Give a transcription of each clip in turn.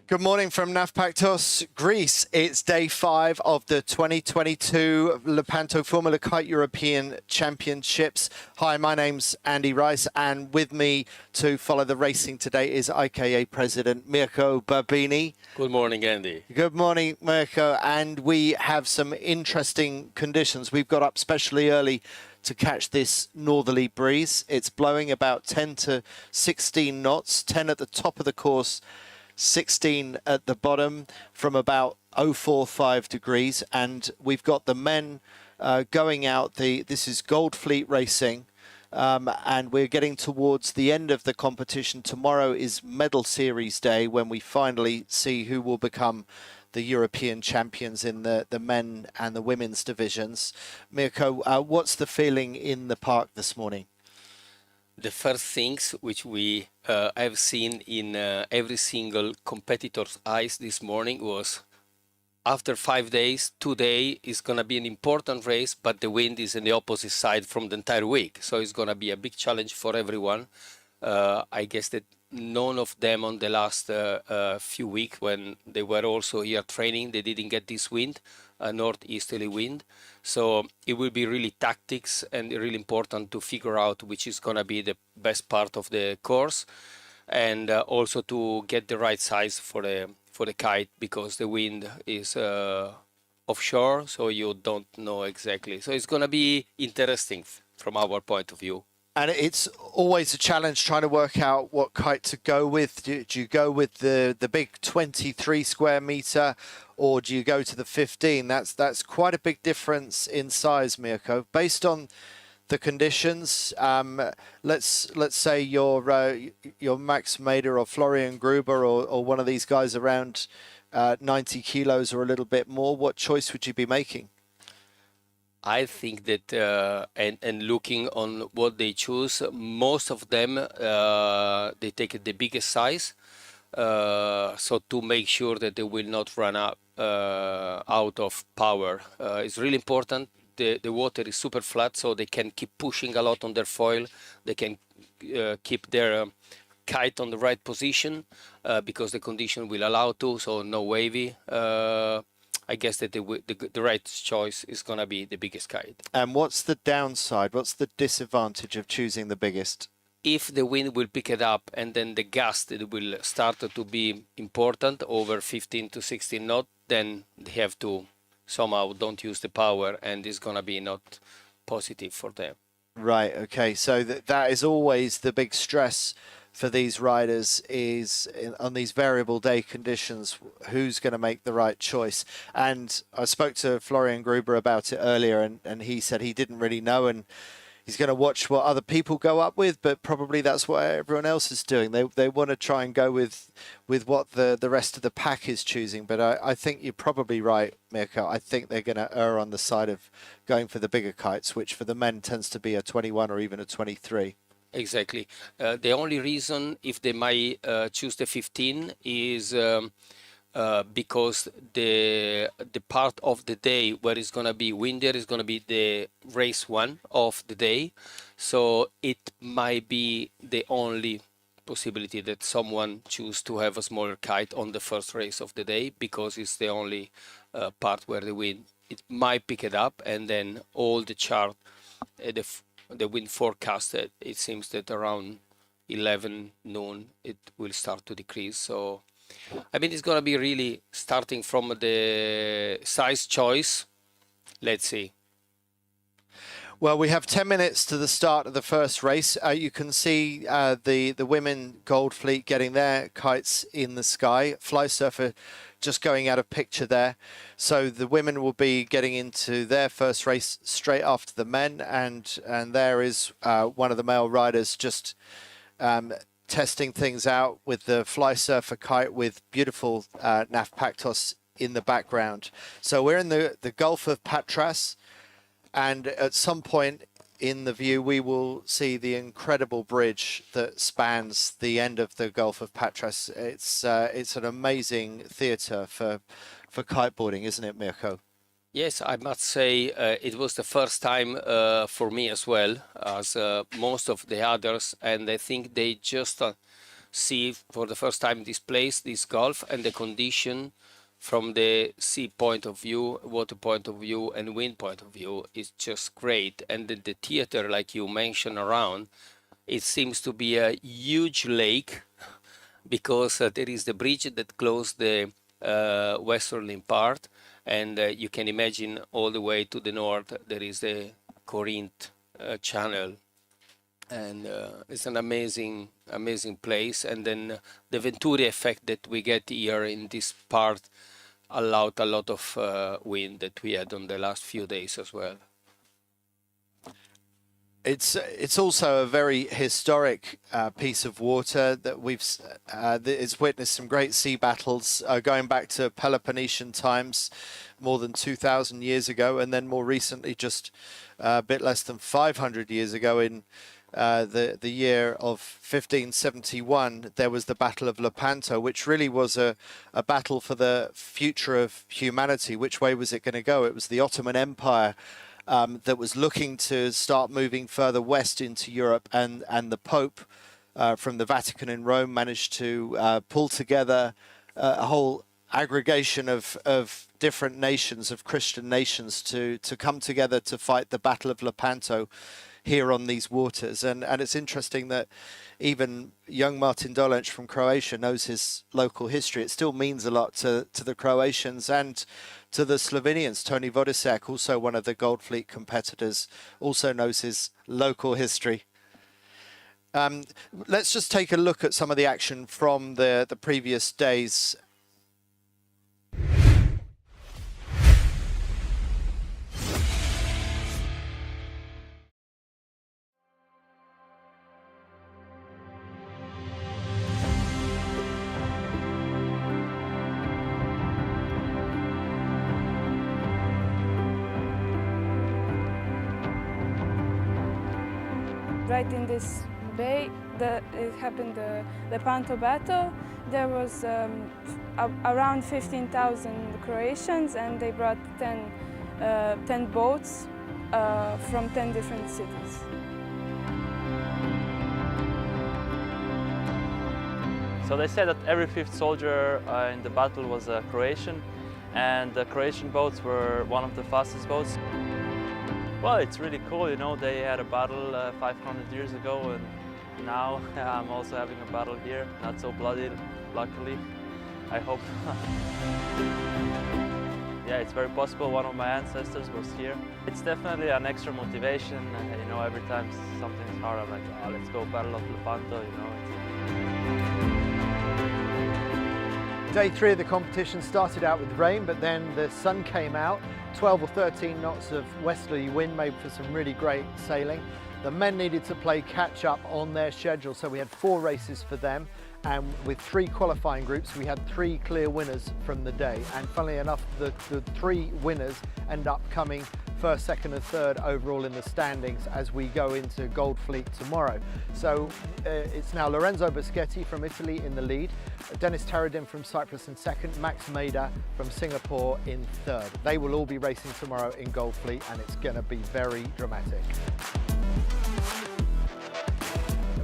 Good morning from Nafpaktos, Greece. It's day 5 of the 2022 Lepanto Formula Kite European Championships. Hi, my name's Andy Rice, and with me to follow the racing today is IKA President Mirko Barbini. Good morning, Andy. Good morning, Mirko. And we have some interesting conditions. We've got up specially early to catch this northerly breeze. It's blowing about 10 to 16 knots, 10 at the top of the course, 16 at the bottom, from about 045 degrees. And we've got the men going out. This is Gold Fleet Racing, and we're getting towards the end of the competition. Tomorrow is medal series day, when we finally see who will become the European champions in the men and the women's divisions. Mirko, what's the feeling in the park this morning? The first things which we have seen in every single competitor's eyes this morning was, after 5 days, today is going to be an important race, but the wind is in the opposite side from the entire week. So it's going to be a big challenge for everyone. I guess that none of them on the last few weeks, when they were also here training, they didn't get this wind, a northeasterly wind. So it will be really tactics and really important to figure out which is going to be the best part of the course, and also to get the right size for the kite, because the wind is offshore, so you don't know exactly. So it's going to be interesting from our point of view. And it's always a challenge trying to work out what kite to go with. Do you go with the big 23 square meter, or do you go to the 15? That's quite a big difference in size, Mirko. Based on the conditions, let's say your Max Mader or Florian Gruber or one of these guys around 90 kilos or a little bit more. What choice would you be making? I think that, and looking on what they choose, most of them, they take the biggest size, so to make sure that they will not run out of power. It's really important. The water is super flat, so they can keep pushing a lot on their foil. They can keep their kite on the right position, because the condition will allow to, so no wavy. I guess that the right choice is going to be the biggest kite. And what's the downside? What's the disadvantage of choosing the biggest? If the wind will pick it up, and then the gust will start to be important, over 15 to 16 knots, then they have to somehow don't use the power, and it's going to be not positive for them. Right, okay. So that is always the big stress for these riders, is on these variable day conditions, who's going to make the right choice. And I spoke to Florian Gruber about it earlier, and he said he didn't really know, and he's going to watch what other people go up with, but probably that's what everyone else is doing. They want to try and go with what the rest of the pack is choosing. But I think you're probably right, Mirko. I think they're going to err on the side of going for the bigger kites, which for the men tends to be a 21 or even a 23. Exactly. The only reason if they might choose the 15 is because the part of the day where it's going to be windier is going to be the race one of the day. So it might be the only possibility that someone choose to have a smaller kite on the first race of the day, because it's the only part where the wind, it might pick it up, and then all the chart, the wind forecasted, it seems that around 11 noon it will start to decrease. So I mean, it's going to be really starting from the size choice. Let's see. Well, we have 10 minutes to the start of the first race. You can see the women Gold Fleet getting their kites in the sky. Fly Surfer just going out of picture there. So the women will be getting into their first race straight after the men, and there is one of the male riders just testing things out with the Fly Surfer kite, with beautiful Nafpaktos in the background. So we're in the Gulf of Patras, and at some point in the view we will see the incredible bridge that spans the end of the Gulf of Patras. It's an amazing theatre for kiteboarding, isn't it, Mirko? Yes, I must say it was the first time for me as well as most of the others, and I think they just see for the first time this place, this gulf, and the condition from the sea point of view, water point of view, and wind point of view is just great. And the theater, like you mentioned around, it seems to be a huge lake because there is the bridge that closes the westerly part, and you can imagine all the way to the north there is the Corinth channel, and it's an amazing place. And then the Venturi effect that we get here in this part allowed a lot of wind that we had on the last few days as well. It's also a very historic piece of water that it's witnessed some great sea battles going back to Peloponnesian times, more than 2,000 years ago, and then more recently, just a bit less than 500 years ago, in the year of 1571, there was the Battle of Lepanto, which really was a battle for the future of humanity. Which way was it going to go? It was the Ottoman Empire that was looking to start moving further west into Europe, and the Pope from the Vatican in Rome managed to pull together a whole aggregation of different nations, of Christian nations, to come together to fight the Battle of Lepanto here on these waters. And it's interesting that even young Martin Dolenc from Croatia knows his local history. It still means a lot to the Croatians and to the Slovenians. Tony Vodisek, also one of the Gold Fleet competitors, also knows his local history. Let's just take a look at some of the action from the previous days. Right in this bay, it happened the Lepanto battle. There was around 15,000 Croatians, and they brought 10 boats from 10 different cities. So they said that every fifth soldier in the battle was a Croatian, and the Croatian boats were one of the fastest boats. Well, it's really cool, you know, they had a battle 500 years ago, and now I'm also having a battle here. Not so bloody, luckily, I hope. Yeah, it's very possible one of my ancestors was here. It's definitely an extra motivation, you know, every time something's hard, I'm like, oh, let's go Battle of Lepanto, you know. Day 3 of the competition started out with rain, but then the sun came out. 12 or 13 knots of westerly wind made for some really great sailing. The men needed to play catch up on their schedule, so we had 4 races for them, and with 3 qualifying groups we had 3 clear winners from the day. And funnily enough, the 3 winners end up coming first, second and third overall in the standings as we go into Gold Fleet tomorrow. So it's now Lorenzo Boschetti from Italy in the lead, Dennis Taradin from Cyprus in second, Max Maida from Singapore in third. They will all be racing tomorrow in Gold Fleet, and it's going to be very dramatic.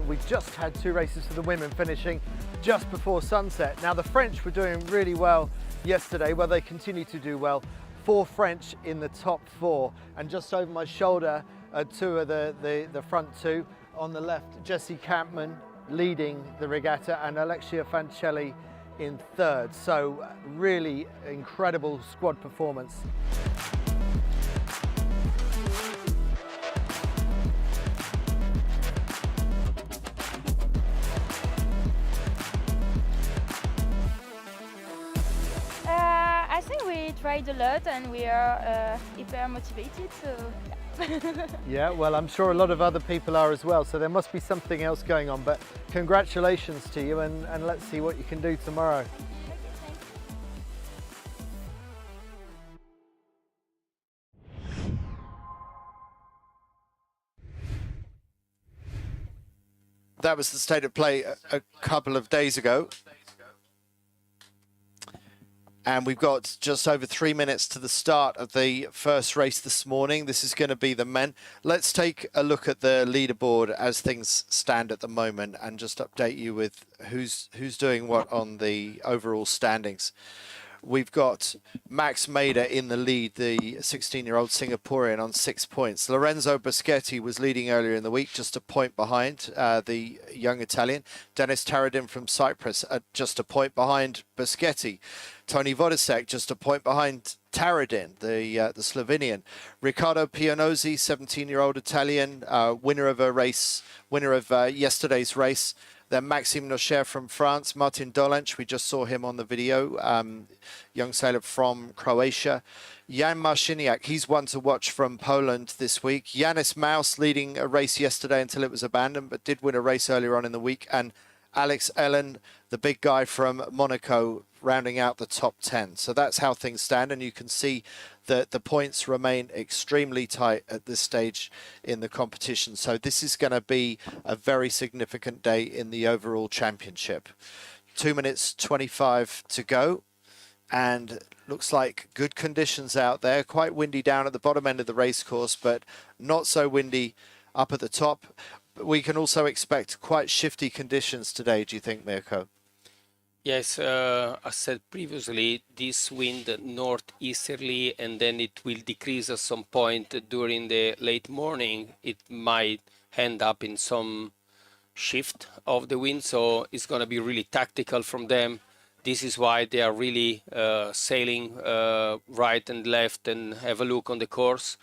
We've just had 2 races for the women finishing just before sunset. Now the French were doing really well yesterday, well they continue to do well. 4 French in the top 4, and just over my shoulder are 2 of the front 2. On the left, Jessie Campman leading the regatta, and Alexia Fancelli in third. So really incredible squad performance. I think we tried a lot and we are hyper motivated, so yeah. Yeah, well, I'm sure a lot of other people are as well, so there must be something else going on, but congratulations to you, and let's see what you can do tomorrow. That was the state of play a couple of days ago. And we've got just over 3 minutes to the start of the first race this morning. This is going to be the men. Let's take a look at the leaderboard as things stand at the moment and just update you with who's doing what on the overall standings. We've got Max Mader in the lead, the 16-year-old Singaporean, on 6 points. Lorenzo Boschetti was leading earlier in the week, just a point behind the young Italian. Denis Taradin from Cyprus, just a point behind Boschetti. Tony Vodisek, just a point behind Taradin, the Slovenian. Riccardo Pianozzi, 17-year-old Italian, winner of yesterday's race. Then Maxime Nocher from France, Martin Dolenc, we just saw him on the video, young sailor from Croatia. Jan Marciniak, he's one to watch from Poland this week. Yanis Maus leading a race yesterday until it was abandoned, but did win a race earlier on in the week. And Alex Ellen, the big guy from Monaco, rounding out the top 10. So that's how things stand, and you can see that the points remain extremely tight at this stage in the competition. So this is going to be a very significant day in the overall championship. 2 minutes 25 to go, and looks like good conditions out there. Quite windy down at the bottom end of the race course, but not so windy up at the top. We can also expect quite shifty conditions today, do you think, Mirko? Yes, as said previously, this wind northeasterly, and then it will decrease at some point during the late morning. It might end up in some shift of the wind, so it's going to be really tactical from them. This is why they are really sailing right and left and have a look on the course.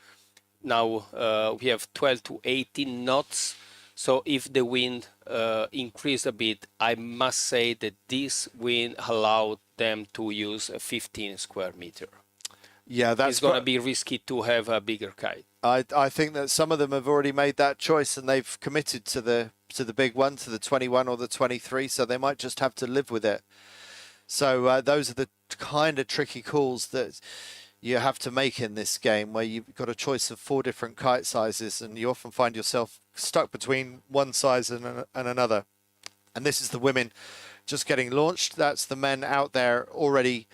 Now we have 12 to 18 knots. So if the wind increased a bit, I must say that this wind allowed them to use a 15 square meter. Yeah, that's it's going to be risky to have a bigger kite. I think that some of them have already made that choice and they've committed to the big one, to the 21 or the 23, so they might just have to live with it. So those are the kind of tricky calls that you have to make in this game, where you've got a choice of 4 different kite sizes and you often find yourself stuck between one size and another. And this is the women just getting launched. That's the men out there already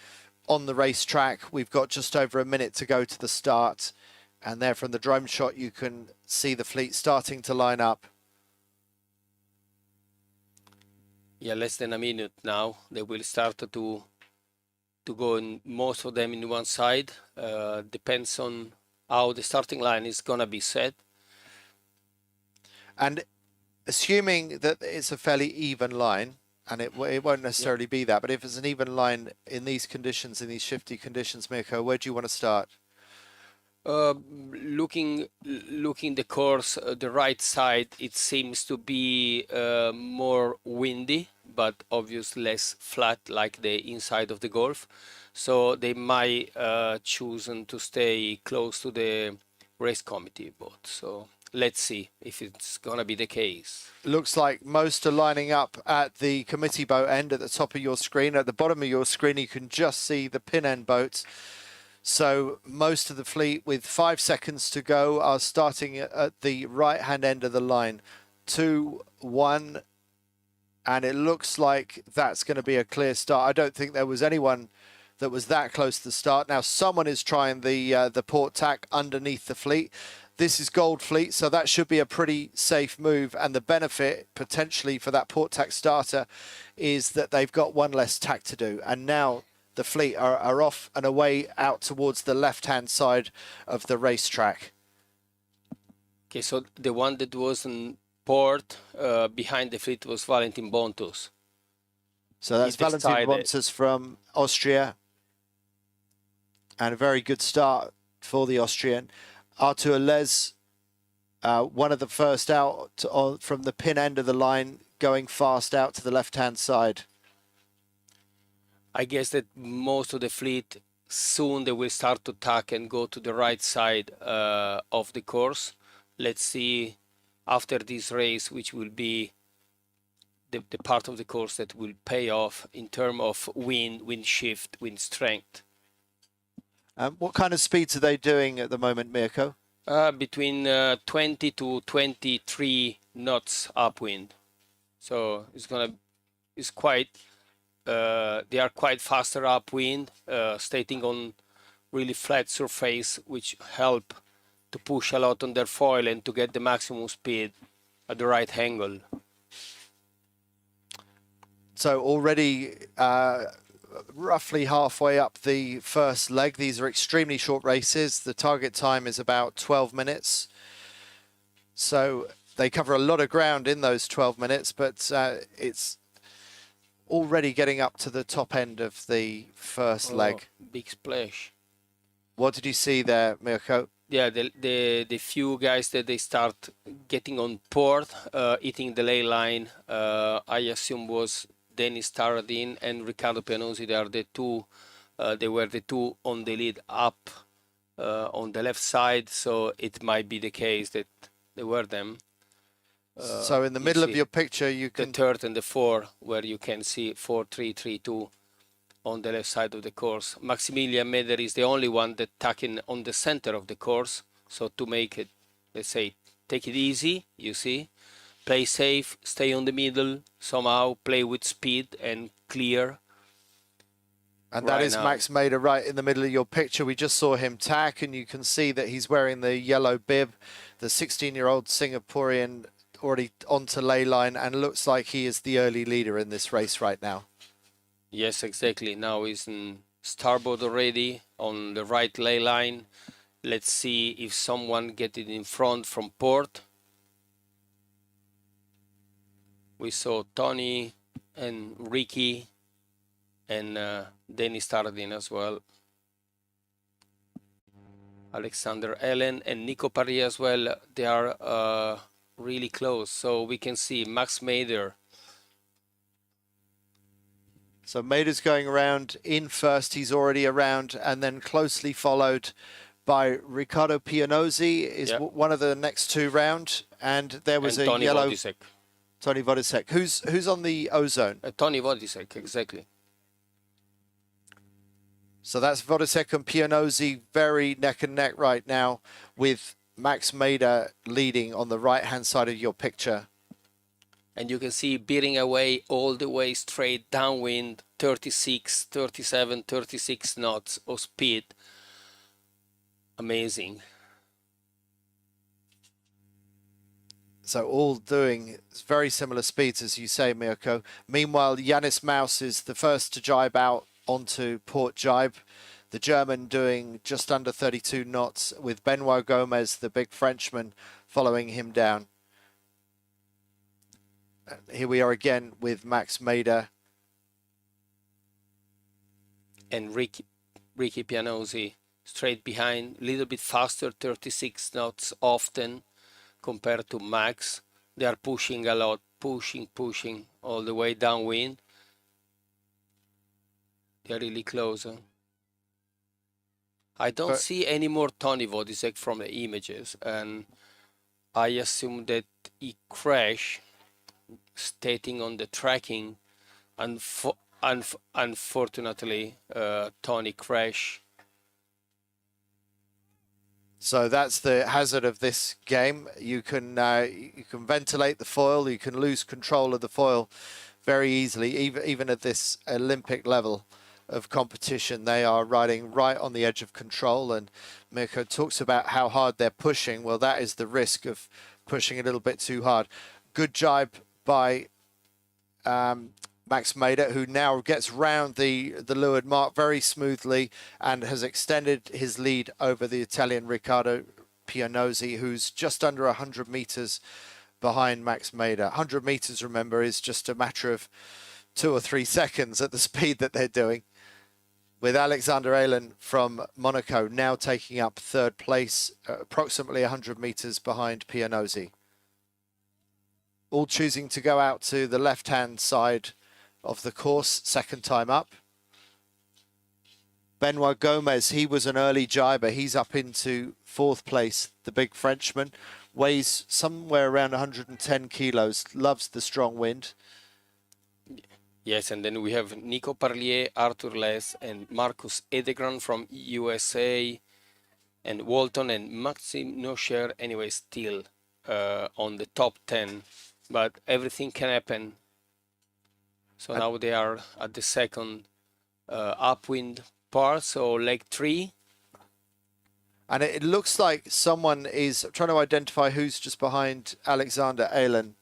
on the racetrack. We've got just over a minute to go to the start, and there from the drone shot you can see the fleet starting to line up. Yeah, less than a minute now. They will start to go in, most of them in one side. Depends on how the starting line is gonna be set. And assuming that it's a fairly even line, and it won't necessarily be that, but if it's an even line in these conditions, in these shifty conditions, Mirko, where do you want to start? Looking the course, the right side, it seems to be more windy, but obviously less flat like the inside of the Gulf. So they might choose to stay close to the race committee boat. So let's see if it's gonna be the case. Looks like most are lining up at the committee boat end at the top of your screen. At the bottom of your screen, you can just see the pin end boats. So most of the fleet, with 5 seconds to go, are starting at the right-hand end of the line. 2, 1, and it looks like that's going to be a clear start. I don't think there was anyone that was that close to the start. Now someone is trying the port tack underneath the fleet. This is Gold Fleet, so that should be a pretty safe move. And the benefit potentially for that port tack starter is that they've got one less tack to do. And now the fleet are off and away out towards the left-hand side of the racetrack. Okay, so the one that was in port behind the fleet was Valentin Bontus. So that's Valentin Bontus from Austria. And a very good start for the Austrian. Artur Les, one of the first out from the pin end of the line, going fast out to the left-hand side. I guess that most of the fleet soon they will start to tack and go to the right side of the course. Let's see after this race, which will be the part of the course that will pay off in terms of wind shift, wind strength. What kind of speeds are they doing at the moment, Mirko? Between 20 to 23 knots upwind. So it's quite they are quite faster upwind, skating on really flat surface, which help to push a lot on their foil and to get the maximum speed at the right angle. So already roughly halfway up the first leg. These are extremely short races. The target time is about 12 minutes. So they cover a lot of ground in those 12 minutes, but it's already getting up to the top end of the first leg. Big splash. What did you see there, Mirko? Yeah, the few guys that they start getting on port, hitting the ley line, I assume was Dennis Taradin and Riccardo Pianozzi. They are the two. They were the two on the lead up on the left side, so it might be the case that they were them. So in the middle of your picture, you can... The third and the four, where you can see 4, 3, 3, 2 on the left side of the course. Maximilian Meder is the only one that tacking on the center of the course. So to make it, let's say, take it easy, you see, play safe, stay on the middle, somehow play with speed and clear. And that is Max Mader right in the middle of your picture. We just saw him tack, and you can see that he's wearing the yellow bib. The 16-year-old Singaporean already onto ley line, and looks like he is the early leader in this race right now. Yes, exactly. Now he's in starboard already on the right ley line. Let's see if someone get it in front from port. We saw Tony and Ricky and Dennis Tardin as well. Alexander Ellen and Nico Parrier as well. They are really close. So we can see Max Mader. So Mader's going around in first. He's already around, and then closely followed by Riccardo Pianozzi is one of the next two round. And there was a Tony yellow... Vodisek. Tony Vodisek. Who's on the ozone? Tony Vodisek, exactly. So that's Vodisek and Pianozzi very neck and neck right now, with Max Mader leading on the right-hand side of your picture. And you can see beating away all the way straight downwind, 36, 37, 36 knots of speed. Amazing. So all doing very similar speeds, as you say, Mirko. Meanwhile, Yannis Maus is the first to jibe out onto port jibe. The German doing just under 32 knots, with Benoit Gomez, the big Frenchman, following him down. And here we are again with Max Mader. And Ricky Pianozzi straight behind, a little bit faster, 36 knots often compared to Max. They are pushing a lot, pushing all the way downwind. They're really close. I don't see any more Tony Vodisek from the images, and I assume that he crashed, stating on the tracking. Unfortunately, Tony crashed. So that's the hazard of this game. You can ventilate the foil. You can lose control of the foil very easily, even at this Olympic level of competition. They are riding right on the edge of control, and Mirko talks about how hard they're pushing. Well, that is the risk of pushing a little bit too hard. Good jibe by Max Mader, who now gets round the leeward mark very smoothly and has extended his lead over the Italian Riccardo Pianozzi, who's just under 100 meters behind Max Mader. 100 meters, remember, is just a matter of 2 or 3 seconds at the speed that they're doing. With Alexander Aylen from Monaco now taking up third place, approximately 100 meters behind Pianozzi. All choosing to go out to the left-hand side of the course, second time up. Benoit Gomez, he was an early jiber. He's up into fourth place. The big Frenchman weighs somewhere around 110 kilos, loves the strong wind. Yes, and then we have Nico Parlier, Arthur Les, and Marcus Edegran from USA, and Walton and Maxime Nocher, anyway, still on the top 10. But everything can happen. So now they are at the second upwind part, so leg 3. And it looks like someone is trying to identify who's just behind Alexander Alen.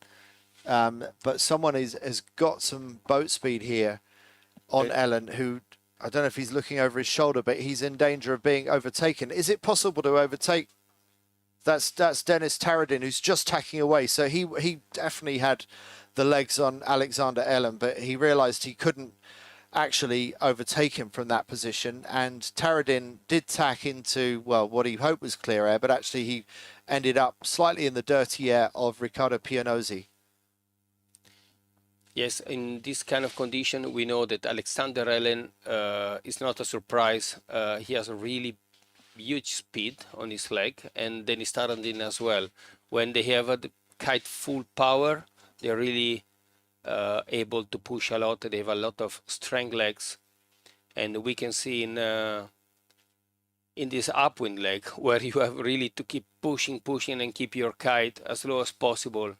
But someone has got some boat speed here on Ellen, who, I don't know if he's looking over his shoulder, but he's in danger of being overtaken. Is it possible to overtake? That's Dennis Taradin, who's just tacking away. So he definitely had the legs on Alexander Ellen, but he realized he couldn't actually overtake him from that position. And Taradin did tack into, well, what he hoped was clear air, but actually he ended up slightly in the dirty air of Riccardo Pianozzi. Yes, in this kind of condition, we know that Alexander Ellen is not a surprise. He has a really huge speed on his leg, and Dennis Taradin as well. When they have the kite full power, they're really able to push a lot. They have a lot of strength legs, and we can see in this upwind leg where you have really to keep pushing, and keep your kite as low as possible.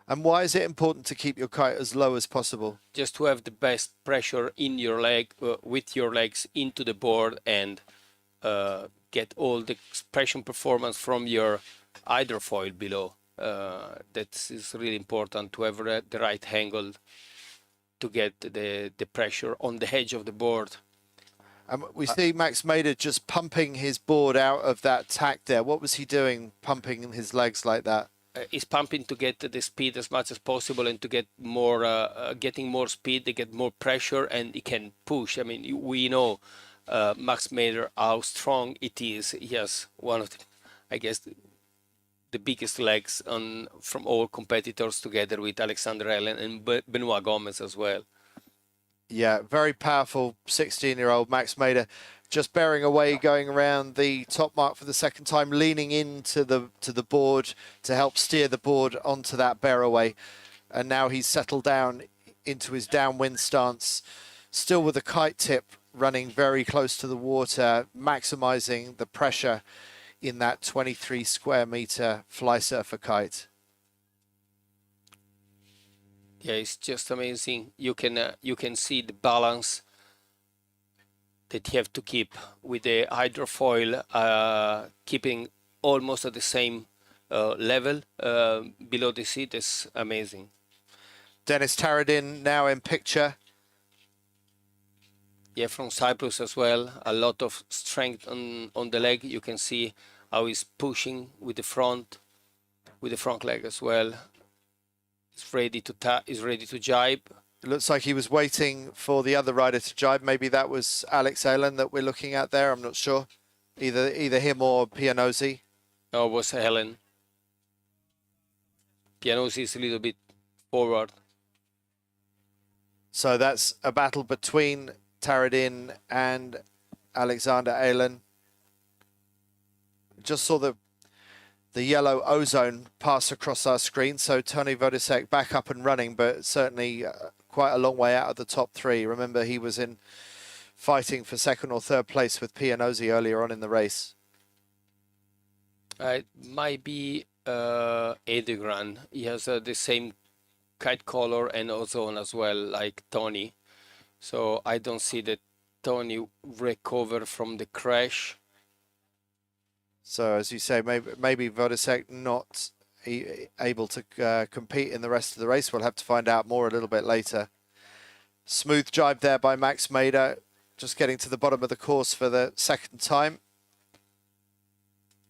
And why is it important to keep your kite as low as possible? Just to have the best pressure in your leg, with your legs into the board, and get all the expression performance from your hydrofoil below. That is really important, to have the right angle to get the pressure on the edge of the board. And we see Max Mader just pumping his board out of that tack there. What was he doing, pumping his legs like that? Is pumping to get the speed as much as possible, and to get more, getting more speed, they get more pressure, and it can push. I mean, we know Max Mader, how strong it is. He has one of the, I guess, the biggest legs from all competitors, together with Alexander Ellen and Benoit Gomez as well. Yeah, very powerful 16-year-old Max Mader, just bearing away, going around the top mark for the second time, leaning into the board to help steer the board onto that bear away. And now he's settled down into his downwind stance, still with the kite tip running very close to the water, maximizing the pressure in that 23 square meter fly surfer kite. Yeah, it's just amazing. You can see the balance that you have to keep with the hydrofoil, keeping almost at the same level below the sea. That's amazing. Dennis Taradin now in picture. Yeah, from Cyprus as well. A lot of strength on the leg. You can see how he's pushing with the front leg as well. He's ready to jibe. It looks like he was waiting for the other rider to jibe. Maybe that was Alex Alen that we're looking at there. I'm not sure. Either him or Pianozzi. No, it was Helen. Pianozzi is a little bit forward. So that's a battle between Taradin and Alexander Alen. Just saw the yellow ozone pass across our screen. So Tony Vodisek back up and running, but certainly quite a long way out of the top three. Remember, he was in fighting for second or third place with Pianozzi earlier on in the race. It might be Edegran. He has the same kite color and ozone as well, like Tony. So I don't see that Tony recover from the crash. So as you say, maybe Vodisek not able to compete in the rest of the race. We'll have to find out more a little bit later. Smooth jibe there by Max Mader, just getting to the bottom of the course for the second time.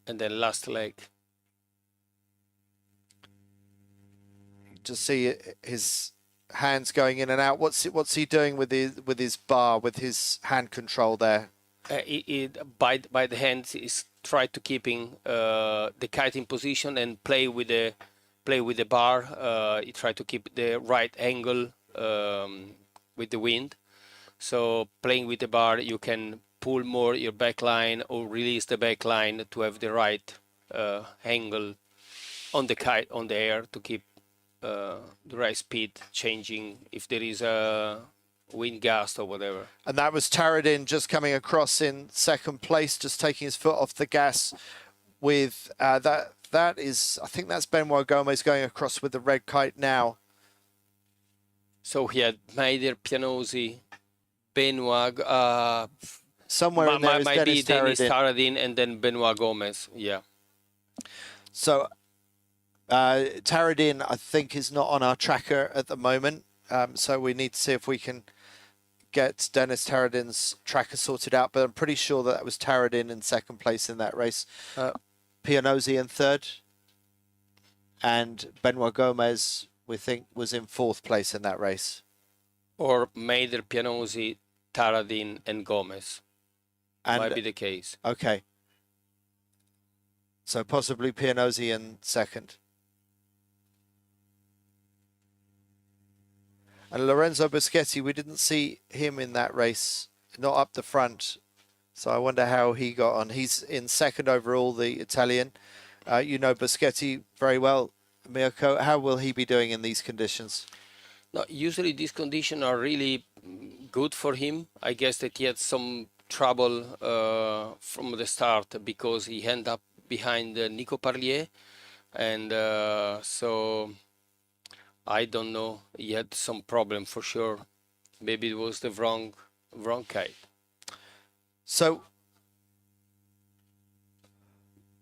And then last leg. Just see his hands going in and out. What's he doing with his bar, with his hand control there? By the hands is try to keeping the kite in position and play with the bar. You try to keep the right angle with the wind. So playing with the bar, you can pull more your back line or release the back line to have the right angle on the kite, on the air, to keep the right speed changing if there is a wind gust or whatever. And that was Taradin just coming across in second place, just taking his foot off the gas with that is, I think that's Benoit Gomez going across with the red kite now. So he had Maider, Pianosi, Benoit, Somewhere in there is might be Dennis Denis Taradin. Taradin, and then Benoit Gomez. Yeah. So Taradin, I think, is not on our tracker at the moment. So we need to see if we can get Dennis Taradin's tracker sorted out. But I'm pretty sure that was Taradin in second place in that race. Pianosi in third. And Benoit Gomez, we think, was in fourth place in that race. Or Maider, Pianosi, Taradin, and Gomez. And, might be the case. Okay. So possibly Pianosi in second. And Lorenzo Boschetti, we didn't see him in that race, not up the front. So I wonder how he got on. He's in second overall, the Italian. You know Boschetti very well, Mirko. How will he be doing in these conditions? No, usually these conditions are really good for him. I guess that he had some trouble from the start because he ended up behind Nico Parlier. And so I don't know. He had some problem for sure. Maybe it was the wrong kite. So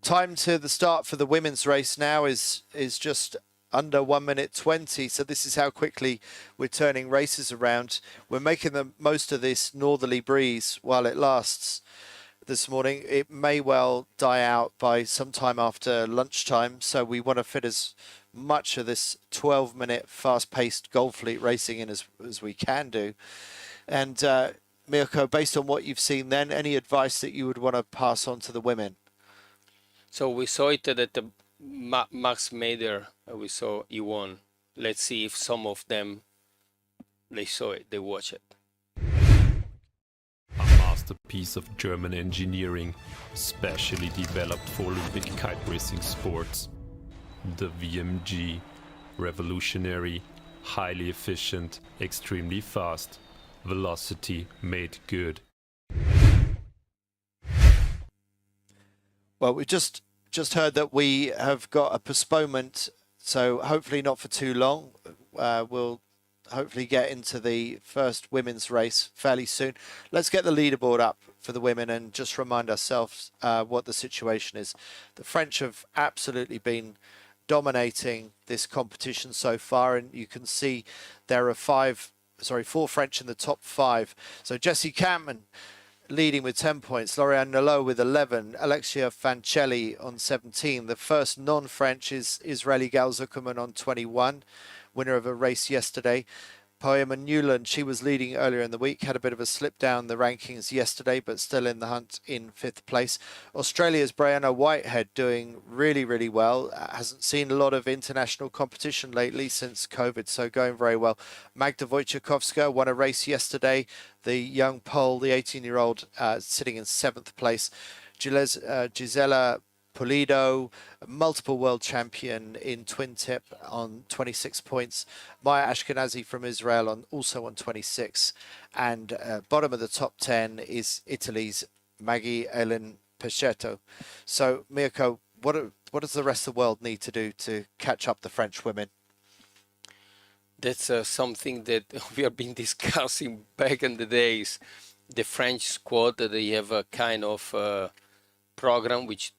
time to the start for the women's race now is just under 1 minute 20. So this is how quickly we're turning races around. We're making the most of this northerly breeze while it lasts this morning. It may well die out by sometime after lunchtime. So we want to fit as much of this 12-minute fast-paced Gold Fleet racing in as we can do. And Mirko, based on what you've seen then, any advice that you would want to pass on to the women? So we saw it that the Max Maider, we saw he won. Let's see if some of them, they saw it, they watch it. A masterpiece of German engineering, specially developed for Olympic kite racing sports. The VMG, revolutionary, highly efficient, extremely fast, velocity made good. Well, we just heard that we have got a postponement, so hopefully not for too long. We'll hopefully get into the first women's race fairly soon. Let's get the leaderboard up for the women and just remind ourselves what the situation is. The French have absolutely been dominating this competition so far, and you can see there are four French in the top 5. So Jessie Campman leading with 10 points, Lauriane Nolot with 11, Alexia Fancelli on 17. The first non-French is Israeli Gal Zuckerman on 21, winner of a race yesterday. Poema Newland, she was leading earlier in the week, had a bit of a slip down the rankings yesterday, but still in the hunt in 5th place. Australia's Brianna Whitehead doing really, really well. Hasn't seen a lot of international competition lately since COVID, so going very well. Magda Wojciechowska won a race yesterday. The young Pole, the 18-year-old, sitting in 7th place. Gisela Pulido, multiple world champion in twin tip on 26 points. Maya Ashkenazi from Israel also on 26. And bottom of the top 10 is Italy's Maggie Ellen Pescetto. So, Mirko, what does the rest of the world need to do to catch up the French women? That's something that we have been discussing back in the days. The French squad, they have a kind of program which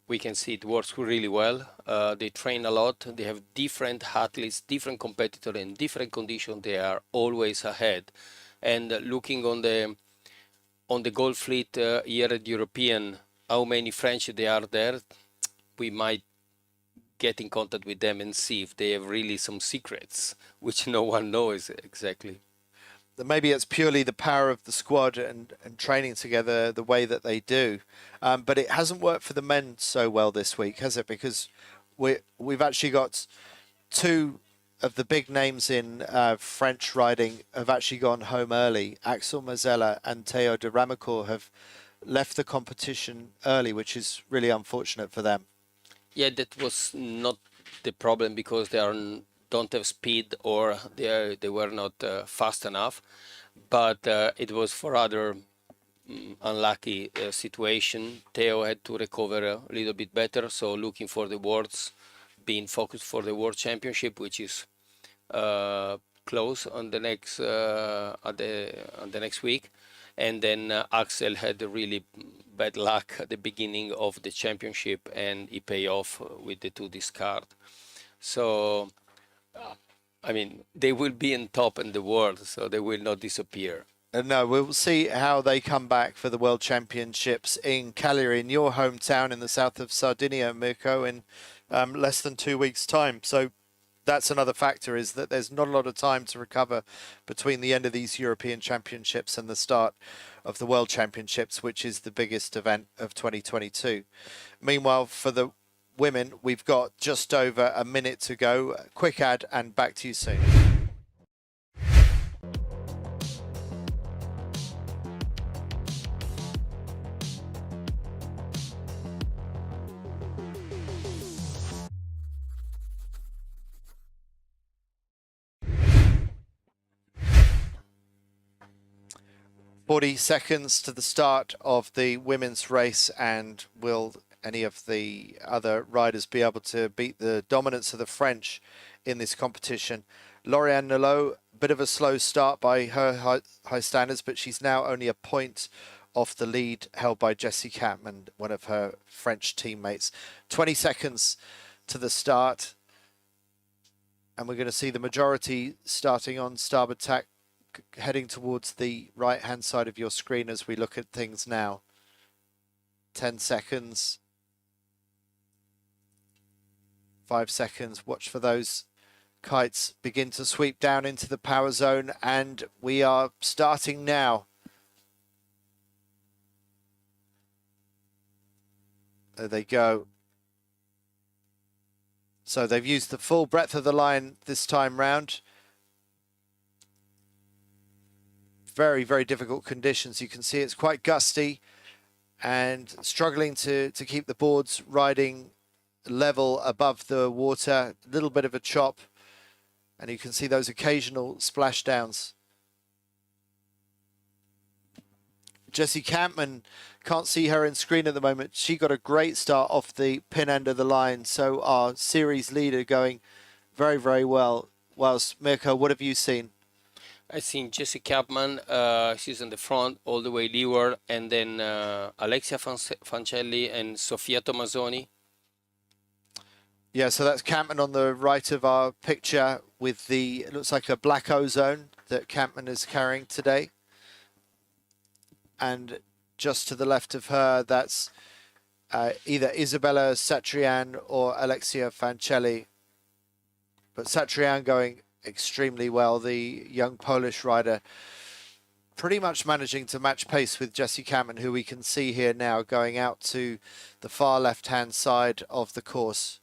we can see it works really well. They train a lot. They have different athletes, different competitors in different conditions. They are always ahead. And looking on the Gold Fleet here at European, how many French they are there, we might get in contact with them and see if they have really some secrets, which no one knows exactly. Maybe it's purely the power of the squad and training together the way that they do. But it hasn't worked for the men so well this week, has it? Because we've actually got 2 of the big names in French riding have actually gone home early. Axel Mazzella and Theo de Ramacourt have left the competition early, which is really unfortunate for them. Yeah, that was not the problem because they don't have speed or they were not fast enough, but it was for other unlucky situation. Theo had to recover a little bit better, so looking for the worlds, being focused for the World Championship, which is close on the next on the next week, and then Axel had a really bad luck at the beginning of the championship, and he paid off with the 2 discard. So, I mean, they will be in top in the world, so they will not disappear. No, we'll see how they come back for the World Championships in Cagliari, in your hometown in the south of Sardinia, Mirko, in less than 2 weeks' time. So that's another factor, is that there's not a lot of time to recover between the end of these European Championships and the start of the World Championships, which is the biggest event of 2022. Meanwhile, for the women, we've got just over a minute to go. Quick ad and back to you soon. "40 seconds to the start of the women's race, and will any of the other riders be able to beat the dominance of the French in this competition?" Lauriane Nolot, bit of a slow start by her high standards, but she's now only a point off the lead held by Jessie Catman, one of her French teammates. 20 seconds to the start, and we're going to see the majority starting on starboard tack, heading towards the right hand side of your screen as we look at things now. 10 seconds, 5 seconds. Watch for those kites begin to sweep down into the power zone, and we are starting now. There they go. So they've used the full breadth of the line this time round. Very, very difficult conditions. You can see it's quite gusty and struggling to keep the boards riding level above the water. A little bit of a chop, and you can see those occasional splashdowns. Jessie Campman, can't see her in screen at the moment. She got a great start off the pin end of the line, so our series leader going very, very well. Whilst Mirko, what have you seen? I think Jessie Capman, she's in the front all the way leeward, and then Alexia Fancelli and Sofia Tomasoni. Yeah, so that's Campman on the right of our picture with the, it looks like a black ozone that Campman is carrying today. And just to the left of her, that's either Isabella Satrian or Alexia Fancelli. But Satrian going extremely well, the young Polish rider, pretty much managing to match pace with Jessie Campman, who we can see here now going out to the far left-hand side of the course.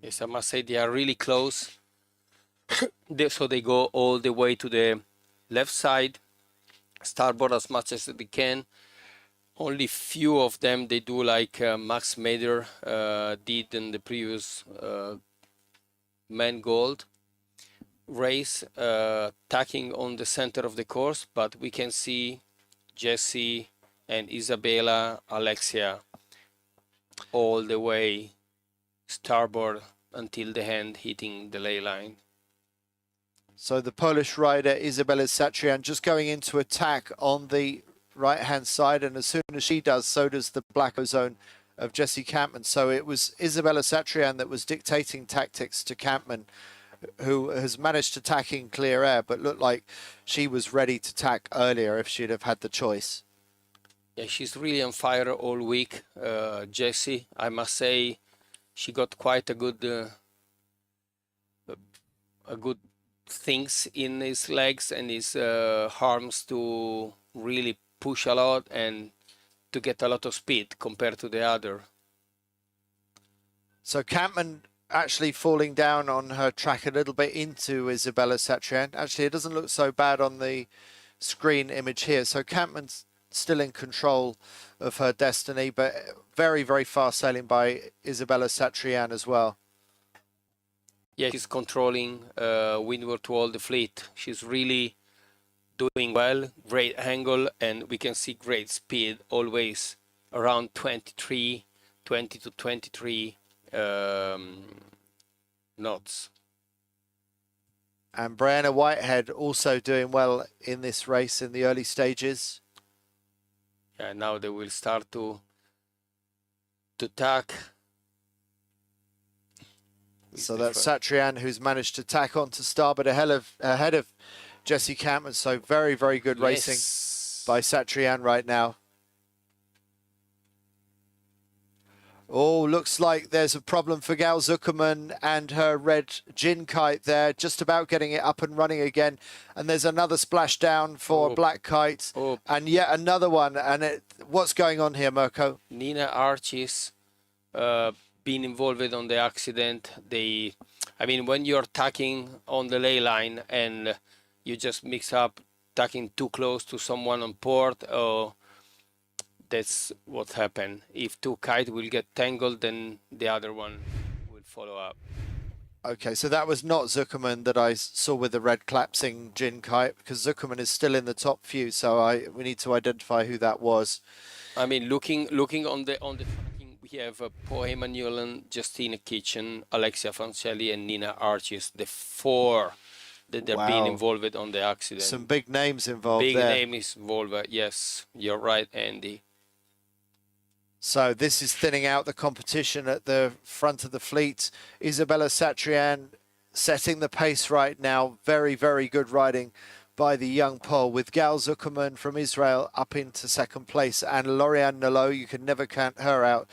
Yes, I must say they are really close. So they go all the way to the left side, starboard as much as they can. Only few of them they do like Max Mader did in the previous men gold race, tacking on the center of the course, but we can see Jessie and Isabella, Alexia all the way starboard until the hand hitting the ley line. So the Polish rider Isabella Satrian just going into attack on the right-hand side, and as soon as she does, so does the black ozone of Jessie Campman. So it was Isabella Satrian that was dictating tactics to Campman, who has managed to tack in clear air, but looked like she was ready to tack earlier if she'd have had the choice. Yeah, she's really on fire all week. Jessie, I must say, she got quite a good things in his legs and his arms to really push a lot and to get a lot of speed compared to the other. So Campman actually falling down on her track a little bit into Isabella Satrian. Actually, it doesn't look so bad on the screen image here. So Campman's still in control of her destiny, but very, very fast sailing by Isabella Satrian as well. Yeah, she's controlling windward to all the fleet. She's really doing well, great angle, and we can see great speed, always around 20 to 23 knots. And Brianna Whitehead also doing well in this race in the early stages. Yeah, now they will start to tack. So that's Satrian, who's managed to tack on to starboard ahead of Jesse Campman. So very, very good racing by Satrian right now. Oh, looks like there's a problem for Gal Zuckerman and her red gin kite there, just about getting it up and running again. And there's another splashdown for Black Kite, and yet another one. And what's going on here, Mirko? Nina Archie's been involved on the accident. I mean, when you're tacking on the ley line and you just mix up tacking too close to someone on port, that's what happened. If two kites will get tangled, then the other one will follow up. Okay, so that was not Zuckerman that I saw with the red collapsing gin kite, because Zuckerman is still in the top few, so we need to identify who that was. I mean, looking on the tracking, we have Poe Emanuelan, Justina Kitchen, Alexia Fancelli, and Nina Archis, the four that are being involved on the accident. Some big names involved there. Big names involved, yes, you're right, Andy. So this is thinning out the competition at the front of the fleet. Isabella Satrian setting the pace right now. Very, very good riding by the young Pole, with Gal Zuckerman from Israel up into second place. And Lauriane Nolot, you can never count her out.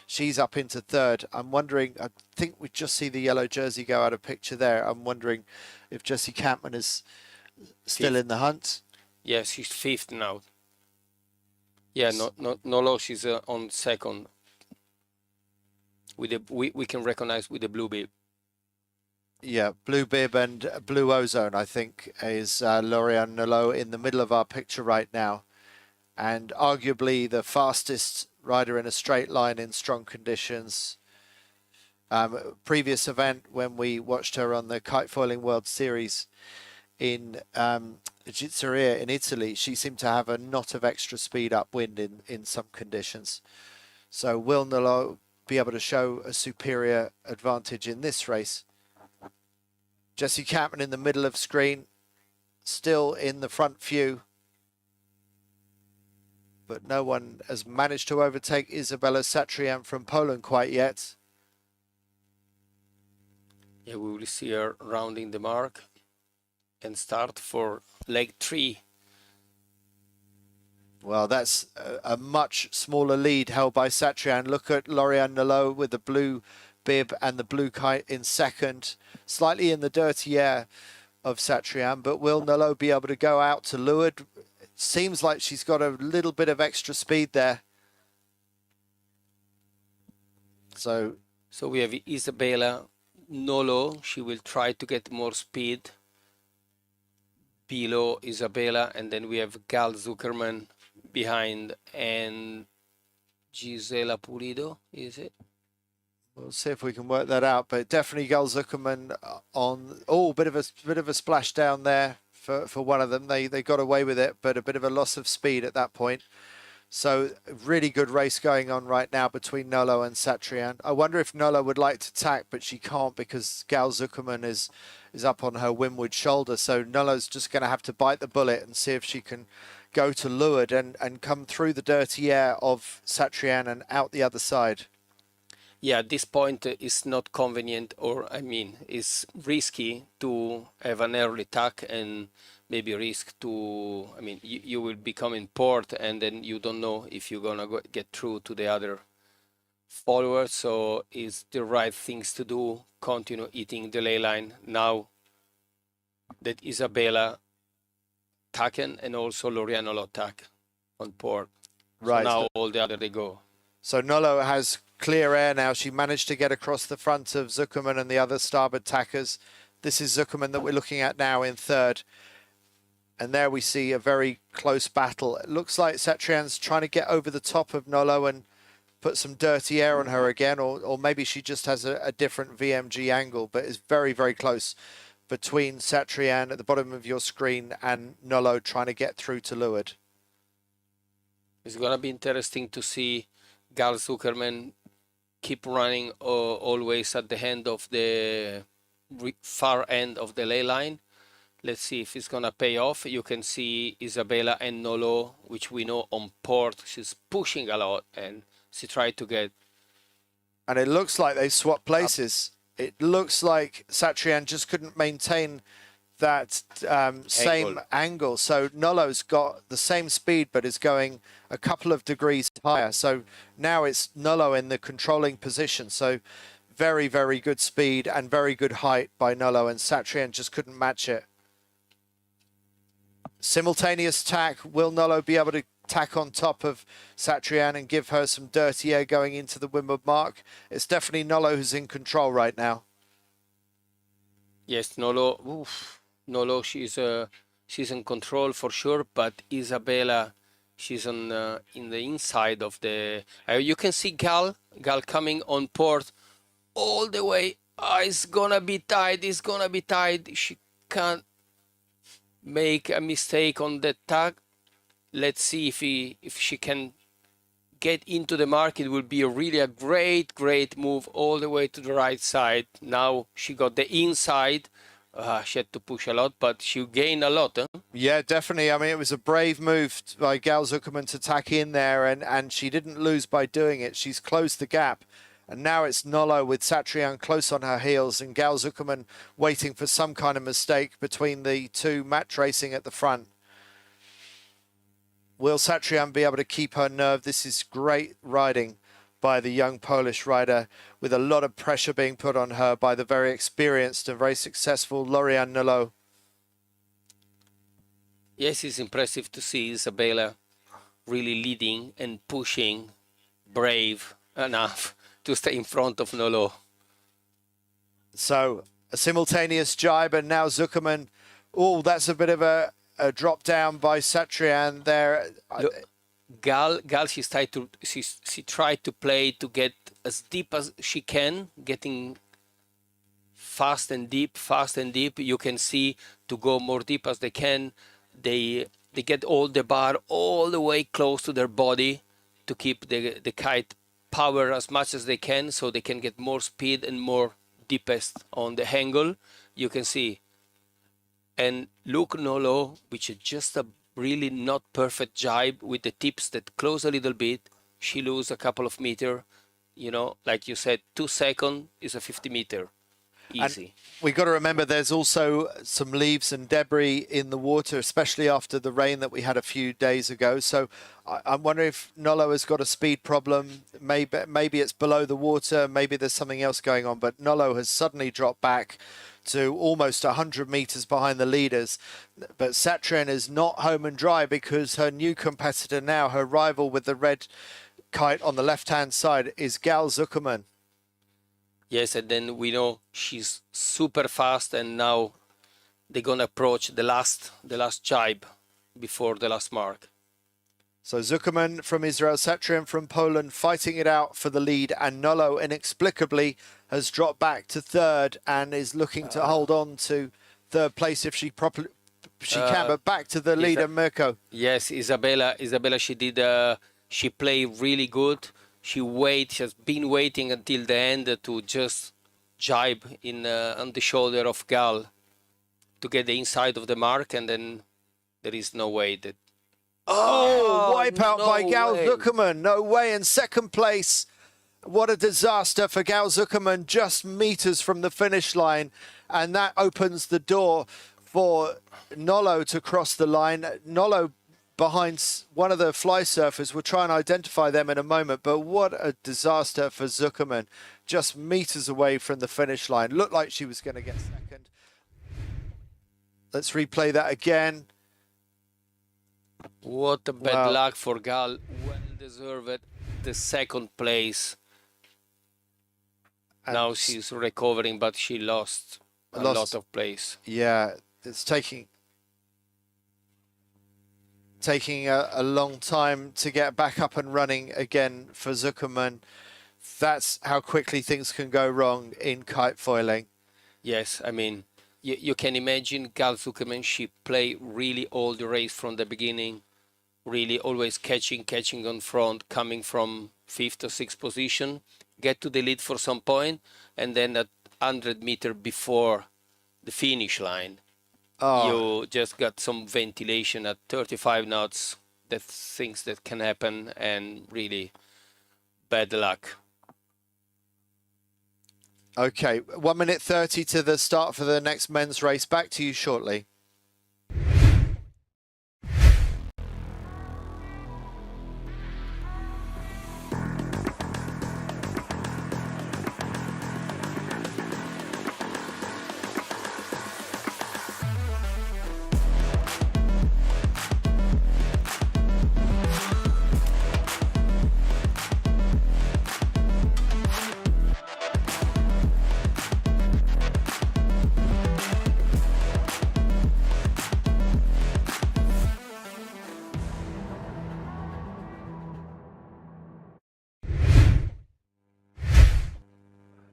She's up into third. I'm wondering, I think we just see the yellow jersey go out of picture there. I'm wondering if Jessie Campman is still in the hunt. Yes, she's fifth now. Yeah, no, she's on second. With we can recognize with the blue bib. Yeah, blue bib and blue ozone, I think, is Lauriane Nolot in the middle of our picture right now. And arguably the fastest rider in a straight line in strong conditions. Previous event when we watched her on the Kite Foiling World Series in Gizzeria in Italy, she seemed to have a knot of extra speed upwind in some conditions. So will Nolot be able to show a superior advantage in this race? Jessie Campman in the middle of screen, still in the front few. But no one has managed to overtake Isabella Satrian from Poland quite yet. Yeah, we will see her rounding the mark and start for leg 3. Well, that's a much smaller lead held by Satrian. Look at Lauriane Nolot with the blue bib and the blue kite in second, slightly in the dirty air of Satrian. But will Nolot be able to go out to leeward? It seems like she's got a little bit of extra speed there. So we have Isabella Nolot. She will try to get more speed below Isabella, and then we have Gal Zuckerman behind, and Gisela Pulido, is it? We'll see if we can work that out, but definitely Gal Zuckerman on. Oh, bit of a splash down there for one of them. They got away with it, but a bit of a loss of speed at that point. So really good race going on right now between Nolot and Satrian. I wonder if Nolot would like to tack, but she can't because Gal Zuckerman is up on her windward shoulder. So Nolot's just going to have to bite the bullet and see if she can go to leeward and come through the dirty air of Satrian and out the other side. Yeah, at this point it's not convenient, or I mean, it's risky to have an early tack and maybe risk to, I mean, you will become in port and then you don't know if you're gonna get through to the other followers. So it's the right things to do, continue eating the ley line now that Isabella tacken and also Lauriane Nolot tack on port. Right. So now all the other they go. So Nolot has clear air now. She managed to get across the front of Zuckerman and the other starboard tackers. This is Zuckerman that we're looking at now in third. And there we see a very close battle. It looks like Satrian's trying to get over the top of Nolot and put some dirty air on her again, or maybe she just has a different VMG angle, but it's very, very close between Satrian at the bottom of your screen and Nolot trying to get through to leeward. It's going to be interesting to see Gal Zuckerman keep running always at the end of the far end of the ley line. Let's see if it's gonna pay off. You can see Isabella and Nolo, which we know on port, she's pushing a lot, and she tried to get. And it looks like they swapped places. It looks like Satrian just couldn't maintain that same angle. So Nolo's got the same speed, but is going a couple of degrees higher. So now it's Nolo in the controlling position. So very, very good speed and very good height by Nolo, and Satrian just couldn't match it. Simultaneous tack. Will Nolo be able to tack on top of Satrian and give her some dirty air going into the windward mark? It's definitely Nolo who's in control right now. Yes, Nolo. Oof. Nolo, she's in control for sure, but Isabella, she's on in the inside of the. You can see Gal coming on port all the way. It's gonna be tight. It's gonna be tight. She can't make a mistake on the tag. Let's see if she can get into the mark. It will be really a great move all the way to the right side. Now she got the inside. She had to push a lot, but she gained a lot. Huh? Yeah, definitely. I mean, it was a brave move by Gal Zuckerman to tack in there, and she didn't lose by doing it. She's closed the gap. And now it's Nolo with Satrian close on her heels, and Gal Zuckerman waiting for some kind of mistake between the two match racing at the front. Will Satrian be able to keep her nerve? This is great riding by the young Polish rider, with a lot of pressure being put on her by the very experienced and very successful Lorian Nolo. Yes, it's impressive to see Isabella really leading and pushing, brave enough to stay in front of Nolo. So a simultaneous jibe, and now Zuckerman. Oh, that's a bit of a drop down by Satrian there. Look, Gal, she tried to play to get as deep as she can, getting fast and deep. You can see to go more deep as they can. They get all the bar all the way close to their body to keep the kite power as much as they can, so they can get more speed and more deepest on the angle. You can see. And look, Nolo, which is just a really not perfect jibe with the tips that close a little bit. She lose a couple of meters. You know, like you said, 2 seconds is a 50 meter. Easy. And we got to remember there's also some leaves and debris in the water, especially after the rain that we had a few days ago. So I'm wondering if Nolo has got a speed problem. Maybe it's below the water. Maybe there's something else going on. But Nolo has suddenly dropped back to almost 100 meters behind the leaders. But Satrian is not home and dry, because her new competitor now, her rival with the red kite on the left-hand side, is Gal Zuckerman. Yes, and then we know she's super fast, and now they're gonna approach the last jibe before the last mark. So Zuckerman from Israel, Satrian from Poland, fighting it out for the lead, and Nolo inexplicably has dropped back to third and is looking to hold on to third place if she can. But back to the leader, Mirko. Yes, Isabella, she played really good. She has been waiting until the end to just jibe on the shoulder of Gal to get the inside of the mark, and then there is no way that. Wipeout by Gal Zuckerman. No way. In second place. What a disaster for Gal Zuckerman, just meters from the finish line. And that opens the door for Nolo to cross the line. Nolo behind one of the fly surfers. We'll try and identify them in a moment. But what a disaster for Zuckerman, just meters away from the finish line. Looked like she was going to get second. Let's replay that again. What a bad luck for Gal. Well deserved the second place. And now she's recovering, but she lost a lot of place. Yeah, it's taking a long time to get back up and running again for Zuckerman. That's how quickly things can go wrong in kite foiling. Yes, I mean, you can imagine Gal Zuckerman, she played really all the race from the beginning, really always catching on front, coming from 5th or 6th position. get to the lead for some point, and then at 100 meter before the finish line, you just got some ventilation at 35 knots. That's things that can happen, and really bad luck. Okay, 1 minute 30 to the start for the next men's race. Back to you shortly.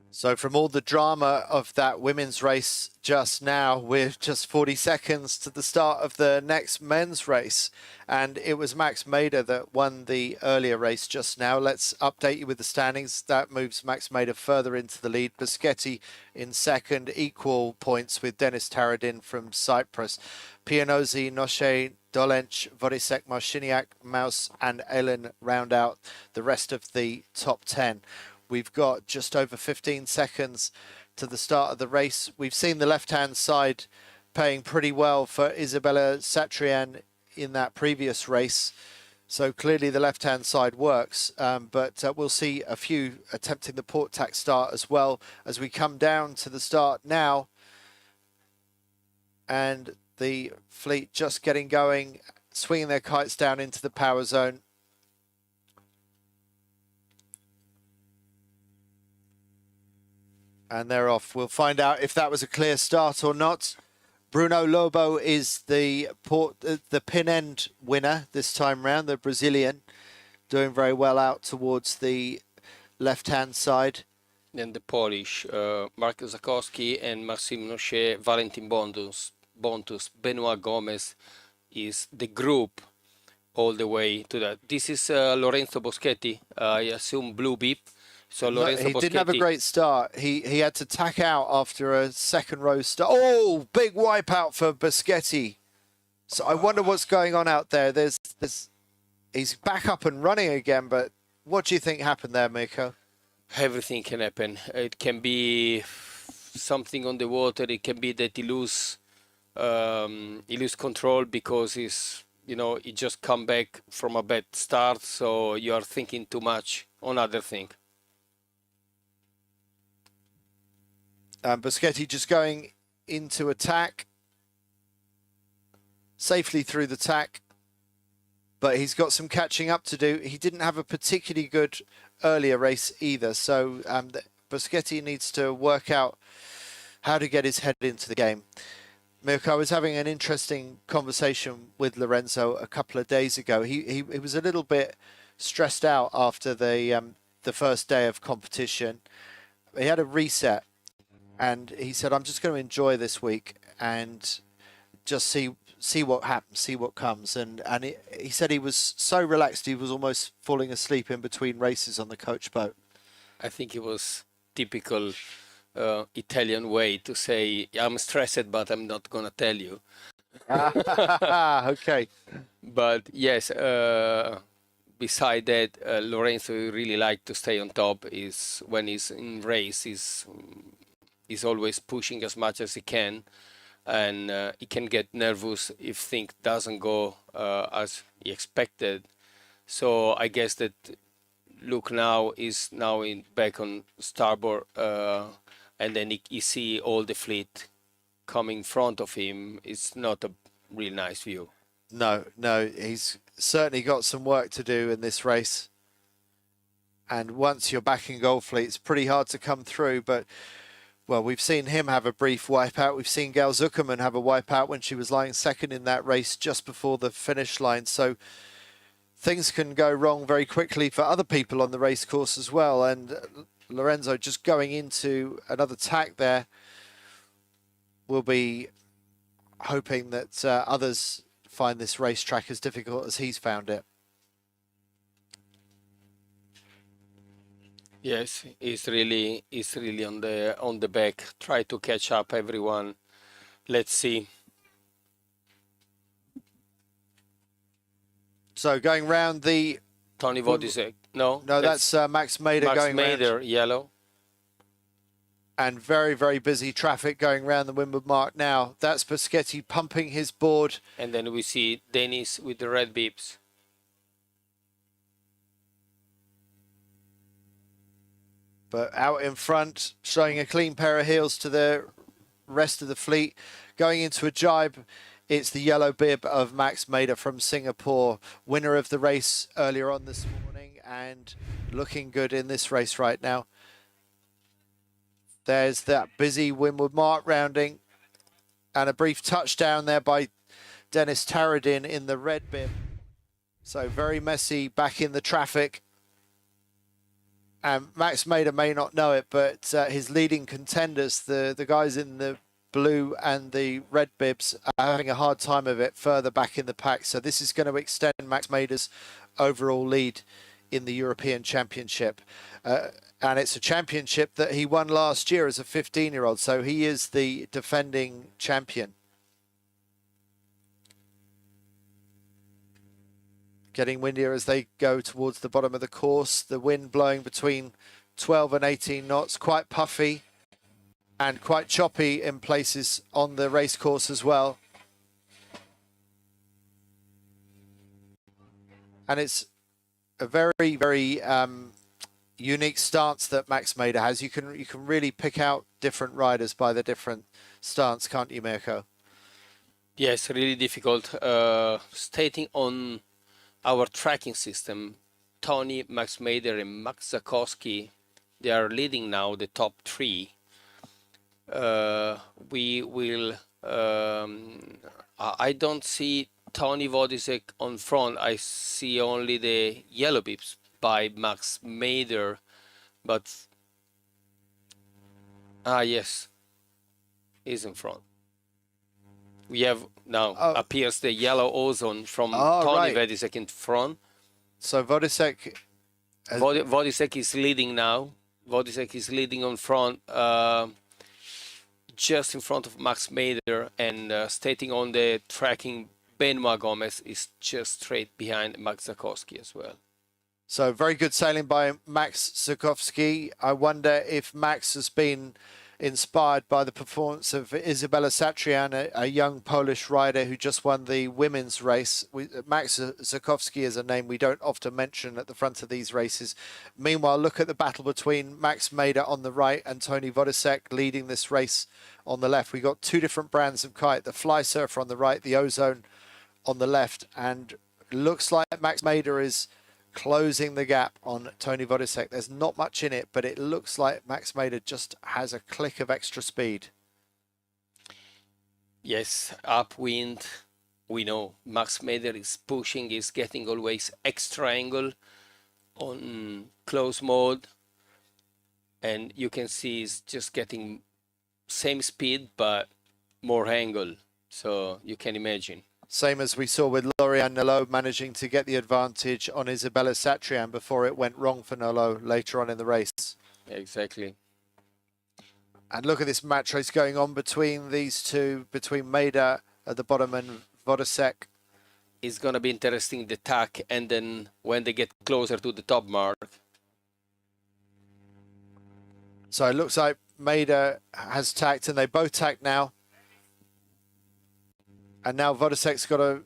So from all the drama of that women's race just now, we're just 40 seconds to the start of the next men's race. And it was Max Mader that won the earlier race just now. Let's update you with the standings. That moves Max Mader further into the lead. Boschetti in second, equal points with Denis Taradin from Cyprus. Pianozzi, Noche, Dolench, Vodisek, Marciniak, Maus and Ellen round out the rest of the top 10. We've got just over 15 seconds to the start of the race. We've seen the left-hand side paying pretty well for Isabella Satrian in that previous race. So clearly the left-hand side works, but we'll see a few attempting the port tack start as well as we come down to the start now. And the fleet just getting going, swinging their kites down into the power zone. And they're off. We'll find out if that was a clear start or not. Bruno Lobo is the pin end winner this time round, the Brazilian, doing very well out towards the left-hand side. Then the Polish, Mark Zakowski and Maxim Noche, Valentin Bontus, Benoit Gomez is the group all the way to that. This is Lorenzo Boschetti, I assume blue beep. So Lorenzo he Boschetti didn't have a great start. He had to tack out after a second row start. Oh, big wipeout for Boschetti. So I wonder what's going on out there. He's back up and running again, but what do you think happened there, Mirko? Everything can happen. It can be something on the water. It can be that he lose control because he just come back from a bad start. So you are thinking too much on other thing. Boschetti just going into attack, safely through the tack, but he's got some catching up to do. He didn't have a particularly good earlier race either, so Boschetti needs to work out how to get his head into the game. Mirko, I was having an interesting conversation with Lorenzo a couple of days ago. He was a little bit stressed out after the first day of competition. He had a reset. And he said, I'm just going to enjoy this week and just see what happens, see what comes. And he said he was so relaxed, he was almost falling asleep in between races on the coach boat. I think it was typical Italian way to say, I'm stressed, but I'm not going to tell you. Okay. But yes, beside that, Lorenzo really like to stay on top. Is when he's in race, he's always pushing as much as he can, and he can get nervous if things doesn't go as he expected. So I guess that Luke now is back on starboard, and then he see all the fleet coming in front of him. It's not a real nice view. No, he's certainly got some work to do in this race. And once you're back in Gold Fleet, it's pretty hard to come through, but well, we've seen him have a brief wipeout. We've seen Gail Zuckerman have a wipeout when she was lying second in that race just before the finish line. So things can go wrong very quickly for other people on the race course as well. And Lorenzo just going into another tack there. We'll be hoping that others find this racetrack as difficult as he's found it. Yes, he's really on the back. Try to catch up everyone. Let's see. So going round the... Tony Vodisek. No, No, that's Max Mader Max going round. Mader, yellow. And very, very busy traffic going round the windward mark now. That's Boschetti pumping his board. And then we see Dennis with the red beeps. But out in front, showing a clean pair of heels to the rest of the fleet. Going into a jibe, it's the yellow bib of Max Mader from Singapore, winner of the race earlier on this morning and looking good in this race right now. There's that busy windward mark rounding and a brief touchdown there by Dennis Taradin in the red bib. So very messy back in the traffic. And Max Mader may not know it, but his leading contenders, the guys in the blue and the red bibs, are having a hard time of it further back in the pack. So this is going to extend Max Mader's overall lead in the European Championship. And it's a championship that he won last year as a 15-year-old. So he is the defending champion. Getting windier as they go towards the bottom of the course. The wind blowing between 12 and 18 knots, quite puffy and quite choppy in places on the race course as well. And it's a very, very unique stance that Max Mader has. You can really pick out different riders by the different stance, can't you, Mirko? Yes, really difficult. Stating on our tracking system, Tony, Max Mader, and Max Zakowski, they are leading now the top three. We will. I don't see Tony Vodisek on front. I see only the yellow bips by Max Mader, but yes, he's in front. We have now appears the yellow ozone from Tony Vodisek in front. So Vodisek... Vodisek is leading now. Vodisek is leading on front, just in front of Max Mader, and stating on the tracking, Benoit Gomez is just straight behind Max Zakowski as well. So very good sailing by Max Zakowski. I wonder if Max has been inspired by the performance of Izabela Satrian, a young Polish rider who just won the women's race. Max Zakowski is a name we don't often mention at the front of these races. Meanwhile, look at the battle between Max Mader on the right and Tony Vodisek leading this race on the left. We've got two different brands of kite, the Fly Surfer on the right, the Ozone on the left, and looks like Max Mader is closing the gap on Tony Vodisek. There's not much in it, but it looks like Max Mader just has a click of extra speed. Yes, upwind, we know Max Mader is pushing, is getting always extra angle on close mode, and you can see he's just getting same speed but more angle, so you can imagine. Same as we saw with Lauriane Nolo managing to get the advantage on Izabela Satrian before it went wrong for Nolo later on in the race. Exactly. And look at this match race going on between these two, between Mader at the bottom and Vodisek. It's going to be interesting, the tack, and then when they get closer to the top mark. So it looks like Mader has tacked, and they both tacked now. And now Vodisek's got to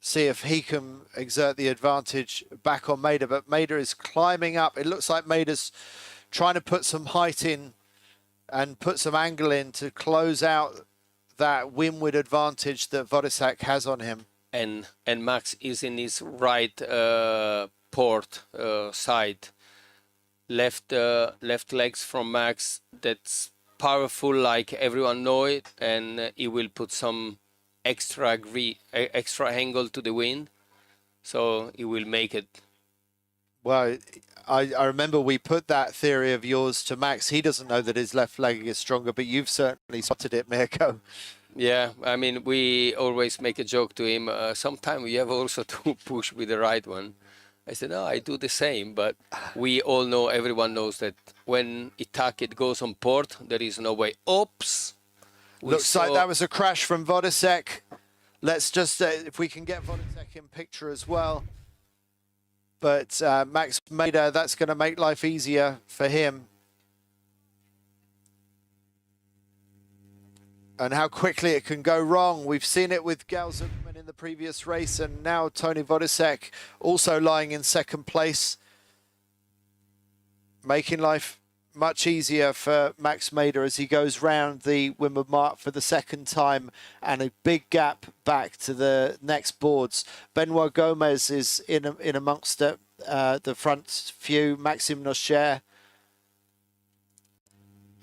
see if he can exert the advantage back on Mader. But Mader is climbing up. It looks like Mader's trying to put some height in and put some angle in to close out that windward advantage that Vodisek has on him. And Max is in his right port side. Left legs from Max. That's powerful, like everyone know it. And he will put some extra angle to the wind, so he will make it. Well, I remember we put that theory of yours to Max. He doesn't know that his left leg is stronger, but you've certainly spotted it, Mirko. Yeah, I mean, we always make a joke to him. Sometimes we have also to push with the right one. I said, no, I do the same, but we all know, everyone knows that when it goes on port, there is no way. Oops. Looks like that was a crash from Vodisek. Let's just, if we can get Vodisek in picture as well. But Max Mader, that's going to make life easier for him. And how quickly it can go wrong. We've seen it with Gail Zuckerman in the previous race, and now Tony Vodisek also lying in second place, making life much easier for Max Mader as he goes round the windward mark for the second time, and a big gap back to the next boards. Benoit Gomez is in amongst the front few, Maxim Nocher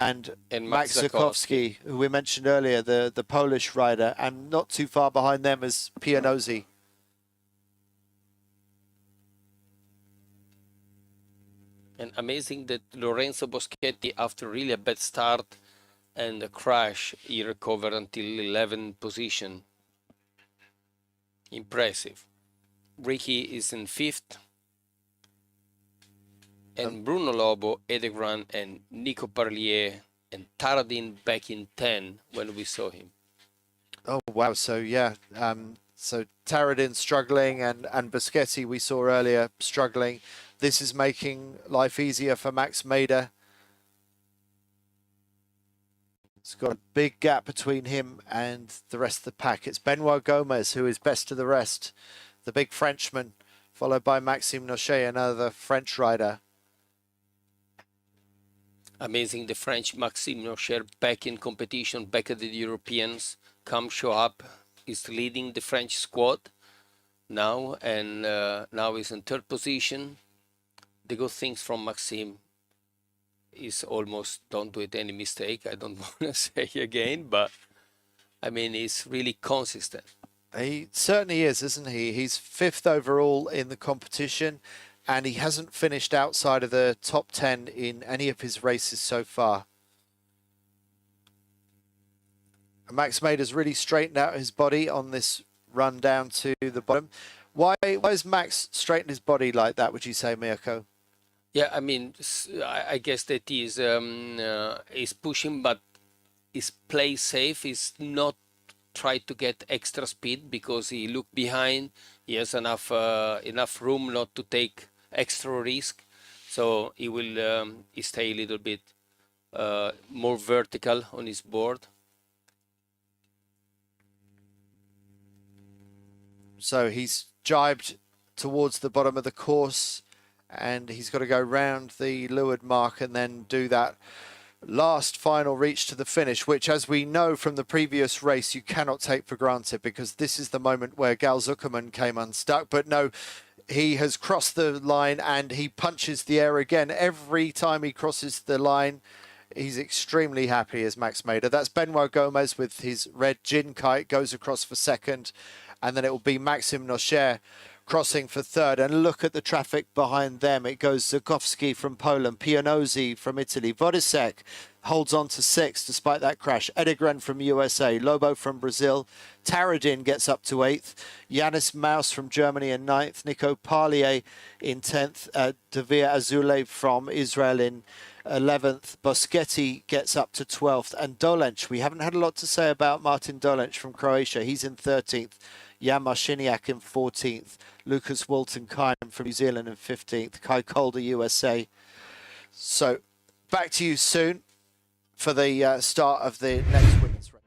and Max Zakowski, who we mentioned earlier, the Polish rider, and not too far behind them is Pianozzi. And amazing that Lorenzo Boschetti, after really a bad start and a crash, he recovered until 11th position. Impressive. Ricky is in 5th. And Bruno Lobo, Edegran, and Nico Parlier, and Taradin back in 10 when we saw him. Oh, wow. So, yeah. So Taradin struggling, and Boschetti we saw earlier struggling. This is making life easier for Max Mader. It's got a big gap between him and the rest of the pack. It's Benoit Gomez who is best of the rest, the big Frenchman, followed by Maxime Nocher, another French rider. Amazing, the French Maxime Nocher back in competition, back at the Europeans. Come show up, is leading the French squad now, and now is in 3rd position. The good things from Maxime is almost don't do it any mistake. I don't want to say again, but I mean, he's really consistent. He certainly is, isn't he? He's 5th overall in the competition, and he hasn't finished outside of the top 10 in any of his races so far. And Max Mader's really straightened out his body on this run down to the bottom. Why has Max straightened his body like that, would you say, Mirko? Yeah, I mean, I guess that he's pushing, but is play safe. Is not try to get extra speed because he look behind. He has enough room not to take extra risk, so he will he stay a little bit more vertical on his board. So he's jibed towards the bottom of the course, and he's got to go round the leeward mark and then do that last final reach to the finish, which, as we know from the previous race, you cannot take for granted, because this is the moment where Gal Zuckerman came unstuck. But no, he has crossed the line and he punches the air again. Every time he crosses the line, he's extremely happy as Max Mader. That's Benoit Gomez with his red gin kite, goes across for 2nd. And then it will be Maxime Nocher crossing for 3rd. And look at the traffic behind them. It goes Zakowski from Poland, Pianozzi from Italy, Vodisek holds on to 6th despite that crash, Edegren from USA, Lobo from Brazil, Taradin gets up to 8th, Yanis Maus from Germany in 9th, Nico Parlier in 10th, Davir Azule from Israel in 11th, Boschetti gets up to 12th, and Dolenc, we haven't had a lot to say about Martin Dolenc from Croatia, he's in 13th, Jan Marciniak in 14th, Lucas Walton-Kine from New Zealand in 15th, Kai Calder, USA. So back to you soon for the start of the next women's race.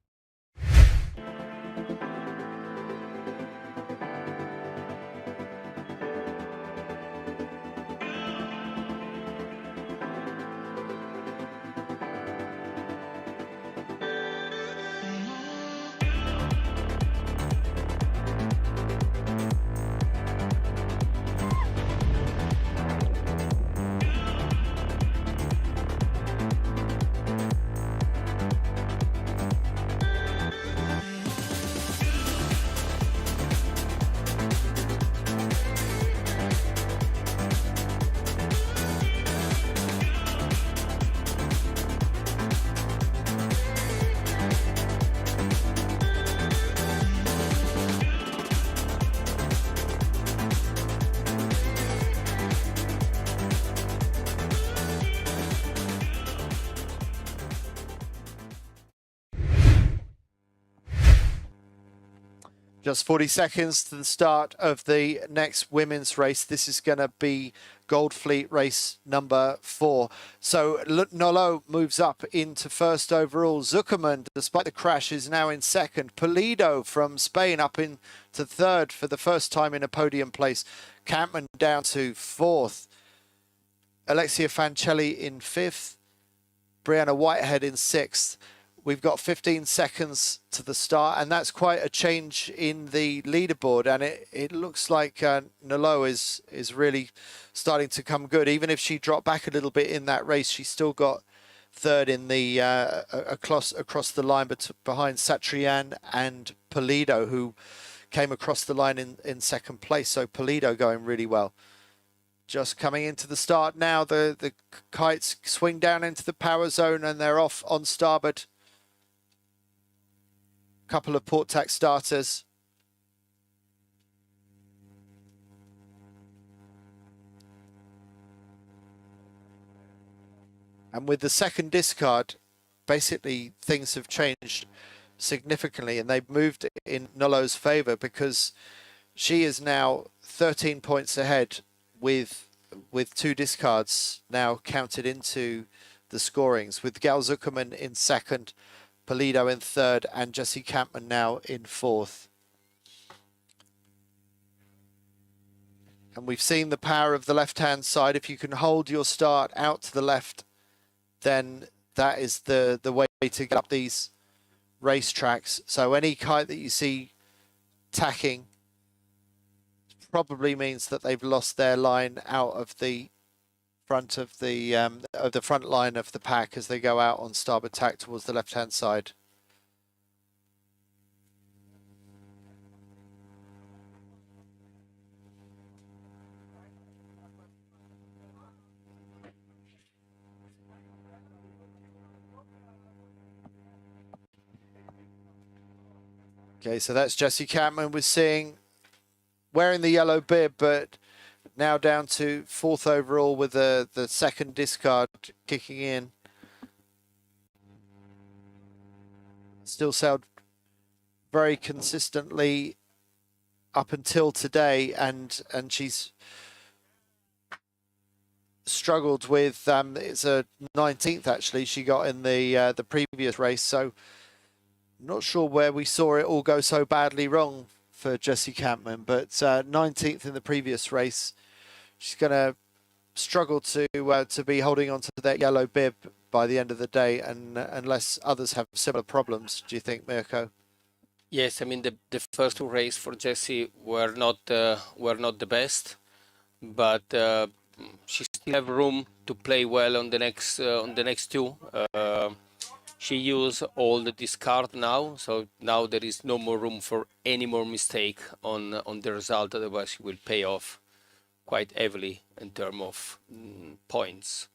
Just 40 seconds to the start of the next women's race. This is going to be Gold Fleet race number 4. So Nolo moves up into first overall. Zuckerman, despite the crash, is now in second. Pulido from Spain up into third for the first time in a podium place. Campman down to fourth. Alexia Fancelli in fifth. Brianna Whitehead in sixth. We've got 15 seconds to the start, and that's quite a change in the leaderboard. And it looks like Nolo is really starting to come good. Even if she dropped back a little bit in that race, she still got third in the across the line, but behind Satrian and Pulido, who came across the line in second place. So Pulido going really well. Just coming into the start now, the kites swing down into the power zone, and they're off on starboard. Couple of port tack starters. And with the second discard, basically things have changed significantly, and they've moved in Nolo's favour, because she is now 13 points ahead with 2 discards now counted into the scorings, with Gal Zuckerman in second, Pulido in third, and Jessie Campman now in fourth. And we've seen the power of the left-hand side. If you can hold your start out to the left, then that is the way to get up these racetracks. So any kite that you see tacking probably means that they've lost their line out of the front of the front line of the pack as they go out on starboard tack towards the left hand side. Okay, so that's Jessie Campman we're seeing wearing the yellow bib, but now down to fourth overall with the second discard kicking in. Still sailed very consistently up until today, and she's struggled with it's a 19th actually she got in the previous race, so not sure where we saw it all go so badly wrong for Jessie Campman, but 19th in the previous race. She's going to struggle to be holding on to that yellow bib by the end of the day, and unless others have similar problems. Do you think, Mirko? Yes, I mean the first 2 races for Jessie were not the best, but she still have room to play well on the next 2. She used all the discard now, so now there is no more room for any more mistake on the result. Otherwise, she will pay off quite heavily in terms of points.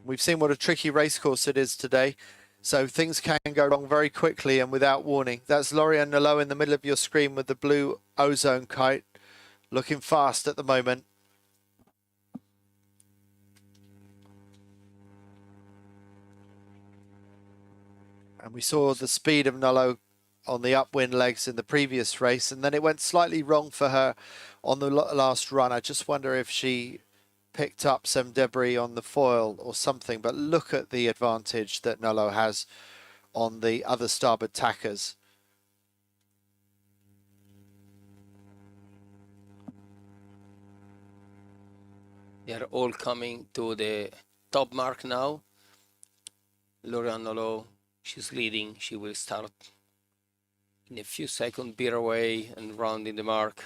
We've seen what a tricky race course it is today, so things can go wrong very quickly and without warning. That's Lauriane Nolo in the middle of your screen with the blue ozone kite, looking fast at the moment. And we saw the speed of Nolo on the upwind legs in the previous race, and then it went slightly wrong for her on the last run. I just wonder if she picked up some debris on the foil or something, but look at the advantage that Nolo has on the other starboard tackers. They are all coming to the top mark now. Lauriane Nolo, she's leading. She will start in a few seconds, veer away and rounding the mark.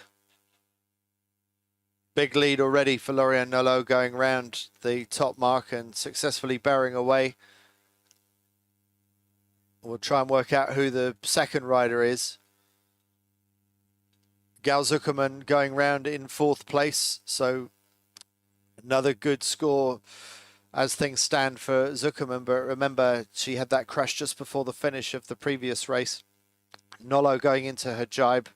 Big lead already for Lauriane Nolo, going round the top mark and successfully bearing away. We'll try and work out who the second rider is. Gal Zuckerman going round in fourth place, so another good score as things stand for Zuckerman, but remember she had that crash just before the finish of the previous race. Nolo going into her jibe,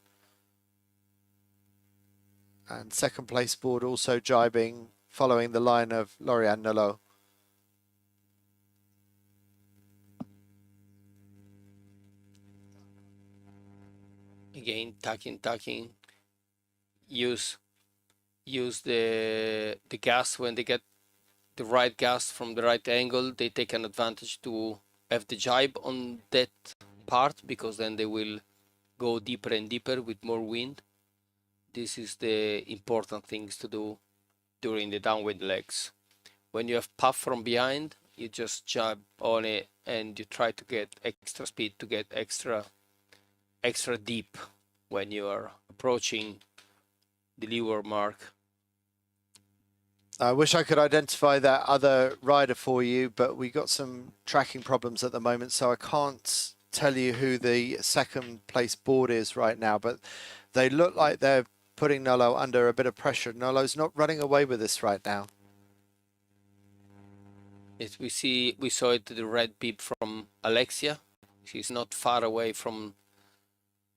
and second place board also jibing, following the line of Lauriane Nolo. Again, tacking. Use the gas when they get the right gas from the right angle. They take an advantage to have the jibe on that part, because then they will go deeper and deeper with more wind. This is the important things to do during the downwind legs. When you have puff from behind, you just jibe on it and you try to get extra speed, to get extra deep when you are approaching the leeward mark. I wish I could identify that other rider for you, but we got some tracking problems at the moment, so I can't tell you who the second place board is right now, but they look like they're putting Nolo under a bit of pressure. Nolo's not running away with this right now. Yes, we saw it, the red bib from Alexia. She's not far away from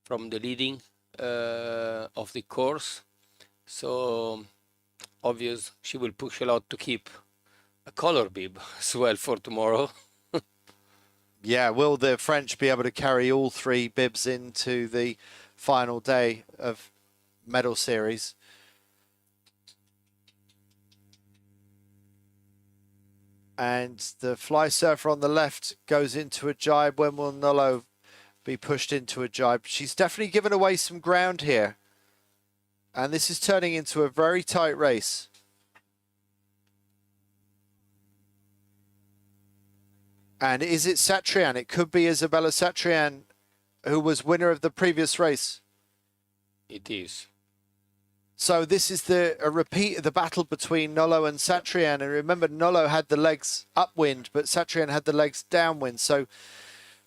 the leading of the course, so obvious she will push a lot to keep a color bib as well for tomorrow. Yeah, will the French be able to carry all three bibs into the final day of medal series? And the fly surfer on the left goes into a jibe. When will Nolo be pushed into a jibe? She's definitely given away some ground here. And this is turning into a very tight race. And is it Satrian? It could be Isabella Satrian, who was winner of the previous race. It is. So this is a repeat of the battle between Nolo and Satrian. And remember, Nolo had the legs upwind, but Satrian had the legs downwind. So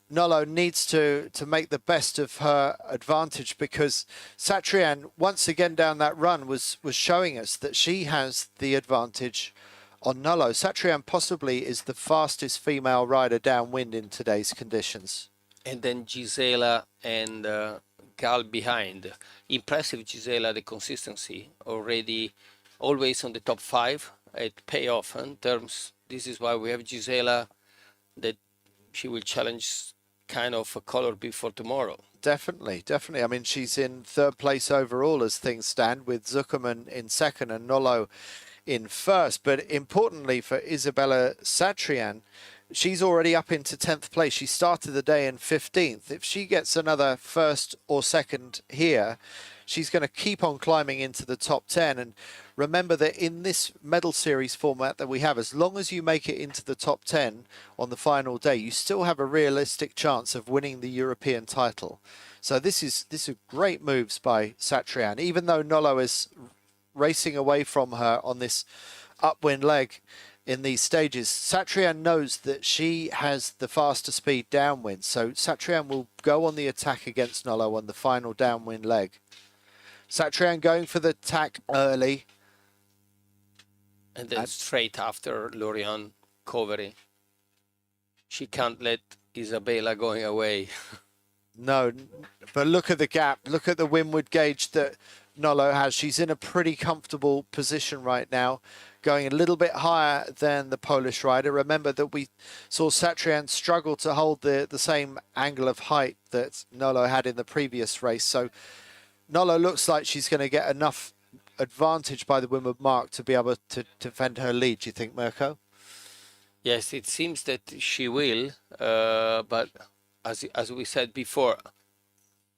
Nolo needs to make the best of her advantage, because Satrian, once again down that run, was showing us that she has the advantage on Nolo. Satrian possibly is the fastest female rider downwind in today's conditions. And then Gisela and Gal behind. Impressive, Gisela, the consistency. Already always on the top 5. It pay off in terms. This is why we have Gisela, that she will challenge kind of a color bib for tomorrow. Definitely. I mean, she's in third place overall as things stand, with Zuckerman in second and Nolo in first. But importantly for Isabella Satrian, she's already up into 10th place. She started the day in 15th. If she gets another first or second here, she's going to keep on climbing into the top 10. And remember that in this medal series format that we have, as long as you make it into the top 10 on the final day, you still have a realistic chance of winning the European title. So this is great moves by Satrian, even though Nolo is racing away from her on this upwind leg in these stages. Satrian knows that she has the faster speed downwind, so Satrian will go on the attack against Nolo on the final downwind leg. Satrian going for the attack early. And then straight after Lorian covering. She can't let Isabella going away. No, but look at the gap. Look at the windward gauge that Nolo has. She's in a pretty comfortable position right now, going a little bit higher than the Polish rider. Remember that we saw Satrian struggle to hold the same angle of height that Nolo had in the previous race. So Nolo looks like she's going to get enough advantage by the windward mark to be able to defend her lead. Do you think, Mirko? Yes, it seems that she will, but as we said before,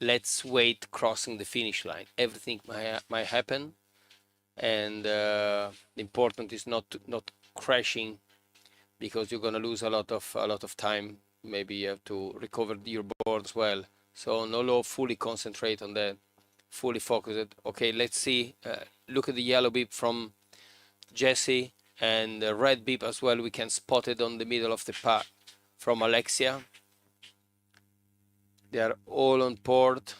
let's wait crossing the finish line. Everything might happen, and important is not crashing, because you're gonna lose a lot of time. Maybe you have to recover your board as well. So Nolo, fully concentrate on that, fully focus it. Okay, let's see. Look at the yellow bib from Jesse, and the red bib as well. We can spot it on the middle of the pack from Alexia. They are all on port.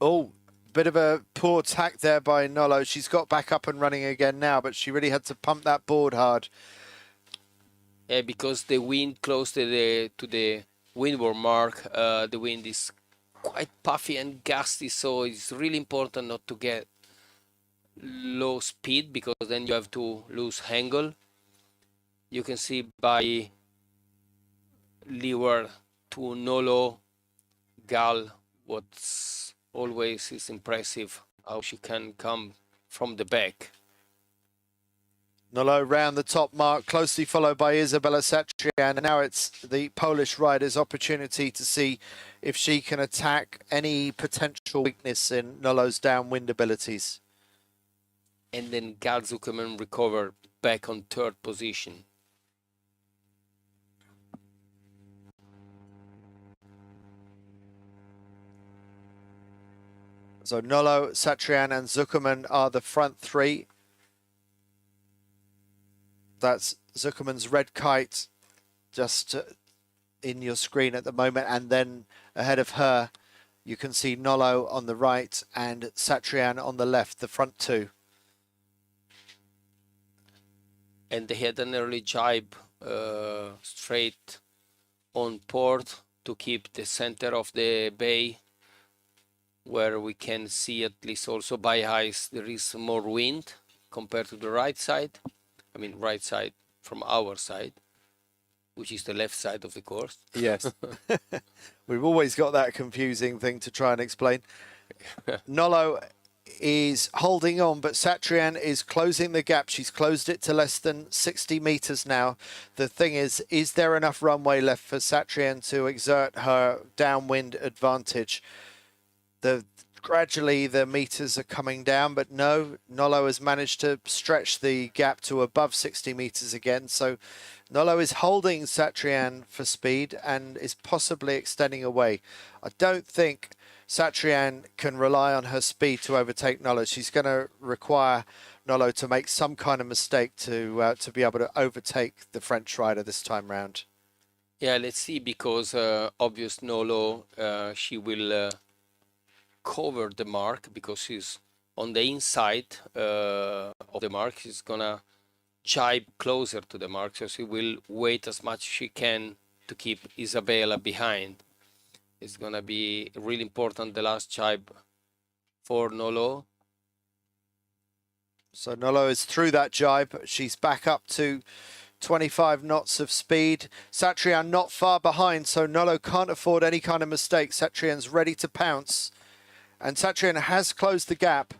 Oh, bit of a poor tack there by Nolo. She's got back up and running again now, but she really had to pump that board hard. Yeah, because the wind close to the windward mark, the wind is quite puffy and gusty, so it's really important not to get low speed, because then you have to lose angle. You can see by leeward to Nolo Gal, what's always is impressive, how she can come from the back. Nolo round the top mark, closely followed by Isabella Satrian. And now it's the Polish rider's opportunity to see if she can attack any potential weakness in Nolo's downwind abilities. And then Gal Zuckerman recovered back on third position. So Nolo, Satrian and Zuckerman are the front three. That's Zuckerman's red kite just in your screen at the moment. And then ahead of her, you can see Nolo on the right and Satrian on the left, the front two. And they had an early jibe straight on port to keep the center of the bay, where we can see, at least also by eyes, there is more wind compared to the right side. I mean, right side from our side, which is the left side of the course. Yes. We've always got that confusing thing to try and explain. Nolo is holding on, but Satrian is closing the gap. She's closed it to less than 60 meters now. The thing is there enough runway left for Satrian to exert her downwind advantage? Gradually the meters are coming down, but no, Nolo has managed to stretch the gap to above 60 meters again. So Nolo is holding Satrian for speed and is possibly extending away. I don't think Satrian can rely on her speed to overtake Nolo. She's going to require Nolo to make some kind of mistake to be able to overtake the French rider this time round. Yeah, let's see, because obvious Nolo, she will cover the mark because she's on the inside of the mark. She's gonna jibe closer to the mark, so she will wait as much as she can to keep Isabella behind. It's gonna be really important, the last jibe for Nolo. So Nolo is through that jibe. She's back up to 25 knots of speed. Satrian not far behind, so Nolo can't afford any kind of mistake. Satrian's ready to pounce. And Satrian has closed the gap.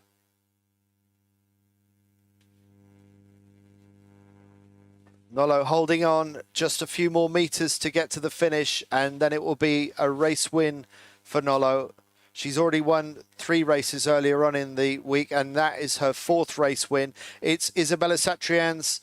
Nolo holding on just a few more meters to get to the finish, and then it will be a race win for Nolo. She's already won 3 races earlier on in the week, and that is her 4th race win. It's Isabella Satrian's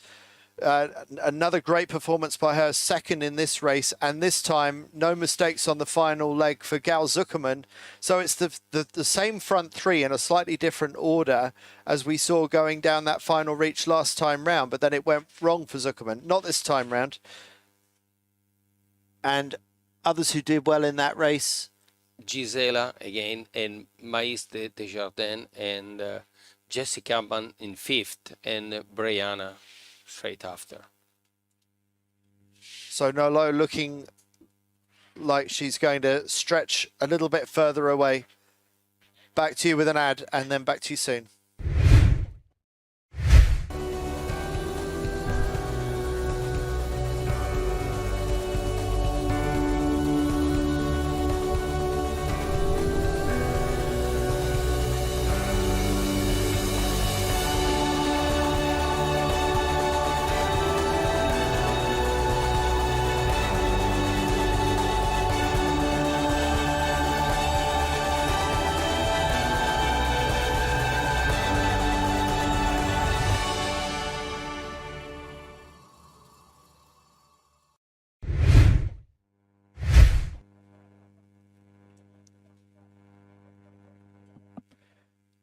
another great performance by her, 2nd in this race, and this time no mistakes on the final leg for Gal Zuckerman. So it's the same front 3 in a slightly different order as we saw going down that final reach last time round, but then it went wrong for Zuckerman, not this time round. And others who did well in that race, Gisela again, and Mais de Desjardins, and Jessie Campan in 5th, and Brianna straight after. So Nolo looking like she's going to stretch a little bit further away. Back to you with an ad, and then back to you soon.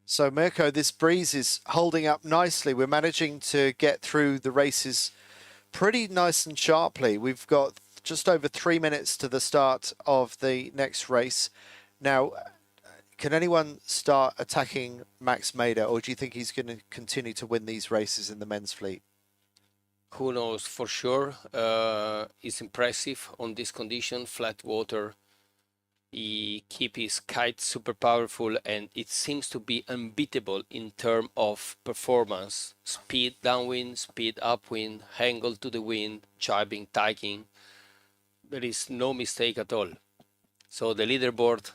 So Mirko, this breeze is holding up nicely. We're managing to get through the races pretty nice and sharply. We've got just over 3 minutes to the start of the next race. Now, can anyone start attacking Max Mader, or do you think he's going to continue to win these races in the men's fleet? Who knows for sure. It's impressive on this condition, flat water. He keep his kite super powerful, and it seems to be unbeatable in terms of performance. Speed downwind, speed upwind, angle to the wind, jibing, tagging. There is no mistake at all. So the leaderboard,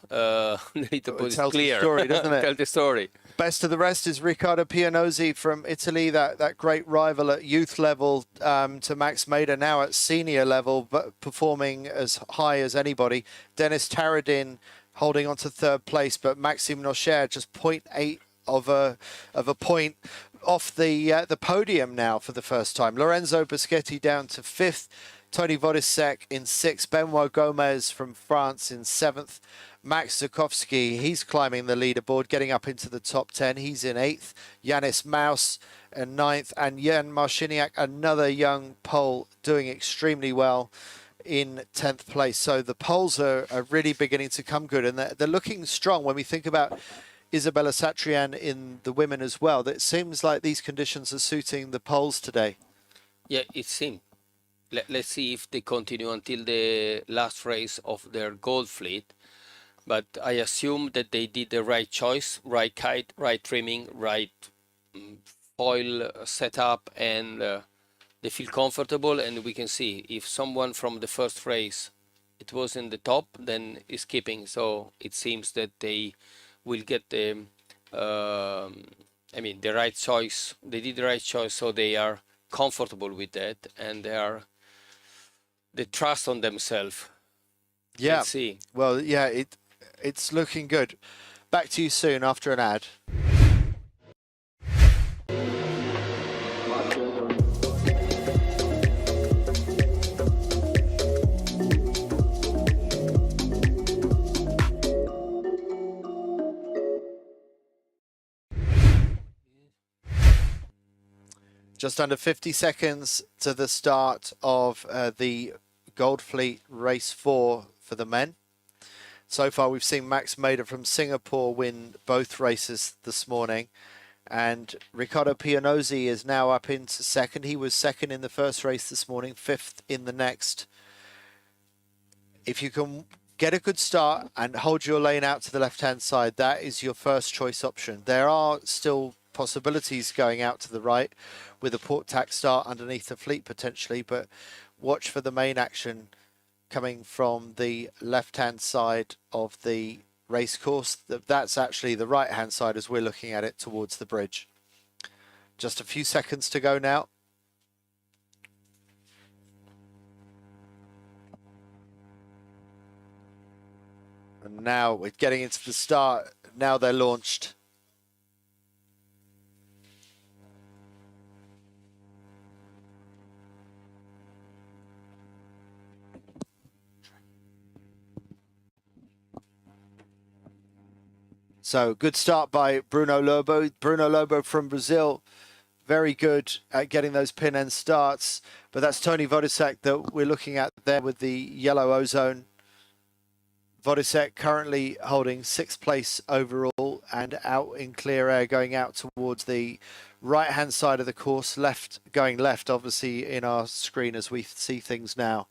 is tells the clear. story, doesn't it? Tell the story. Best of the rest is Riccardo Pianozzi from Italy, that great rival at youth level to Max Mader, now at senior level, but performing as high as anybody. Dennis Taradin holding on to third place, but Maxime Nocher just 0.8 of a point off the podium now for the first time. Lorenzo Boschetti down to fifth. Tony Vodisek in sixth. Benoit Gomez from France in seventh. Max Zukovsky, he's climbing the leaderboard, getting up into the top 10. He's in eighth. Yanis Maus in ninth. And Jan Marciniak, another young Pole, doing extremely well in 10th place. So the Poles are really beginning to come good, and they're looking strong when we think about Isabella Satrian in the women as well. It seems like these conditions are suiting the Poles today. Yeah, it seems. Let's see if they continue until the last race of their gold fleet. But I assume that they did the right choice, right kite, right trimming, right foil setup, and they feel comfortable. And we can see if someone from the first race, it was in the top, then is keeping. So it seems that they will get the, the right choice. They did the right choice, so they are comfortable with that, and they trust on themselves. Yeah. Let's see. Well, yeah, it's looking good. Back to you soon after an ad. Just under 50 seconds to the start of the Gold Fleet Race 4 for the men. So far, we've seen Max Mader from Singapore win both races this morning. And Riccardo Pianozzi is now up into second. He was second in the first race this morning, fifth in the next. If you can get a good start and hold your lane out to the left-hand side, that is your first choice option. There are still possibilities going out to the right with a port tack start underneath the fleet potentially, but watch for the main action coming from the left-hand side of the race course. That's actually the right-hand side as we're looking at it towards the bridge. Just a few seconds to go now. And now we're getting into the start. Now they're launched. So good start by Bruno Lobo. Bruno Lobo from Brazil, very good at getting those pin end starts. But that's Tony Vodisek that we're looking at there with the yellow ozone. Vodisek currently holding sixth place overall and out in clear air, going out towards the right-hand side of the course, going left, obviously, in our screen as we see things now.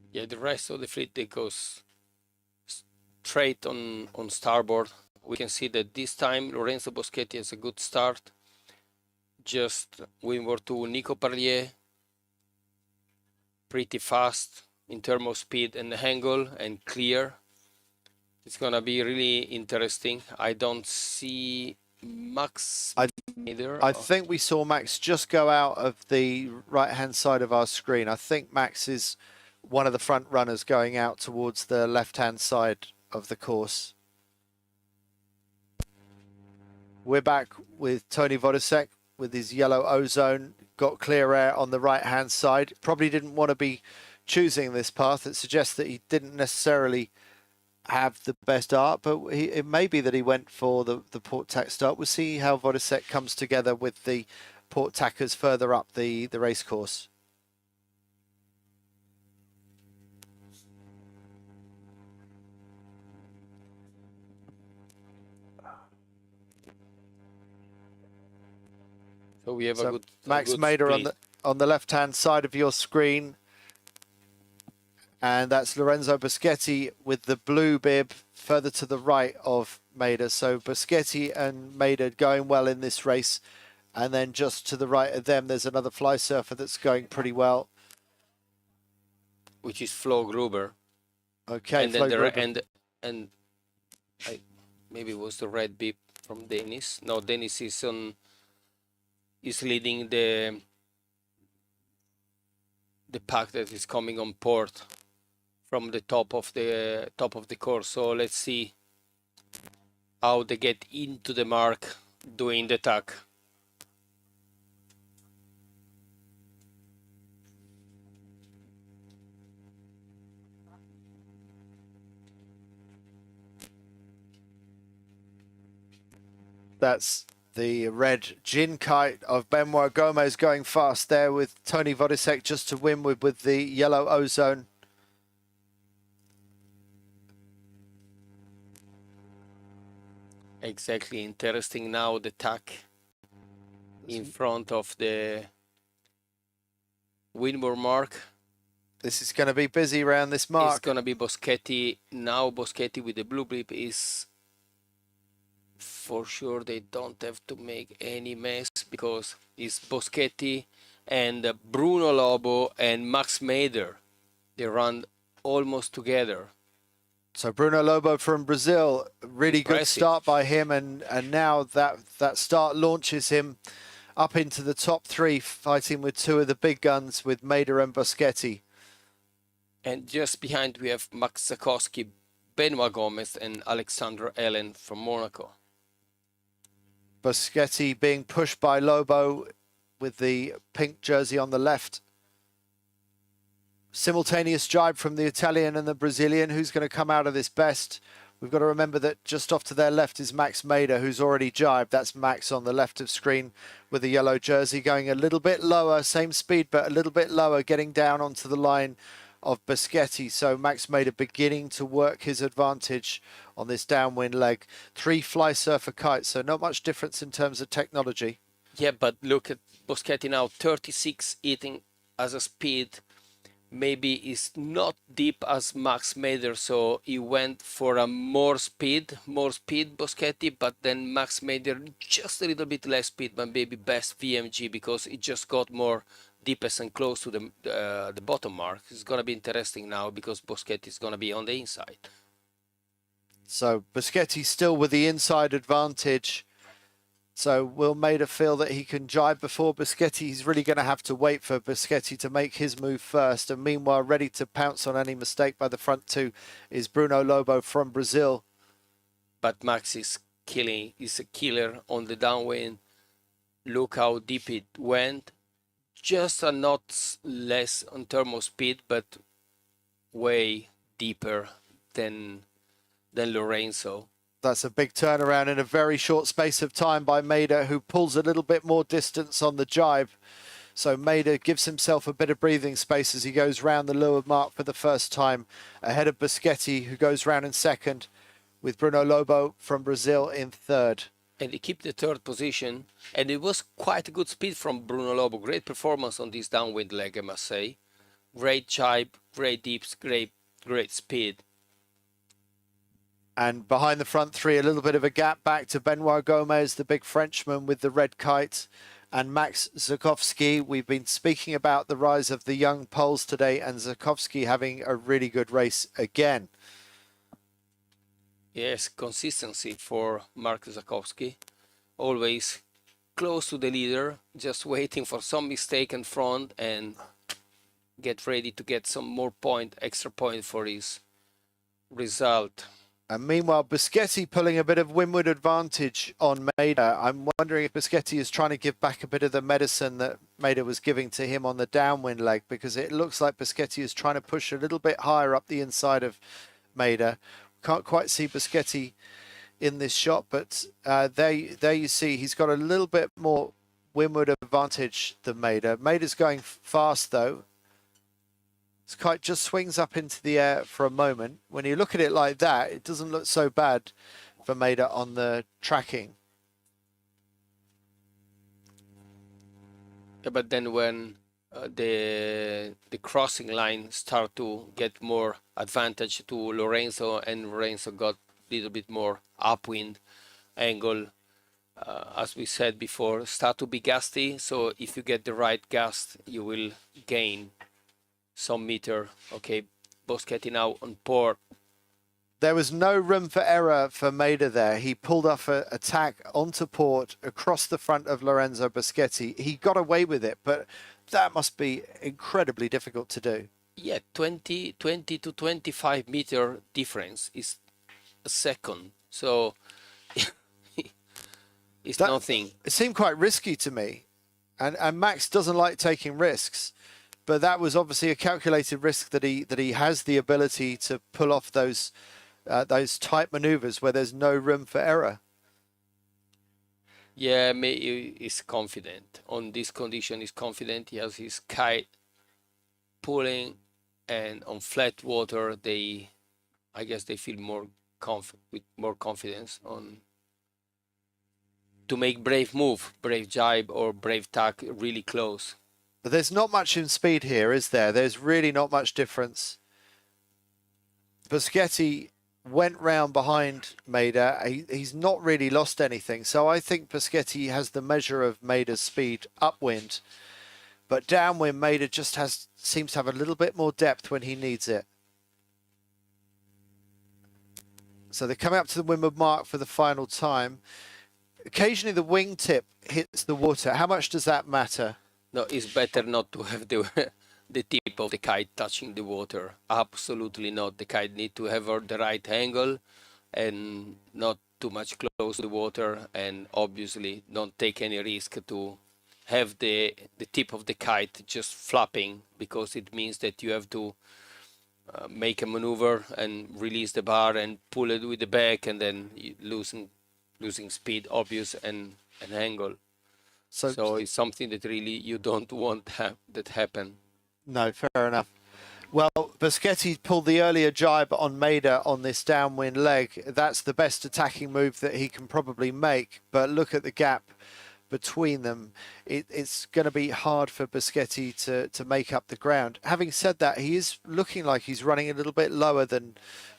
Yeah, the rest of the fleet, they goes straight on starboard. We can see that this time Lorenzo Boschetti has a good start. Just windward to Nico Parlier. Pretty fast in terms of speed and angle and clear. It's gonna be really interesting. I don't see Max either. I think we saw Max just go out of the right-hand side of our screen. I think Max is one of the front runners going out towards the left-hand side of the course. We're back with Tony Vodisek with his yellow ozone, got clear air on the right-hand side. Probably didn't want to be choosing this path. It suggests that he didn't necessarily have the best art, but it may be that he went for the port tack start. We'll see how Vodisek comes together with the port tackers further up the race course. So we have a good Max good Mader split. on the left-hand side of your screen. And that's Lorenzo Boschetti with the blue bib further to the right of Mader. So Boschetti and Mader going well in this race. And then just to the right of them, there's another fly surfer that's going pretty well. which is Flo Gruber. Okay, And Flo then Gruber. and maybe it was the red beep from Dennis. No, Dennis is leading the pack that is coming on port from the top of the course. So let's see how they get into the mark doing the tack. That's the red gin kite of Benoit Gomez going fast there with Tony Vodisek just to windward with the yellow ozone. Exactly, interesting now the tack in front of the windward mark. This is going to be busy around this mark. It's going to be Boschetti. Now Boschetti with the blue blip is for sure they don't have to make any mess because it's Boschetti and Bruno Lobo and Max Mader. They run almost together. So Bruno Lobo from Brazil, really good start by him, and now that start launches him up into the top three, fighting with two of the big guns with Mader and Boschetti. And just behind we have Max Zakowski, Benoit Gomez and Alexandre Ellen from Monaco. Boschetti being pushed by Lobo with the pink jersey on the left. Simultaneous jibe from the Italian and the Brazilian. Who's going to come out of this best? We've got to remember that just off to their left is Max Mader, who's already jibed. That's Max on the left of screen with the yellow jersey, going a little bit lower, same speed, but a little bit lower, getting down onto the line of Boschetti. So Max Mader beginning to work his advantage on this downwind leg. 3 fly surfer kites, so not much difference in terms of technology. Yeah, but look at Boschetti now, 36 hitting as a speed. Maybe is not deep as Max Mader, so he went for a more speed Boschetti, but then Max Mader just a little bit less speed, but maybe best VMG because it just got more deepest and close to the bottom mark. It's gonna be interesting now because Boschetti is gonna be on the inside. So Boschetti still with the inside advantage. So will Mader feel that he can jibe before Boschetti? He's really going to have to wait for Boschetti to make his move first. And meanwhile, ready to pounce on any mistake by the front two is Bruno Lobo from Brazil. But Max is killing. He's a killer on the downwind. Look how deep it went. Just a knot less on terms of speed, but way deeper than Lorenzo. That's a big turnaround in a very short space of time by Mader, who pulls a little bit more distance on the jibe. So Mader gives himself a bit of breathing space as he goes round the lower mark for the first time, ahead of Boschetti, who goes round in second, with Bruno Lobo from Brazil in third. And he kept the third position, and it was quite a good speed from Bruno Lobo. Great performance on this downwind leg, I must say. Great jibe, great deeps, great speed. And behind the front three, a little bit of a gap back to Benoit Gomez, the big Frenchman with the red kite, and Max Zakowski. We've been speaking about the rise of the young Poles today, and Zakowski having a really good race again. Yes, consistency for Mark Zakowski. Always close to the leader, just waiting for some mistake in front and get ready to get some more extra point for his result. And meanwhile, Boschetti pulling a bit of windward advantage on Mader. I'm wondering if Boschetti is trying to give back a bit of the medicine that Mader was giving to him on the downwind leg, because it looks like Boschetti is trying to push a little bit higher up the inside of Mader. Can't quite see Boschetti in this shot, but there you see he's got a little bit more windward advantage than Mader. Mader's going fast though. This kite just swings up into the air for a moment. When you look at it like that, it doesn't look so bad for Mader on the tracking. Yeah, but then when the crossing line start to get more advantage to Lorenzo, and Lorenzo got a little bit more upwind angle, as we said before, start to be gusty. So if you get the right gust, you will gain some meter. Okay, Boschetti now on port. There was no room for error for Maida there. He pulled off an attack onto port across the front of Lorenzo Boschetti. He got away with it, but that must be incredibly difficult to do. Yeah, 20 to 25 meter difference is a second. So it's nothing. It seemed quite risky to me. And Max doesn't like taking risks. But that was obviously a calculated risk that he has the ability to pull off those tight maneuvers where there's no room for error. Yeah, he's confident. On this condition, he's confident. He has his kite pulling, and on flat water, I guess they feel with more confidence on to make brave move, brave jibe or brave tack really close. But there's not much in speed here, is there? There's really not much difference. Boschetti went round behind Maida. He's not really lost anything. So I think Boschetti has the measure of Maida's speed upwind. But downwind, Maida just seems to have a little bit more depth when he needs it. So they're coming up to the windward mark for the final time. Occasionally the wingtip hits the water. How much does that matter? No, it's better not to have the tip of the kite touching the water. Absolutely not. The kite need to have the right angle and not too much close to the water, and obviously don't take any risk to have the tip of the kite just flapping, because it means that you have to make a maneuver and release the bar and pull it with the back, and then losing speed, obvious, and angle. So it's something that really you don't want that happen. No, fair enough. Well, Boschetti pulled the earlier jibe on Maida on this downwind leg. That's the best attacking move that he can probably make. But look at the gap between them. It's going to be hard for Boschetti to make up the ground. Having said that, he is looking like he's running a little bit lower than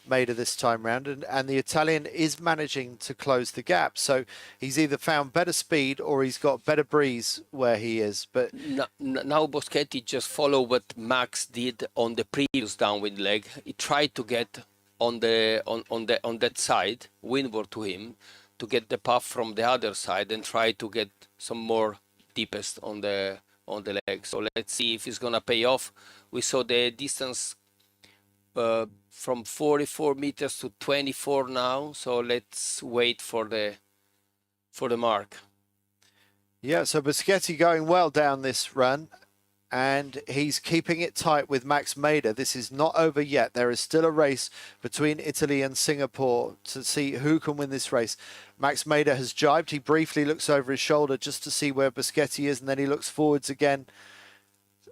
Maida this time round, and the Italian is managing to close the gap. So he's either found better speed or he's got better breeze where he is. But now Boschetti just follow what Max did on the previous downwind leg. He tried to get on that side, windward to him, to get the path from the other side and try to get some more deepest on the leg. So let's see if it's gonna pay off. We saw the distance from 44 meters to 24 now, so let's wait for the mark. yeah, so Boschetti going well down this run, and he's keeping it tight with Max Maida. This is not over yet. There is still a race between Italy and Singapore to see who can win this race. Max Maida has jibed. He briefly looks over his shoulder just to see where Boschetti is, and then he looks forwards again.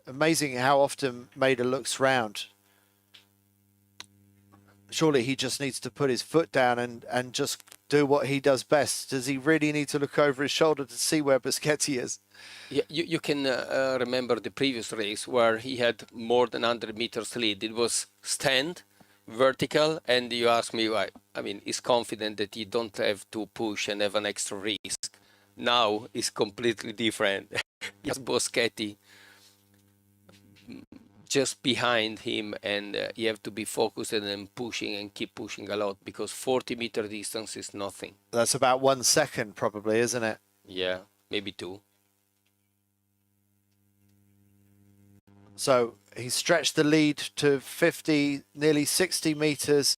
Amazing how often Maida looks round. Surely he just needs to put his foot down and just do what he does best. Does he really need to look over his shoulder to see where Boschetti is? Yeah, you can remember the previous race where he had more than 100 meters lead. It was stand, vertical, and you ask me why. I mean, he's confident that you don't have to push and have an extra risk. Now it's completely different. Yes, Boschetti just behind him, and you have to be focused and pushing and keep pushing a lot, because 40-meter distance is nothing. That's about 1 second probably, isn't it? Yeah, maybe 2. So he stretched the lead to 50, nearly 60 meters.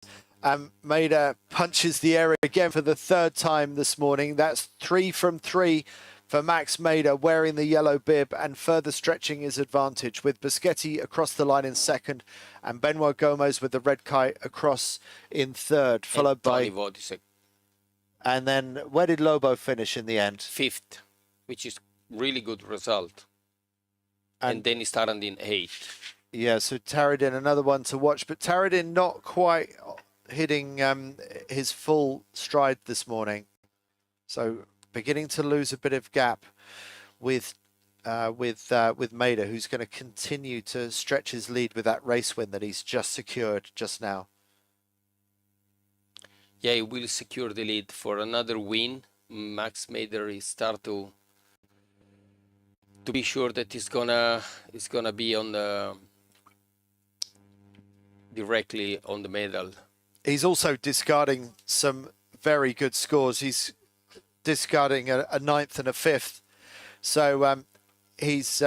Maida punches the air again for the third time this morning. That's 3 from 3 for Max Maida, wearing the yellow bib and further stretching his advantage, with Boschetti across the line in second and Benoit Gomez with the red kite across in third, followed by... And then where did Lobo finish in the end? 5th, which is really good result. And then he started in 8th. Yeah, so Taradin, another one to watch, but Taradin not quite hitting his full stride this morning. So beginning to lose a bit of gap with Maida, who's going to continue to stretch his lead with that race win that he's just secured just now. Yeah, he will secure the lead for another win. Max Maida is start to be sure that he's gonna be on directly on the medal. He's also discarding some very good scores. He's discarding a ninth and a fifth. So he's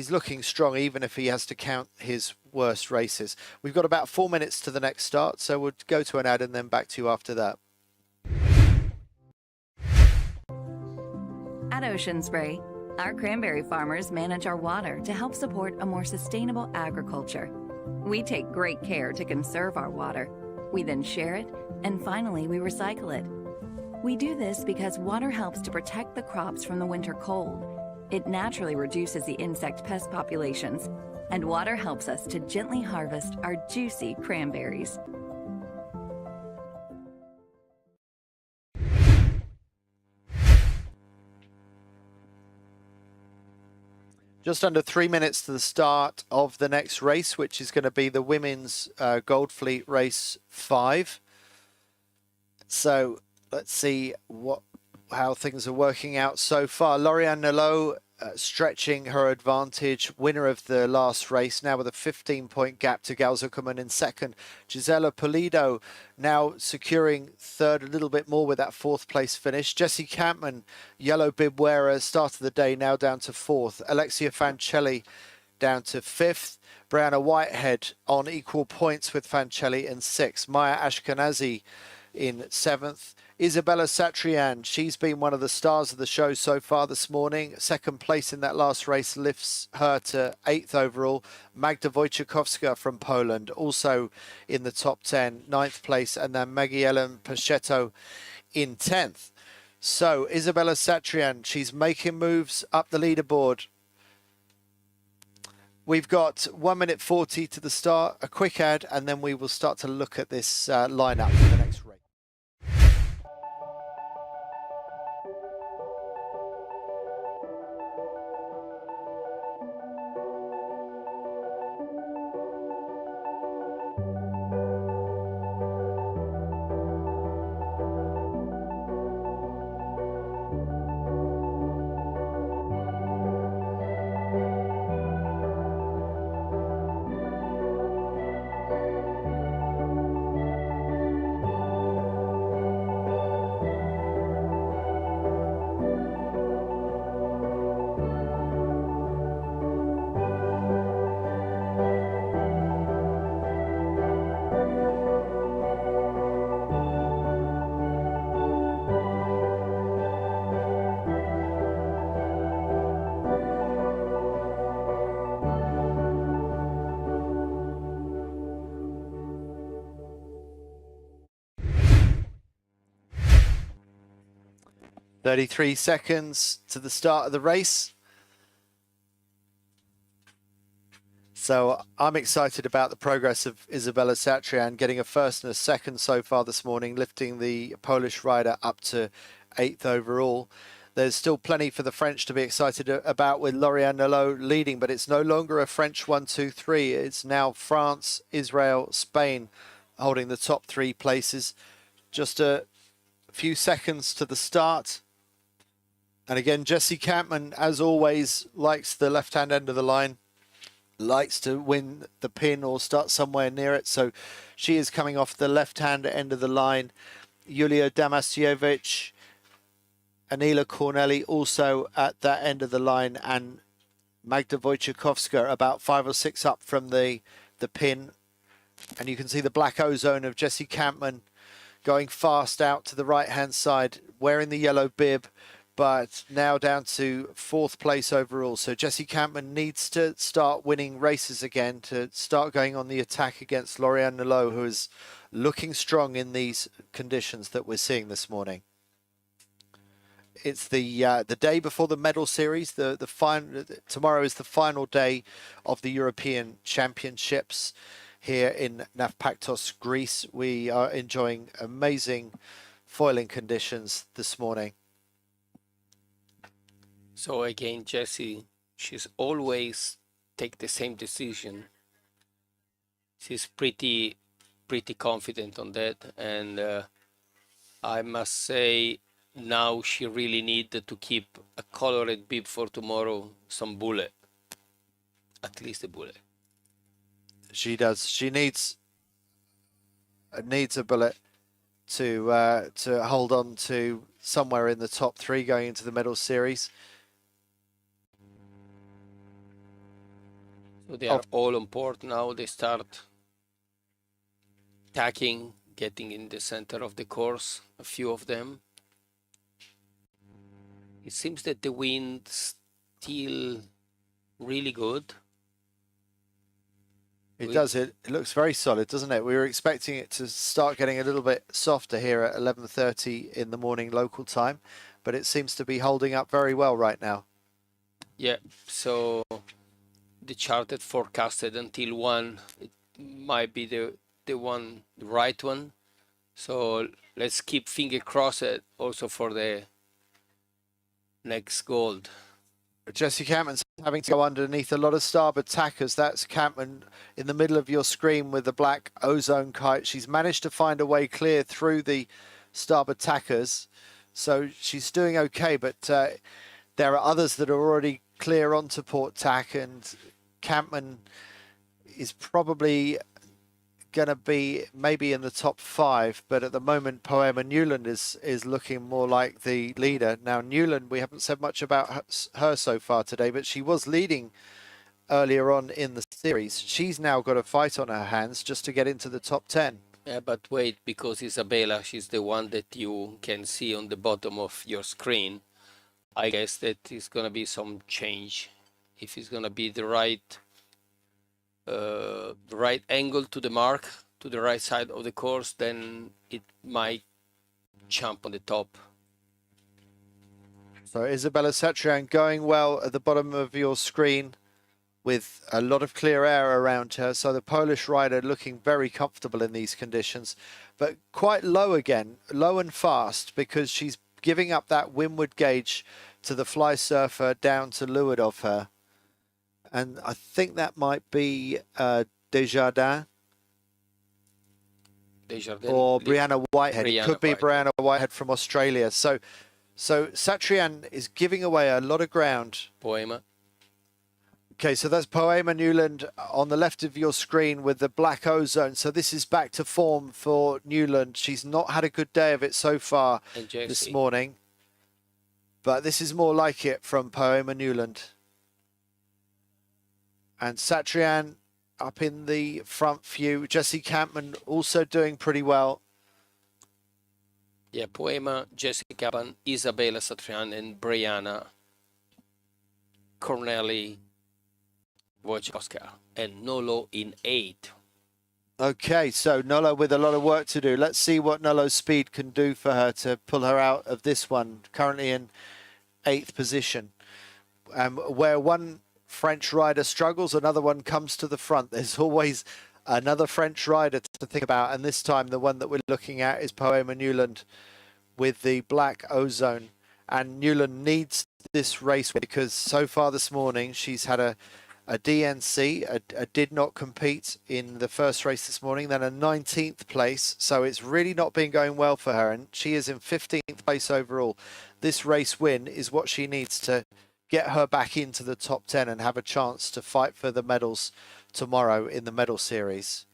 looking strong, even if he has to count his worst races. We've got about 4 minutes to the next start, so we'll go to an ad and then back to you after that. At Ocean Spray, our cranberry farmers manage our water to help support a more sustainable agriculture. We take great care to conserve our water. We then share it, and finally we recycle it. We do this because water helps to protect the crops from the winter cold. It naturally reduces the insect pest populations, and water helps us to gently harvest our juicy cranberries. Just under 3 minutes to the start of the next race, which is going to be the women's Gold Fleet Race 5. So let's see how things are working out so far. Lauriane Nelot stretching her advantage, winner of the last race, now with a 15-point gap to Gal Zuckerman in second. Gisela Pulido now securing third, a little bit more with that fourth place finish. Jessie Campman, yellow bib wearer, start of the day, now down to fourth. Alexia Fancelli down to fifth. Brianna Whitehead on equal points with Fancelli in sixth. Maya Ashkenazi in seventh. Isabella Satrian, she's been one of the stars of the show so far this morning. Second place in that last race lifts her to 8th overall. Magda Wojciechowska from Poland, also in the top 10, 9th place. And then Maggie Ellen Pachetto in 10th. So Isabella Satrian, she's making moves up the leaderboard. We've got 1 minute 40 to the start, a quick ad, and then we will start to look at this lineup for the next race. "33 seconds to the start of the race." So I'm excited about the progress of Isabella Satrian, getting a first and a second so far this morning, lifting the Polish rider up to 8th overall. There's still plenty for the French to be excited about, with Lauriane Nelot leading, but it's no longer a French 1, 2, 3. It's now France, Israel, Spain holding the top 3 places. Just a few seconds to the start. And again, Jessie Campman, as always, likes the left-hand end of the line, likes to win the pin or start somewhere near it. So she is coming off the left-hand end of the line. Yulia Damasiewicz, Anila Corneli also at that end of the line, and Magda Wojciechowska about 5 or 6 up from the pin. And you can see the black ozone of Jessie Campman going fast out to the right-hand side, wearing the yellow bib, but now down to 4th place overall. So Jessie Campman needs to start winning races again to start going on the attack against Lauriane Nelot, who is looking strong in these conditions that we're seeing this morning. It's the day before the medal series. Tomorrow is the final day of the European Championships here in Nafpaktos, Greece. We are enjoying amazing foiling conditions this morning. So again, Jessie, she's always take the same decision. She's pretty confident on that, and I must say now she really needs to keep a colored bib for tomorrow, some bullet, at least a bullet. She does. She needs needs a bullet to hold on to somewhere in the top 3 going into the medal series. So they are all on board now. They start tacking, getting in the center of the course, a few of them. It seems that the wind's still really good. It does. It looks very solid, doesn't it? We were expecting it to start getting a little bit softer here at 11:30 in the morning local time, but it seems to be holding up very well right now. Yeah, so the charted forecasted until 1, it might be the right one. So let's keep finger crossed also for the next gold. Jesse Campman's having to go underneath a lot of starboard tackers. That's Campman in the middle of your screen with the black ozone kite. She's managed to find a way clear through the starboard tackers, so she's doing okay, but there are others that are already clear onto port tack, and Campman is probably going to be maybe in the top 5, but at the moment Poema Newland is looking more like the leader. Now Newland, we haven't said much about her so far today, but she was leading earlier on in the series. She's now got a fight on her hands just to get into the top 10. Yeah, but wait, because Isabella, she's the one that you can see on the bottom of your screen. I guess that is going to be some change. If it's going to be the right angle to the mark, to the right side of the course, then it might jump on the top. So Isabella Satrian going well at the bottom of your screen with a lot of clear air around her. So the Polish rider looking very comfortable in these conditions, but quite low again, low and fast, because she's giving up that windward gauge to the fly surfer down to leeward of her. And I think that might be Desjardins or Brianna Whitehead. It could be Brianna Whitehead from Australia. So Satrian is giving away a lot of ground. Poema. Okay, so that's Poema Newland on the left of your screen with the black ozone. So this is back to form for Newland. She's not had a good day of it so far this morning, but this is more like it from Poema Newland. And Satrian up in the front view. Jesse Campman also doing pretty well. Yeah, Poema, Jesse Campman, Isabella Satrian, and Brianna Corneli Wojciechowska, and Nolo in 8. Okay, so Nolo with a lot of work to do. Let's see what Nolo's speed can do for her to pull her out of this one. Currently in 8th position. Where one French rider struggles, another one comes to the front. There's always another French rider to think about, and this time the one that we're looking at is Poema Newland with the black ozone. And Newland needs this race because so far this morning she's had a DNC, a did not compete in the first race this morning, then a 19th place, so it's really not been going well for her, and she is in 15th place overall. This race win is what she needs to get her back into the top 10 and have a chance to fight for the medals tomorrow in the medal series.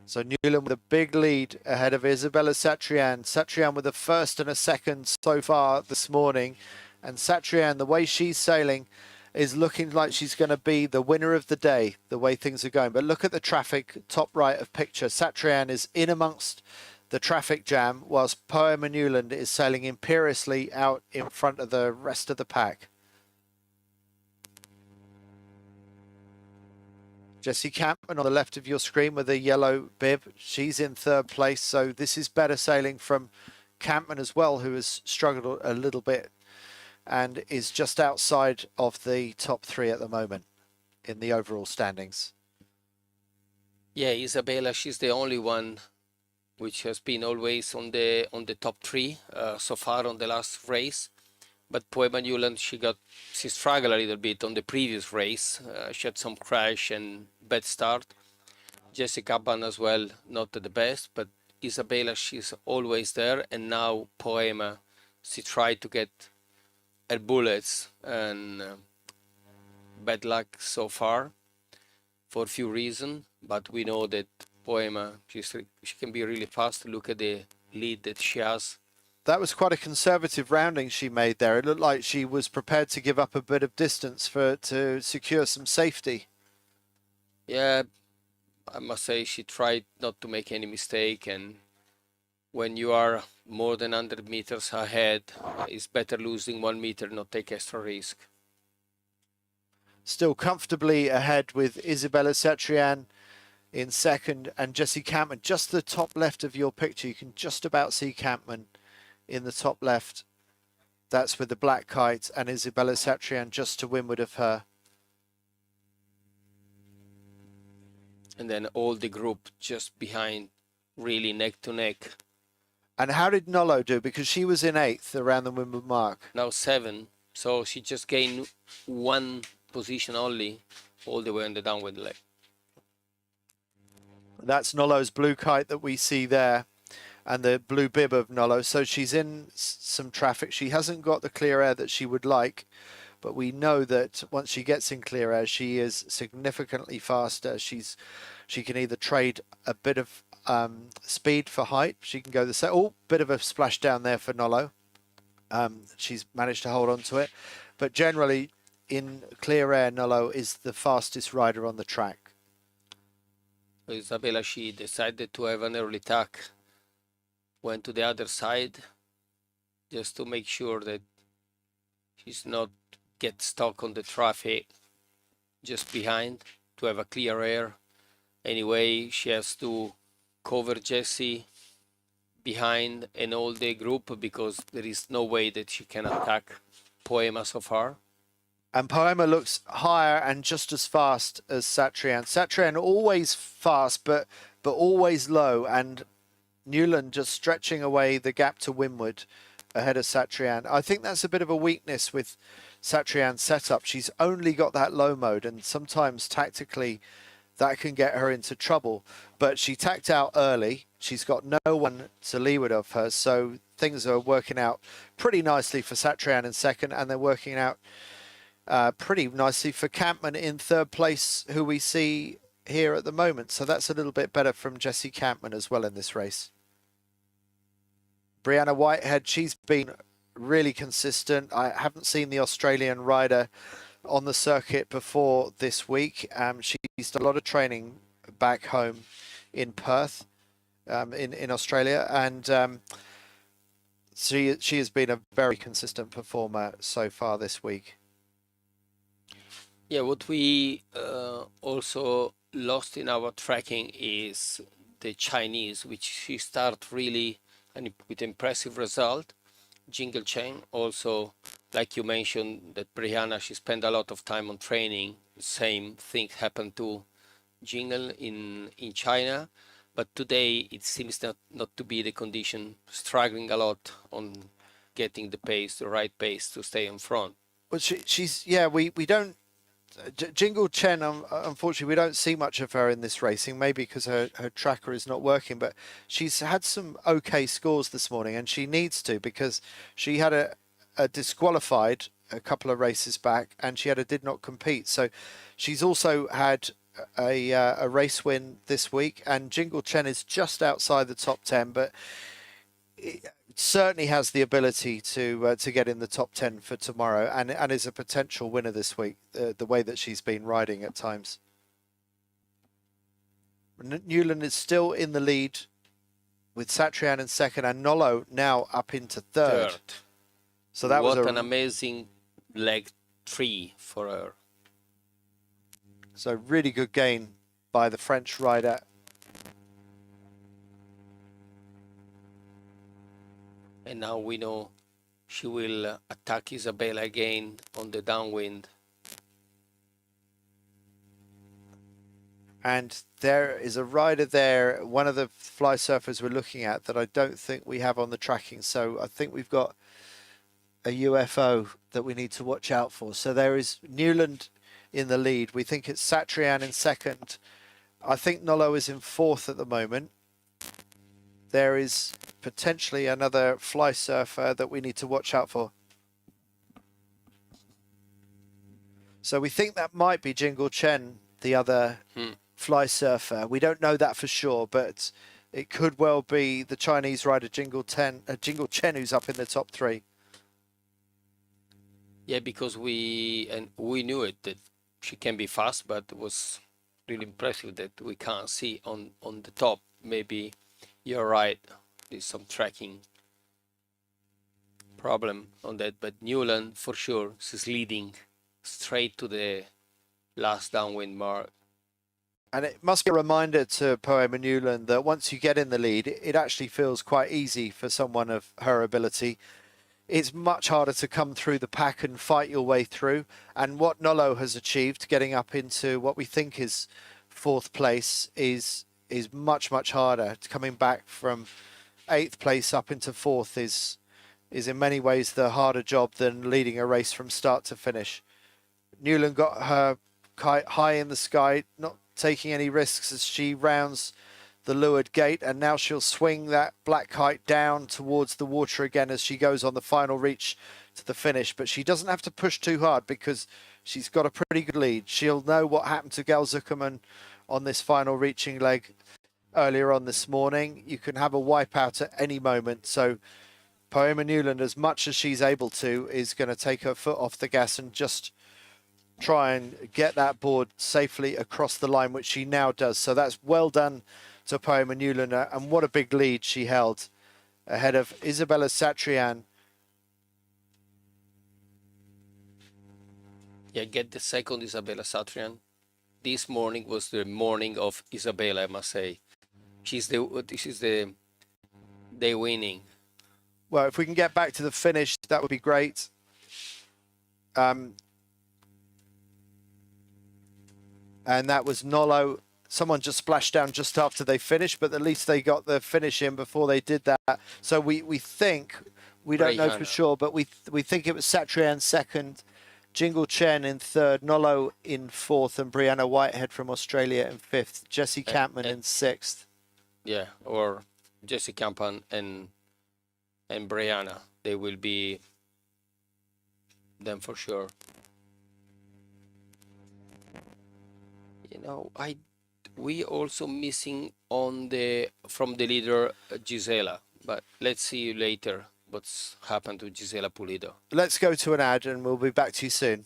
So Newland with a big lead ahead of Isabella Satrian. Satrian with a first and a second so far this morning. And Satrian, the way she's sailing, is looking like she's going to be the winner of the day, the way things are going. But look at the traffic, top right of picture. Satrian is in amongst the traffic jam, whilst Poema Newland is sailing imperiously out in front of the rest of the pack. Jessie Campman on the left of your screen with a yellow bib. She's in 3rd place, so this is better sailing from Campman as well, who has struggled a little bit and is just outside of the top 3 at the moment in the overall standings. Yeah, Isabella, she's the only one which has been always on the top 3 so far on the last race. But Poema Newland, she struggled a little bit on the previous race. She had some crash and bad start. Jessica Campman as well, not the best, but Isabella, she's always there. And now Poema, she tried to get her bullets, and bad luck so far. for a few reasons, but we know that Poema, she can be really fast. Look at the lead that she has. That was quite a conservative rounding she made there. It looked like she was prepared to give up a bit of distance to secure some safety. Yeah, I must say she tried not to make any mistake, and when you are more than 100 meters ahead, it's better losing 1 meter, not take extra risk. Still comfortably ahead with Isabella Cetrian in second and Jessie Campman. Just the top left of your picture, you can just about see Campman in the top left. That's with the black kite, and Isabella Cetrian just to windward of her. And then all the group just behind, really neck to neck. And how did Nolo do? Because she was in 8th around the windward mark. Now 7, so she just gained 1 position only, all the way on the downwind leg. That's Nolo's blue kite that we see there, and the blue bib of Nolo. So she's in some traffic. She hasn't got the clear air that she would like, but we know that once she gets in clear air, she is significantly faster. She can either trade a bit of speed for height. She can go the same. Oh, bit of a splash down there for Nolo. She's managed to hold on to it, but generally in clear air, Nolo is the fastest rider on the track. Isabella, she decided to have an early tack, went to the other side just to make sure that she's not get stuck on the traffic just behind, to have a clear air. Anyway, she has to cover Jessie behind and all the group, because there is no way that she can attack Poema so far. And Poema looks higher and just as fast as Cetrian. Cetrian always fast, but always low. And Newland just stretching away the gap to windward ahead of Cetrian. I think that's a bit of a weakness with Cetrian's setup. She's only got that low mode, and sometimes tactically that can get her into trouble. But she tacked out early. She's got no one to leeward of her, so things are working out pretty nicely for Cetrian in second, and they're working out pretty nicely for Campman in 3rd place, who we see here at the moment. So that's a little bit better from Jessie Campman as well in this race. Brianna Whitehead, she's been really consistent. I haven't seen the Australian rider on the circuit before this week. She's done a lot of training back home in Perth, in Australia, and she has been a very consistent performer so far this week. Yeah, what we also lost in our tracking is the Chinese, which she started really with impressive result. Jingle Chen also, like you mentioned, that Brianna, she spent a lot of time on training. Same thing happened to Jingle in China, but today it seems not to be the condition, struggling a lot on getting the pace, the right pace to stay in front. Well, she's, yeah, we don't, Jingle Chen, unfortunately, we don't see much of her in this racing, maybe because her tracker is not working, but she's had some okay scores this morning, and she needs to, because she had a disqualified a couple of races back, and she had a did not compete. So she's also had a race win this week, and Jingle Chen is just outside the top 10, but it certainly has the ability to get in the top 10 for tomorrow, and is a potential winner this week, the way that she's been riding at times. Newland is still in the lead with Cetrian in second, and Nolo now up into third. So that was an amazing leg 3 for her. So really good gain by the French rider. And now we know she will attack Isabella again on the downwind. And there is a rider there, one of the fly surfers we're looking at, that I don't think we have on the tracking. So I think we've got a UFO that we need to watch out for. So there is Newland in the lead. We think it's Cetrian in second. I think Nolo is in fourth at the moment. There is potentially another fly surfer that we need to watch out for. So we think that might be Jingle Chen the other fly surfer. We don't know that for sure, but it could well be the Chinese rider Jingle Chen who's up in the top 3. Yeah, because we knew it that she can be fast, but it was really impressive that we can't see on the top. Maybe you're right. There's some tracking problem on that, but Newland for sure is leading straight to the last downwind mark. And it must be a reminder to Poema Newland that once you get in the lead, it actually feels quite easy for someone of her ability. It's much harder to come through the pack and fight your way through. And what Nolo has achieved, getting up into what we think is 4th place, is much, much harder. Coming back from 8th place up into 4th is in many ways the harder job than leading a race from start to finish. Newland got her kite high in the sky, not taking any risks as she rounds the leeward gate, and now she'll swing that black kite down towards the water again as she goes on the final reach to the finish. But she doesn't have to push too hard because she's got a pretty good lead. She'll know what happened to Gail Zuckerman on this final reaching leg earlier on this morning. You can have a wipeout at any moment, so Poema Newland, as much as she's able to, is going to take her foot off the gas and just try and get that board safely across the line, which she now does. So that's well done to Poema Newland, and what a big lead she held ahead of Isabella Satrian. Yeah, get the second Isabella Satrian. This morning was the morning of Isabella, I must say. This is the day winning. Well, if we can get back to the finish, that would be great. And that was Nolo. Someone just splashed down just after they finished, but at least they got the finish in before they did that. So we think, we don't know for sure, but we think it was Satrian 2nd, Jingle Chen in 3rd, Nolo in 4th, and Brianna Whitehead from Australia in 5th, Jessie Campman in 6th. Yeah, or Jessie Campman and Brianna. They will be them for sure. You know, we also missing from the leader Gisela, but let's see later what's happened to Gisela Pulido. Let's go to an ad and we'll be back to you soon.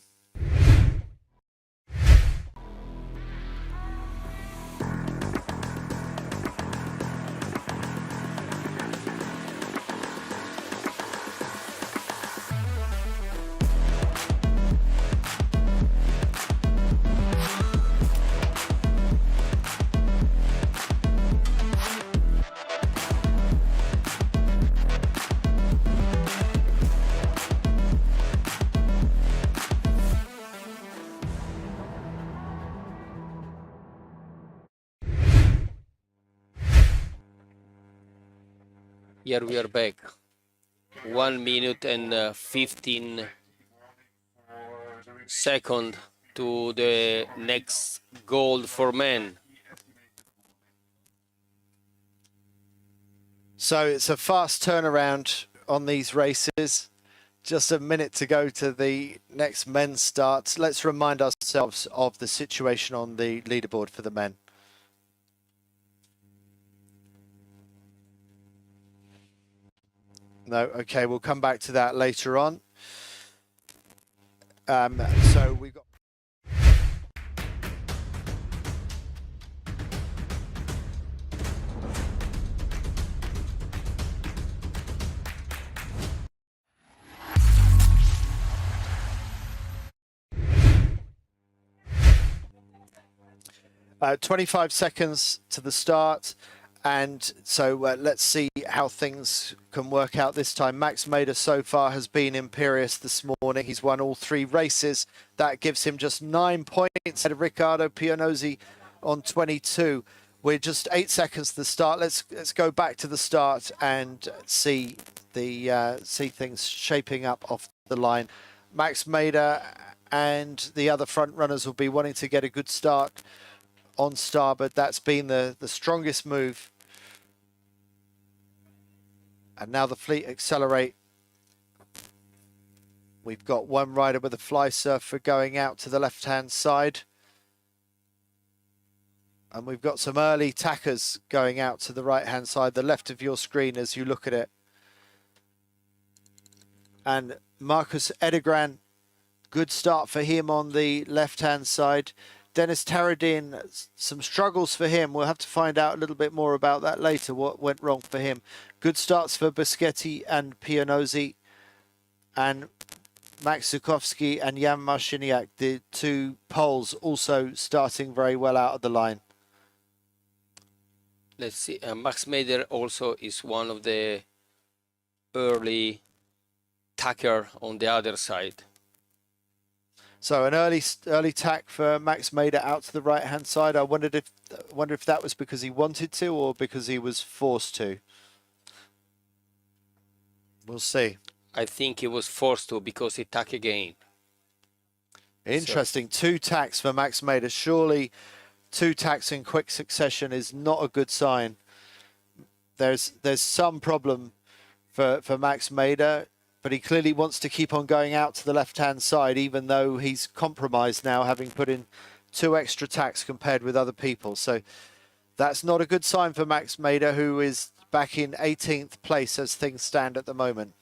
Here we are back. 1 minute and 15 seconds to the next gold for men. So it's a fast turnaround on these races. Just a minute to go to the next men's start. Let's remind ourselves of the situation on the leaderboard for the men. No, okay, we'll come back to that later on. So we've got... Uh, 25 seconds to the start. And so let's see how things can work out this time. Max Mader so far has been imperious this morning. He's won all 3 races. That gives him just 9 points ahead of Riccardo Pianozzi on 22. We're just 8 seconds to the start. Let's go back to the start and see things shaping up off the line. Max Mader and the other front runners will be wanting to get a good start on starboard. That's been the strongest move. And now the fleet accelerate. We've got one rider with a fly surfer going out to the left-hand side. And we've got some early tackers going out to the right-hand side, the left of your screen as you look at it. And Marcus Edegran, good start for him on the left-hand side. Dennis Taradin, some struggles for him. We'll have to find out a little bit more about that later, what went wrong for him. Good starts for Boschetti and Pianozzi. And Max Zukovsky and Jan Marciniak, the two Poles, also starting very well out of the line. Let's see. Max Mader also is one of the early tacker on the other side. So an early tack for Max Mader out to the right hand side. I wonder if that was because he wanted to or because he was forced to. We'll see. I think he was forced to because he tack again. Interesting. So, 2 tacks for Max Mader. Surely 2 tacks in quick succession is not a good sign. There's some problem for Max Mader, but he clearly wants to keep on going out to the left-hand side, even though he's compromised now, having put in 2 extra tacks compared with other people. So that's not a good sign for Max Mader, who is back in 18th place as things stand at the moment.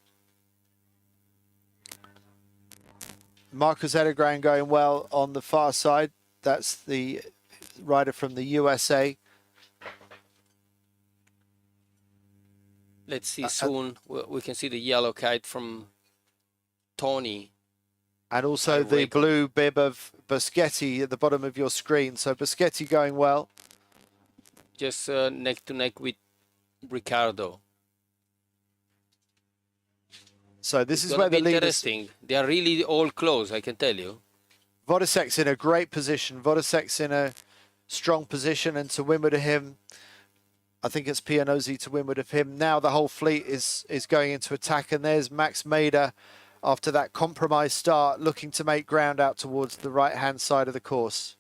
Marcus Edegran going well on the far side. That's the rider from the USA. Let's see soon. We can see the yellow kite from Tony. And also the blue bib of Boschetti at the bottom of your screen. So Boschetti going well. Just neck to neck with Ricardo. So this is where the leaders... Interesting. They are really all close, I can tell you. Vodasek's in a great position. Vodasek's in a strong position, and to windward of him, I think it's Pianozzi to windward of him. Now the whole fleet is going into attack, and there's Max Mader after that compromised start, looking to make ground out towards the right-hand side of the course.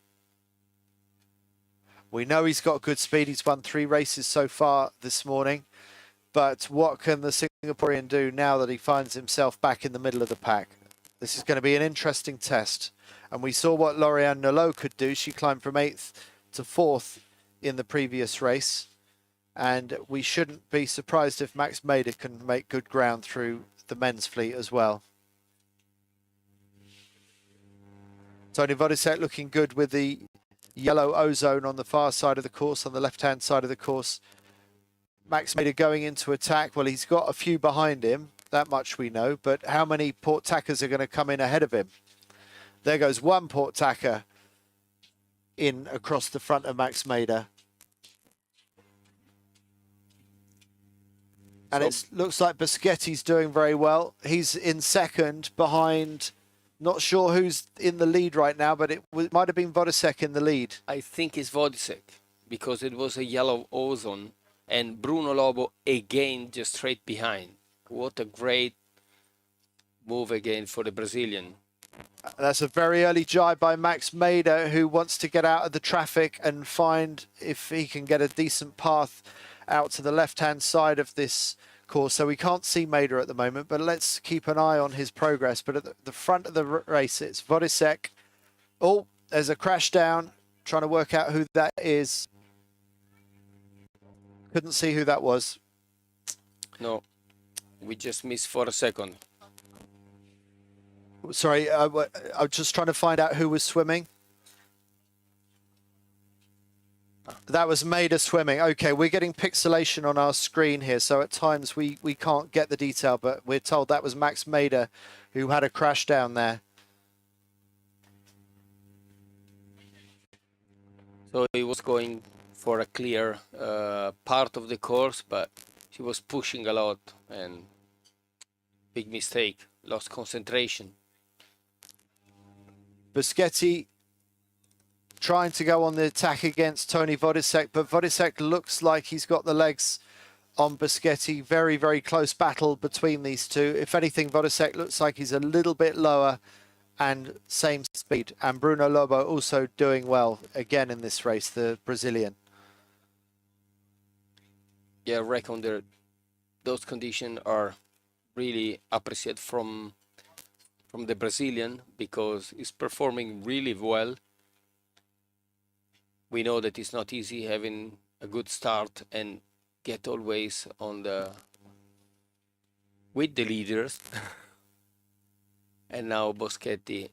We know he's got good speed. He's won 3 races so far this morning. But what can the Singaporean do now that he finds himself back in the middle of the pack? This is going to be an interesting test. And we saw what Lauriane Nolot could do. She climbed from 8th to 4th in the previous race. And we shouldn't be surprised if Max Mader can make good ground through the men's fleet as well. Tony Vodisek looking good with the yellow ozone on the far side of the course, on the left-hand side of the course. Max Mader going into attack. Well, he's got a few behind him, that much we know, but how many port tackers are going to come in ahead of him? There goes one port tacker in across the front of Max Mader. And it looks like Boschetti's doing very well. He's in second behind, not sure who's in the lead right now, but it might have been Vodisek in the lead. I think it's Vodisek because it was a yellow ozone. And Bruno Lobo again just straight behind. What a great move again for the Brazilian. That's a very early jibe by Max Mader, who wants to get out of the traffic and find if he can get a decent path out to the left-hand side of this course. So we can't see Mader at the moment, but let's keep an eye on his progress. But at the front of the race, it's Vodisek. Oh, there's a crash down. Trying to work out who that is. Couldn't see who that was. No, we just missed for a second. Sorry, I was just trying to find out who was swimming. That was Mader swimming. Okay, we're getting pixelation on our screen here, so at times we can't get the detail, but we're told that was Max Mader who had a crash down there. So he was going for a clear part of the course, but he was pushing a lot and big mistake, lost concentration. Boschetti trying to go on the attack against Tony Vodisek, but Vodisek looks like he's got the legs on Boschetti. Very, very close battle between these two. If anything, Vodisek looks like he's a little bit lower and same speed. And Bruno Lobo also doing well again in this race, the Brazilian. Yeah, I reckon those conditions are really appreciated from the Brazilian because he's performing really well. we know that it's not easy having a good start and get always on the with the leaders. And now Boschetti,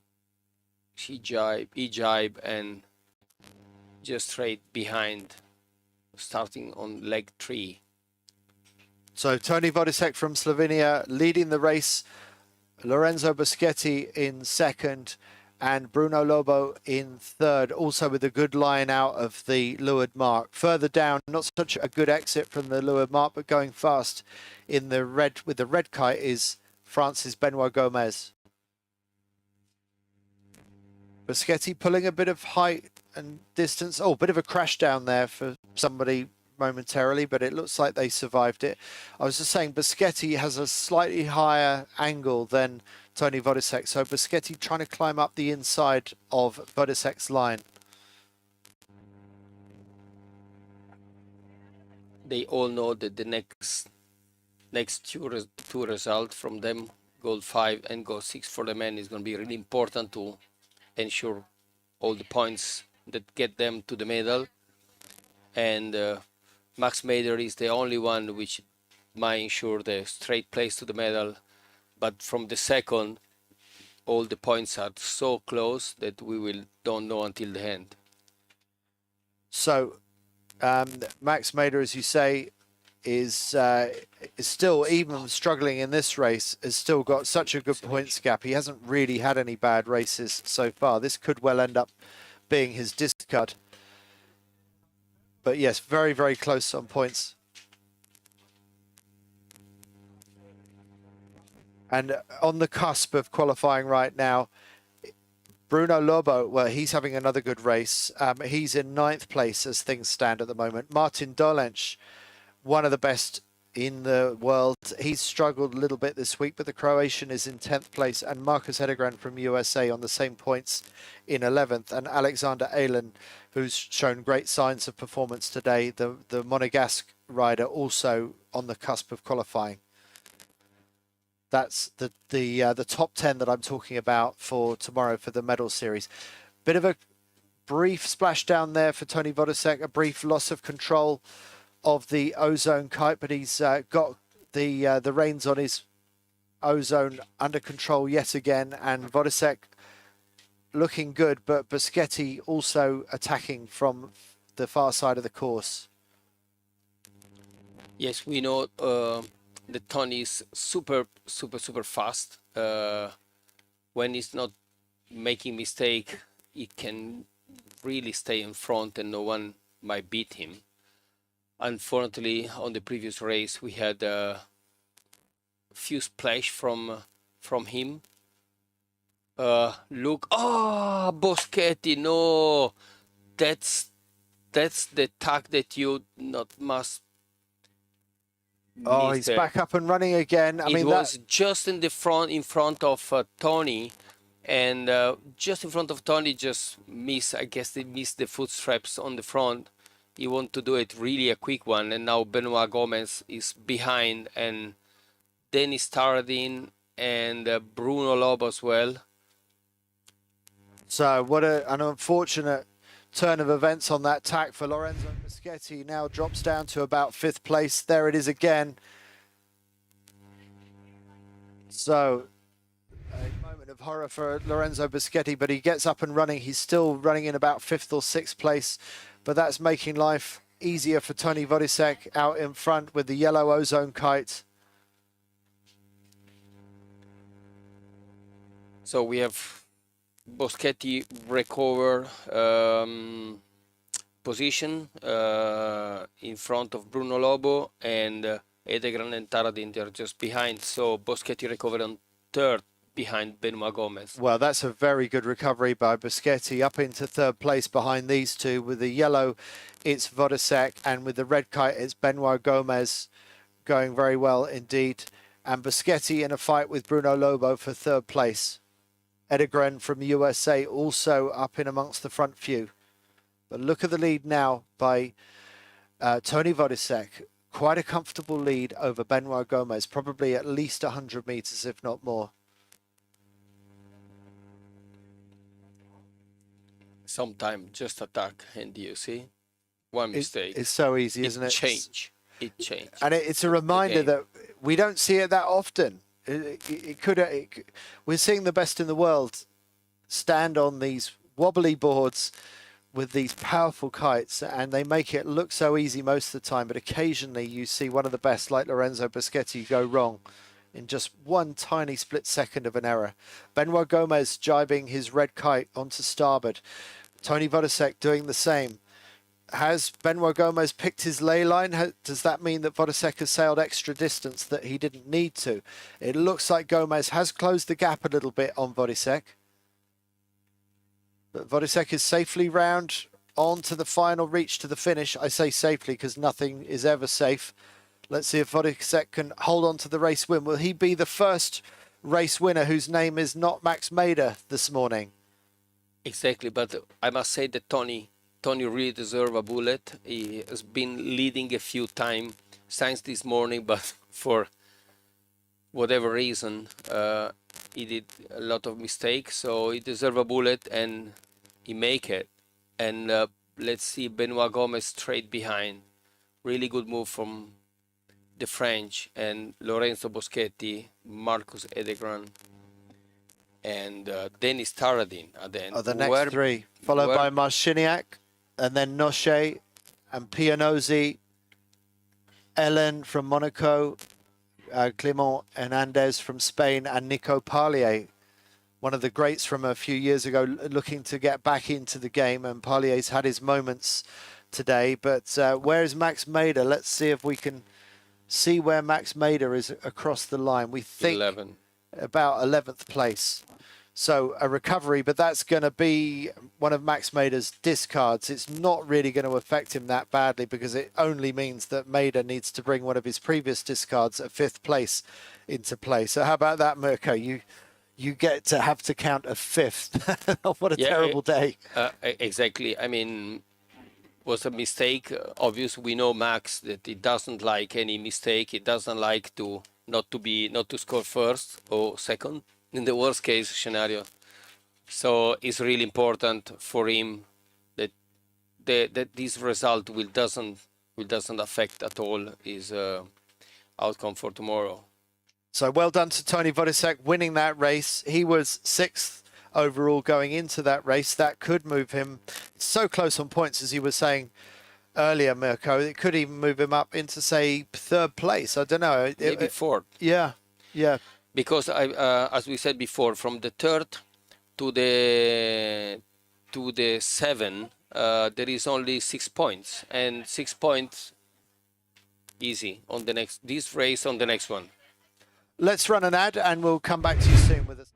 he jibe and just straight behind, starting on leg 3. So Tony Vodisek from Slovenia leading the race, Lorenzo Boschetti in second, and Bruno Lobo in third, also with a good line out of the leeward mark. Further down, not such a good exit from the leeward mark, but going fast in the red with the red kite is France's Benoit Gomez. Boschetti pulling a bit of height and distance. Oh, bit of a crash down there for somebody momentarily, but it looks like they survived it. I was just saying Boschetti has a slightly higher angle than Tony Vodisek, so Boschetti trying to climb up the inside of Vodisek's line. They all know that the next two results from them, goal 5 and goal 6 for the men, is going to be really important to ensure all the points that get them to the medal. And Max Mader is the only one which might ensure the straight place to the medal. But from the second, all the points are so close that we don't know until the end. So Max Mader, as you say, is still, even struggling in this race, has still got such a good points gap. He hasn't really had any bad races so far. This could well end up being his discard. But yes, very, very close on points. And on the cusp of qualifying right now, Bruno Lobo, well, he's having another good race. He's in 9th place as things stand at the moment. Martin Dolenc, one of the best in the world. He's struggled a little bit this week, but the Croatian is in 10th place. And Marcus Edegren from USA on the same points in 11th. And Alexander Aylen, who's shown great signs of performance today, the Monegasque rider, also on the cusp of qualifying. That's the top 10 that I'm talking about for tomorrow for the medal series. Bit of a brief splashdown there for Tony Vodisek, a brief loss of control of the ozone kite, but he's got the reins on his ozone under control yet again, and Vodisek looking good, but Boschetti also attacking from the far side of the course. Yes, we know that Tony is super fast. When he's not making mistake, he can really stay in front and no one might beat him. Unfortunately, on the previous race, we had a few splash from him. Look, Boschetti, no, that's the tack that you not must. Oh, he's back up and running again. I mean, was just in front of Tony, and just in front of Tony, just miss. I guess they missed the footstraps on the front. He wanted to do it really a quick one, and now Benoit Gomez is behind, and Denis Taradin and Bruno Lobo as well. So what an unfortunate turn of events on that tack for Lorenzo Boschetti. Now drops down to about 5th place. There it is again. So a moment of horror for Lorenzo Boschetti, but he gets up and running. He's still running in about 5th or 6th place, but that's making life easier for Tony Vodisek out in front with the yellow ozone kite. So we have Boschetti recover position in front of Bruno Lobo, and Edegren and Taradin, they're just behind. So Boschetti recovered on 3rd behind Benoit Gomez. Well, that's a very good recovery by Boschetti, up into 3rd place behind these two. With the yellow, it's Vodisek, and with the red kite, it's Benoit Gomez, going very well indeed. And Boschetti in a fight with Bruno Lobo for 3rd place. Edegren from USA also up in amongst the front few. But look at the lead now by Tony Vodisek. Quite a comfortable lead over Benoit Gomez, probably at least 100 meters, if not more. Sometimes just attack, and you see, one mistake. It's so easy, isn't it? It changed. And it's a reminder that we don't see it that often. We're seeing the best in the world stand on these wobbly boards with these powerful kites, and they make it look so easy most of the time, but occasionally you see one of the best like Lorenzo Boschetti go wrong in just one tiny split second of an error. Benoit Gomez jibing his red kite onto starboard. Tony Vodosek doing the same. Has Benoit Gomez picked his ley line? Does that mean that Vodosek has sailed extra distance that he didn't need to? It looks like Gomez has closed the gap a little bit on Vodosek. But Vodosek is safely round on to the final reach to the finish. I say safely because nothing is ever safe. Let's see if Vodosek can hold on to the race win. Will he be the first race winner whose name is not Max Mader this morning? Exactly, but I must say that Tony really deserves a bullet. He has been leading a few times since this morning, but for whatever reason, he did a lot of mistakes. So he deserves a bullet, and he make it. And let's see Benoit Gomez straight behind. Really good move from the French, and Lorenzo Boschetti, Marcus Edegran, and Denis Taradin at the end. The next three, followed by Marciniak, and then Noche, and Pianozzi, Ellen from Monaco, Clément Hernandez from Spain, and Nico Parlier, one of the greats from a few years ago, looking to get back into the game. And Parlier's had his moments today, but where is Max Mader? Let's see if we can see where Max Mader is across the line. We think 11. About 11th place. So a recovery, but that's going to be one of Max Mader's discards. It's not really going to affect him that badly because it only means that Mader needs to bring one of his previous discards at 5th place into play. So how about that, Mirko? You get to have to count a 5th. What a terrible day. Exactly. I mean, was a mistake. Obviously, we know Max that he doesn't like any mistake. He doesn't like to not to score first or second in the worst case scenario. So it's really important for him that this result doesn't affect at all his outcome for tomorrow. So well done to Tony Vodosek winning that race. He was 6th overall going into that race. That could move him so close on points, as you were saying earlier, Mirko. It could even move him up into, say, 3rd place. I don't know. Maybe 4th. Yeah. Because as we said before, from the 3rd to the 7, there is only 6 points, and 6 points easy on this race on the next one. Let's run an ad and we'll come back to you soon with us.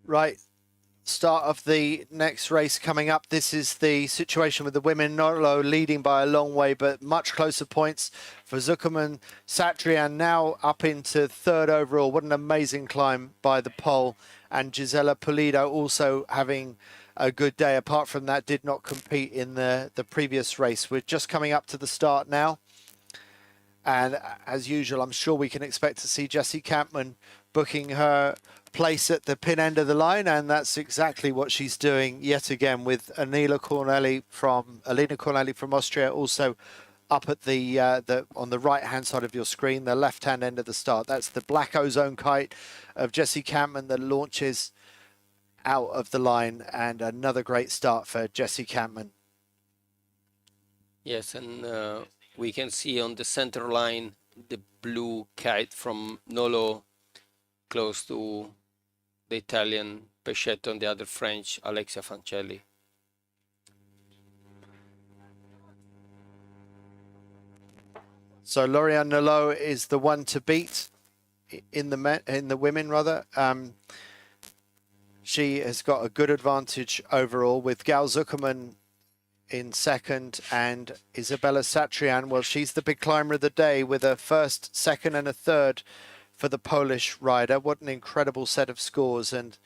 Right, start of the next race coming up. This is the situation with the women. Norlo leading by a long way, but much closer points for Zuckerman. Satrian now up into 3rd overall. What an amazing climb by the pole. And Gisela Pulido also having a good day. Apart from that, did not compete in the previous race. We're just coming up to the start now. And as usual, I'm sure we can expect to see Jessie Campman booking her place at the pin end of the line, and that's exactly what she's doing yet again with Alina Corneli from Austria, also up at the on the right hand side of your screen, the left hand end of the start. That's the black ozone kite of Jessie Campman that launches out of the line, and another great start for Jessie Campman. Yes, and we can see on the center line the blue kite from Nolo, close to the Italian Pescetto and the other French Alexia Fancelli. So Lauriane Nolot is the one to beat in the women rather. She has got a good advantage overall with Gal Zuckerman in second and Isabella Satrian. Well, she's the big climber of the day with a first, second and a third for the Polish rider. What an incredible set of scores, and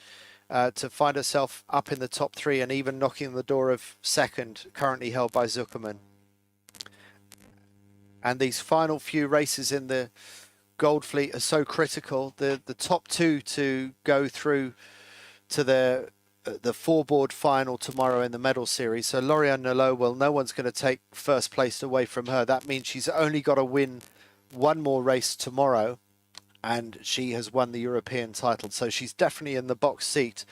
to find herself up in the top three and even knocking on the door of second, currently held by Zuckerman. And these final few races in the Gold Fleet are so critical. The top two to go through to the four-board final tomorrow in the medal series. So Lauriane Nolot, well, no one's going to take first place away from her. That means she's only got to win one more race tomorrow, and she has won the European title. So she's definitely in the box seat.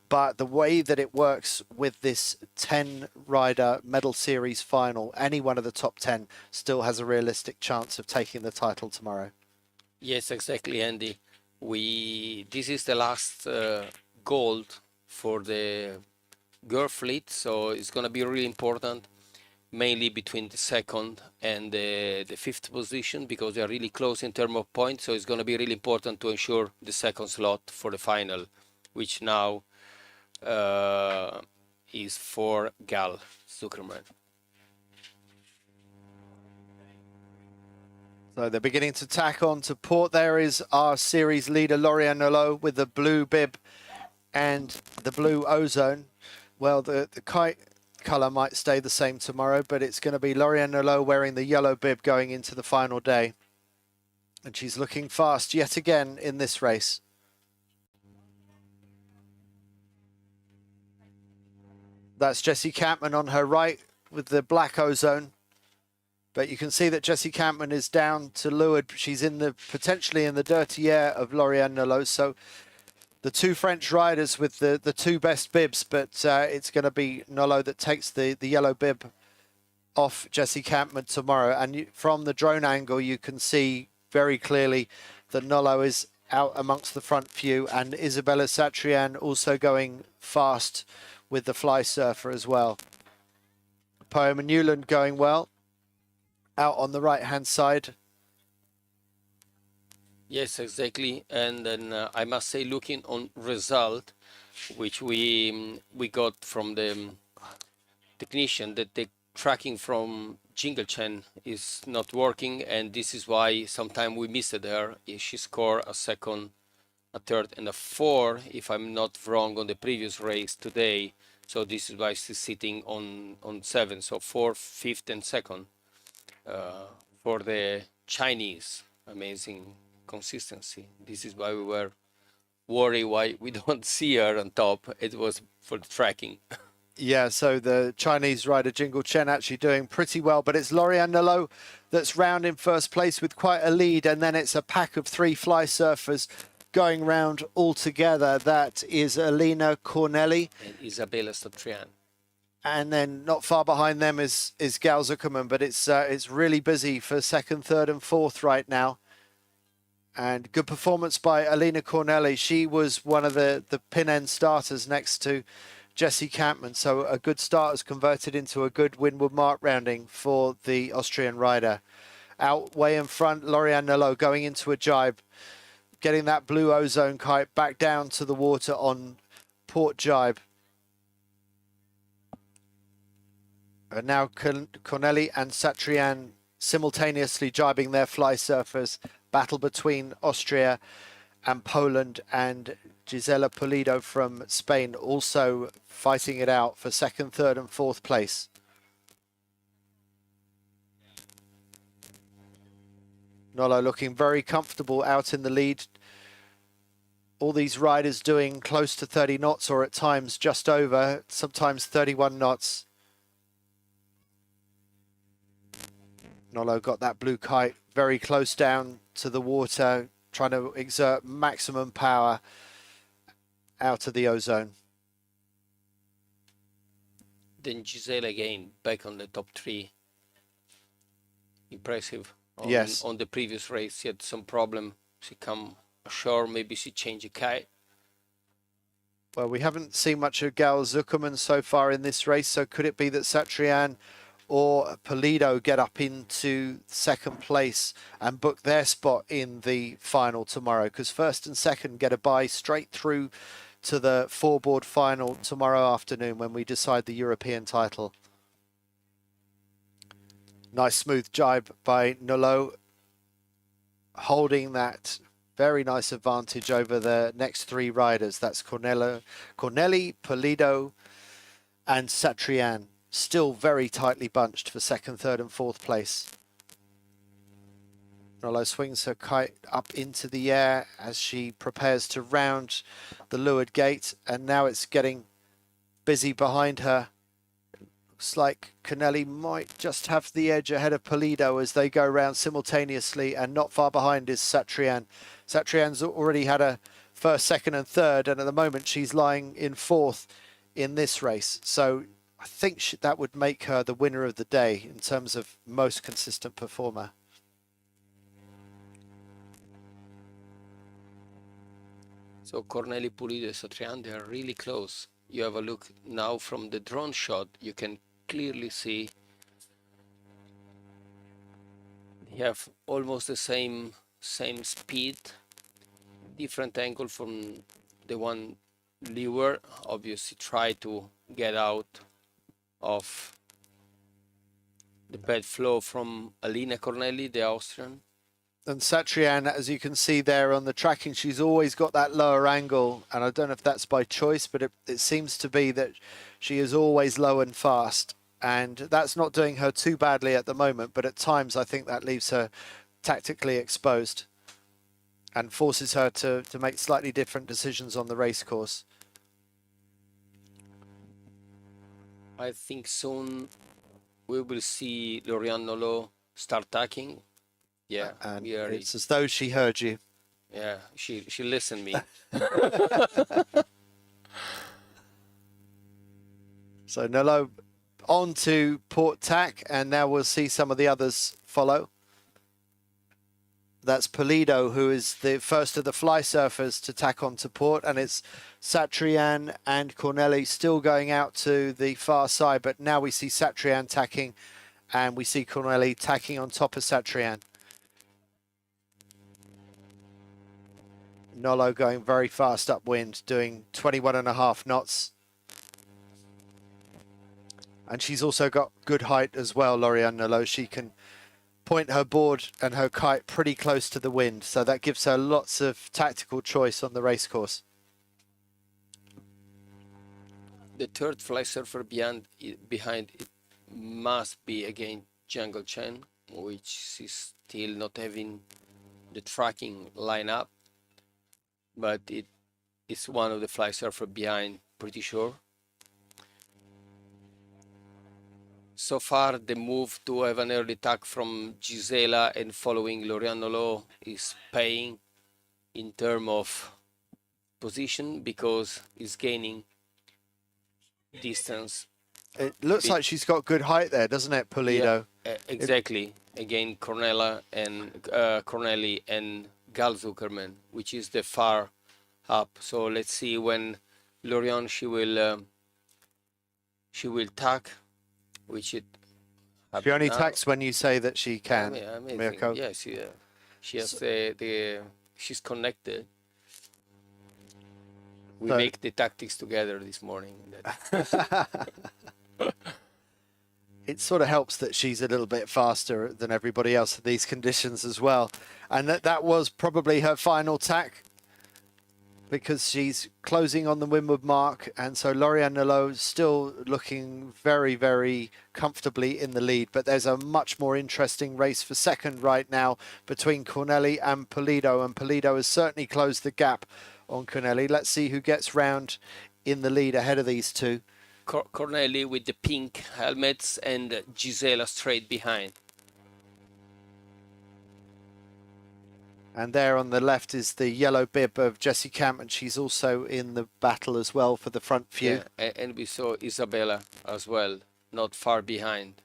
But the way that it works with this 10-rider medal series final, any one of the top 10 still has a realistic chance of taking the title tomorrow. Yes, exactly, Andy. This is the last gold for the girl fleet, so it's going to be really important, mainly between the second and the fifth position, because they are really close in terms of points. So it's going to be really important to ensure the second slot for the final, which now is for Gal Zuckerman. So they're beginning to tack on to port. There is our series leader, Lauriane Nolot, with the blue bib and the blue ozone. Well, the kite colour might stay the same tomorrow, but it's going to be Lauriane Nolot wearing the yellow bib going into the final day. And she's looking fast yet again in this race. That's Jessie Campman on her right with the black ozone. But you can see that Jessie Campman is down to leeward. She's potentially in the dirty air of Lauriane Nolot. So the two French riders with the two best bibs, but it's going to be Nolot that takes the yellow bib off Jessie Campman tomorrow. And from the drone angle, you can see very clearly that Nolot is out amongst the front few, and Isabella Satrian also going fast with the fly surfer as well. Poema Newland going well out on the right hand side. Yes, exactly. And then I must say, looking on result, which we got from the technician, that the tracking from Jingle Chen is not working, and this is why sometimes we missed her. She scored a second, a third and a four, if I'm not wrong, on the previous race today. So this is why she's sitting on seven. So fourth, fifth and second for the Chinese. Amazing consistency. This is why we were worried why we don't see her on top. It was for the tracking. Yeah, so the Chinese rider Jingle Chen actually doing pretty well, but it's Lauriane Nolot that's round in first place with quite a lead, and then it's a pack of three fly surfers going round all together. That is Alina Corneli And Isabella Satrian. and then not far behind them is Gal Zuckerman, but it's really busy for second, third and fourth right now. And good performance by Alina Corneli. She was one of the pin end starters next to Jessie Campman. So a good start has converted into a good windward mark rounding for the Austrian rider. Out way in front, Lauriane Nolot going into a jibe, getting that blue ozone kite back down to the water on port jibe. And now Corneli and Satrian simultaneously jibing their fly surfers. Battle between Austria and Poland, and Gisela Pulido from Spain also fighting it out for second, third and fourth place. Nolot looking very comfortable out in the lead. All these riders doing close to 30 knots or at times just over, sometimes 31 knots. Nolo got that blue kite very close down to the water, trying to exert maximum power out of the ozone. Then Giselle again back on the top 3. Impressive. Yes. On the previous race, she had some problem. She come ashore, maybe she changed a kite. Well, we haven't seen much of Gal Zuckerman so far in this race, so could it be that Satrian or Pulido get up into second place and book their spot in the final tomorrow? Because first and second get a bye straight through to the four-board final tomorrow afternoon when we decide the European title. Nice smooth jibe by Nolo, holding that very nice advantage over the next 3 riders. That's Cornelli, Pulido and Satrian. Still very tightly bunched for second, third and fourth place. Nolo swings her kite up into the air as she prepares to round the leeward gate, and now it's getting busy behind her. Looks like Cornelli might just have the edge ahead of Pulido as they go round simultaneously, and not far behind is Satrian. Satrian's already had a first, second and third, and at the moment she's lying in fourth in this race. So I think that would make her the winner of the day in terms of most consistent performer. So Cornelli, Pulido, Satrian, they are really close. You have a look now from the drone shot, you can clearly see they have almost the same speed, different angle from the one leeward. Obviously try to get out of the bad flow from Alina Cornelli, the Austrian. And Satrian, as you can see there on the tracking, she's always got that lower angle, and I don't know if that's by choice, but it seems to be that she is always low and fast, and that's not doing her too badly at the moment, but at times I think that leaves her tactically exposed and forces her to make slightly different decisions on the race course. I think soon we will see Lorian Nolo start tacking. Yeah, And we are, it's as though she heard you. yeah, she listened me. So Nolo on to port tack, and now we'll see some of the others follow. That's Pulido, who is the first of the fly surfers to tack onto port, and it's Satrian and Cornelli still going out to the far side, but now we see Satrian tacking, and we see Cornelli tacking on top of Satrian. Nolo going very fast upwind, doing 21.5 knots. And she's also got good height as well, Lorian Nolo. She can point her board and her kite pretty close to the wind, so that gives her lots of tactical choice on the race course. The third fly surfer behind it must be again Jungle Chen, which is still not having the tracking line up, but it is one of the fly surfer behind, pretty sure. So far, the move to have an early tack from Gisela and following Lorian Nolo is paying in terms of position because it's gaining distance. It looks like she's got good height there, doesn't it, Pulido? Yeah, exactly. Again, Cornelli and Gal Zuckerman, which is the far up. So let's see when Lorian she will tack, which it. She only now. tacks when you say that she can. Amazing. Mirko. Yeah, she has she's connected. We make the tactics together this morning. It sort of helps that she's a little bit faster than everybody else in these conditions as well. And that was probably her final tack, because she's closing on the windward mark. And so Lorian Nolo still looking very, very comfortably in the lead. But there's a much more interesting race for second right now between Cornelli and Pulido. And Pulido has certainly closed the gap on Cornelli. Let's see who gets round in the lead ahead of these two. Cornelli with the pink helmets and Gisela straight behind. And there on the left is the yellow bib of Jessie Camp, and she's also in the battle as well for the front few. Yeah, and we saw Isabella as well, not far behind.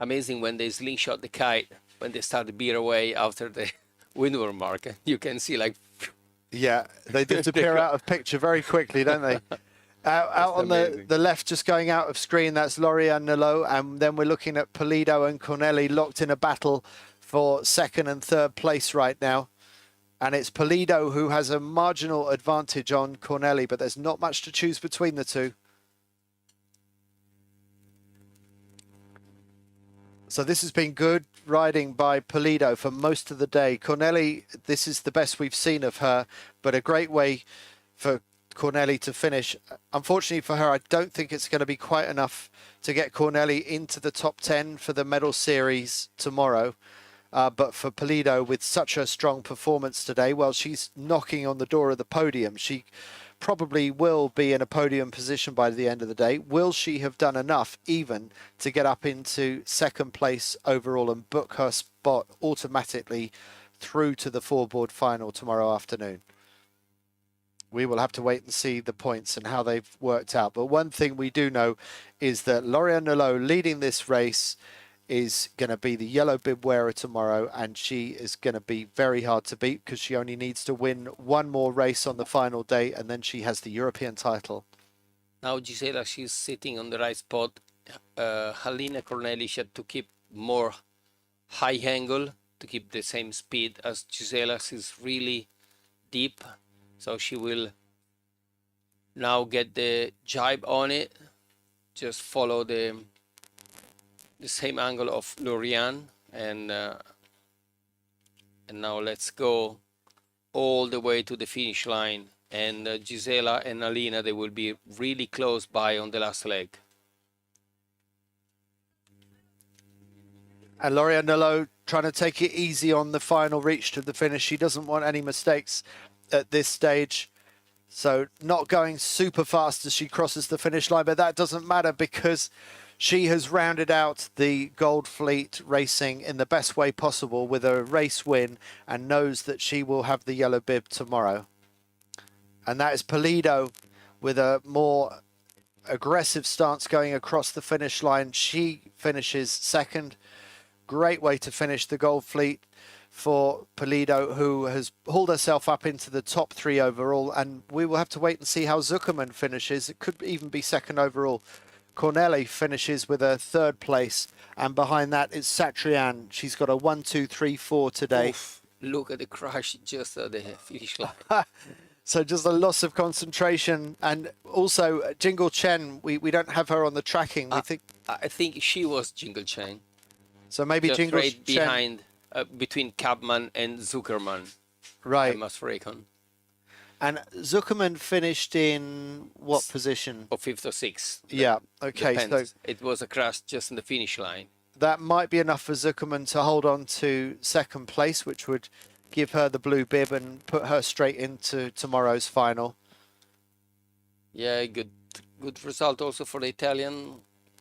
Amazing when they slingshot the kite, when they start to veer away after the windward mark. You can see like... Yeah, they disappear out of picture very quickly, don't they? Out on the left, just going out of screen, that's Lauriane Nelot, and then we're looking at Pulido and Corneli locked in a battle for second and third place right now. And it's Pulido who has a marginal advantage on Corneli, but there's not much to choose between the two. So this has been good riding by Pulido for most of the day. Corneli, this is the best we've seen of her, but a great way for Corneli to finish. Unfortunately for her, I don't think it's going to be quite enough to get Corneli into the top 10 for the medal series tomorrow. But for Pulido, with such a strong performance today, well, she's knocking on the door of the podium. She probably will be in a podium position by the end of the day. Will she have done enough even to get up into second place overall and book her spot automatically through to the four-board final tomorrow afternoon? We will have to wait and see the points and how they've worked out. But one thing we do know is that Lauriane Nelot leading this race is going to be the yellow bib wearer tomorrow, and she is going to be very hard to beat because she only needs to win one more race on the final day, and then she has the European title. Now Gisela, she's sitting on the right spot. Halina Corneli, she had to keep more high angle to keep the same speed as Gisela. She's really deep, so she will now get the jibe on it. Just follow the same angle of Lauriane, and now let's go all the way to the finish line. And Gisela and Alina, they will be really close by on the last leg. And Lauriane Nelot trying to take it easy on the final reach to the finish. She doesn't want any mistakes at this stage. So not going super fast as she crosses the finish line, but that doesn't matter because she has rounded out the Gold Fleet racing in the best way possible with a race win and knows that she will have the yellow bib tomorrow. And that is Pulido with a more aggressive stance going across the finish line. She finishes second. Great way to finish the Gold Fleet for Pulido, who has hauled herself up into the top 3 overall. And we will have to wait and see how Zuckerman finishes. It could even be second overall. Corneli finishes with a third place, and behind that is Satrian. She's got a 1, 2, 3, 4 today. Oof, look at the crash just at the finish line. So just a loss of concentration. And also Jingle Chen, we don't have her on the tracking. I think she was Jingle Chen. So maybe just Jingle right Chen behind, between Cabman and Zuckerman. Right. I must reckon. And Zuckerman finished in what position? Or 5th or 6th. Yeah, okay. Depends. So it was a crash just in the finish line. that might be enough for Zuckerman to hold on to second place, which would give her the blue bib and put her straight into tomorrow's final. Yeah, good result also for the Italian.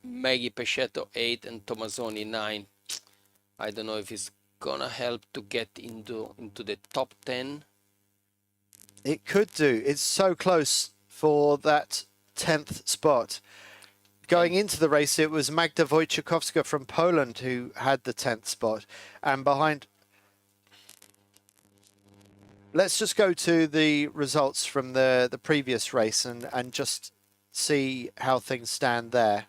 Maggie Pescetto 8 and Tomazzoni 9. I don't know if it's gonna help to get into the top 10. It could do. It's so close for that 10th spot. Going into the race, it was Magda Wojciechowska from Poland who had the 10th spot. And behind... Let's just go to the results from the previous race and just see how things stand there.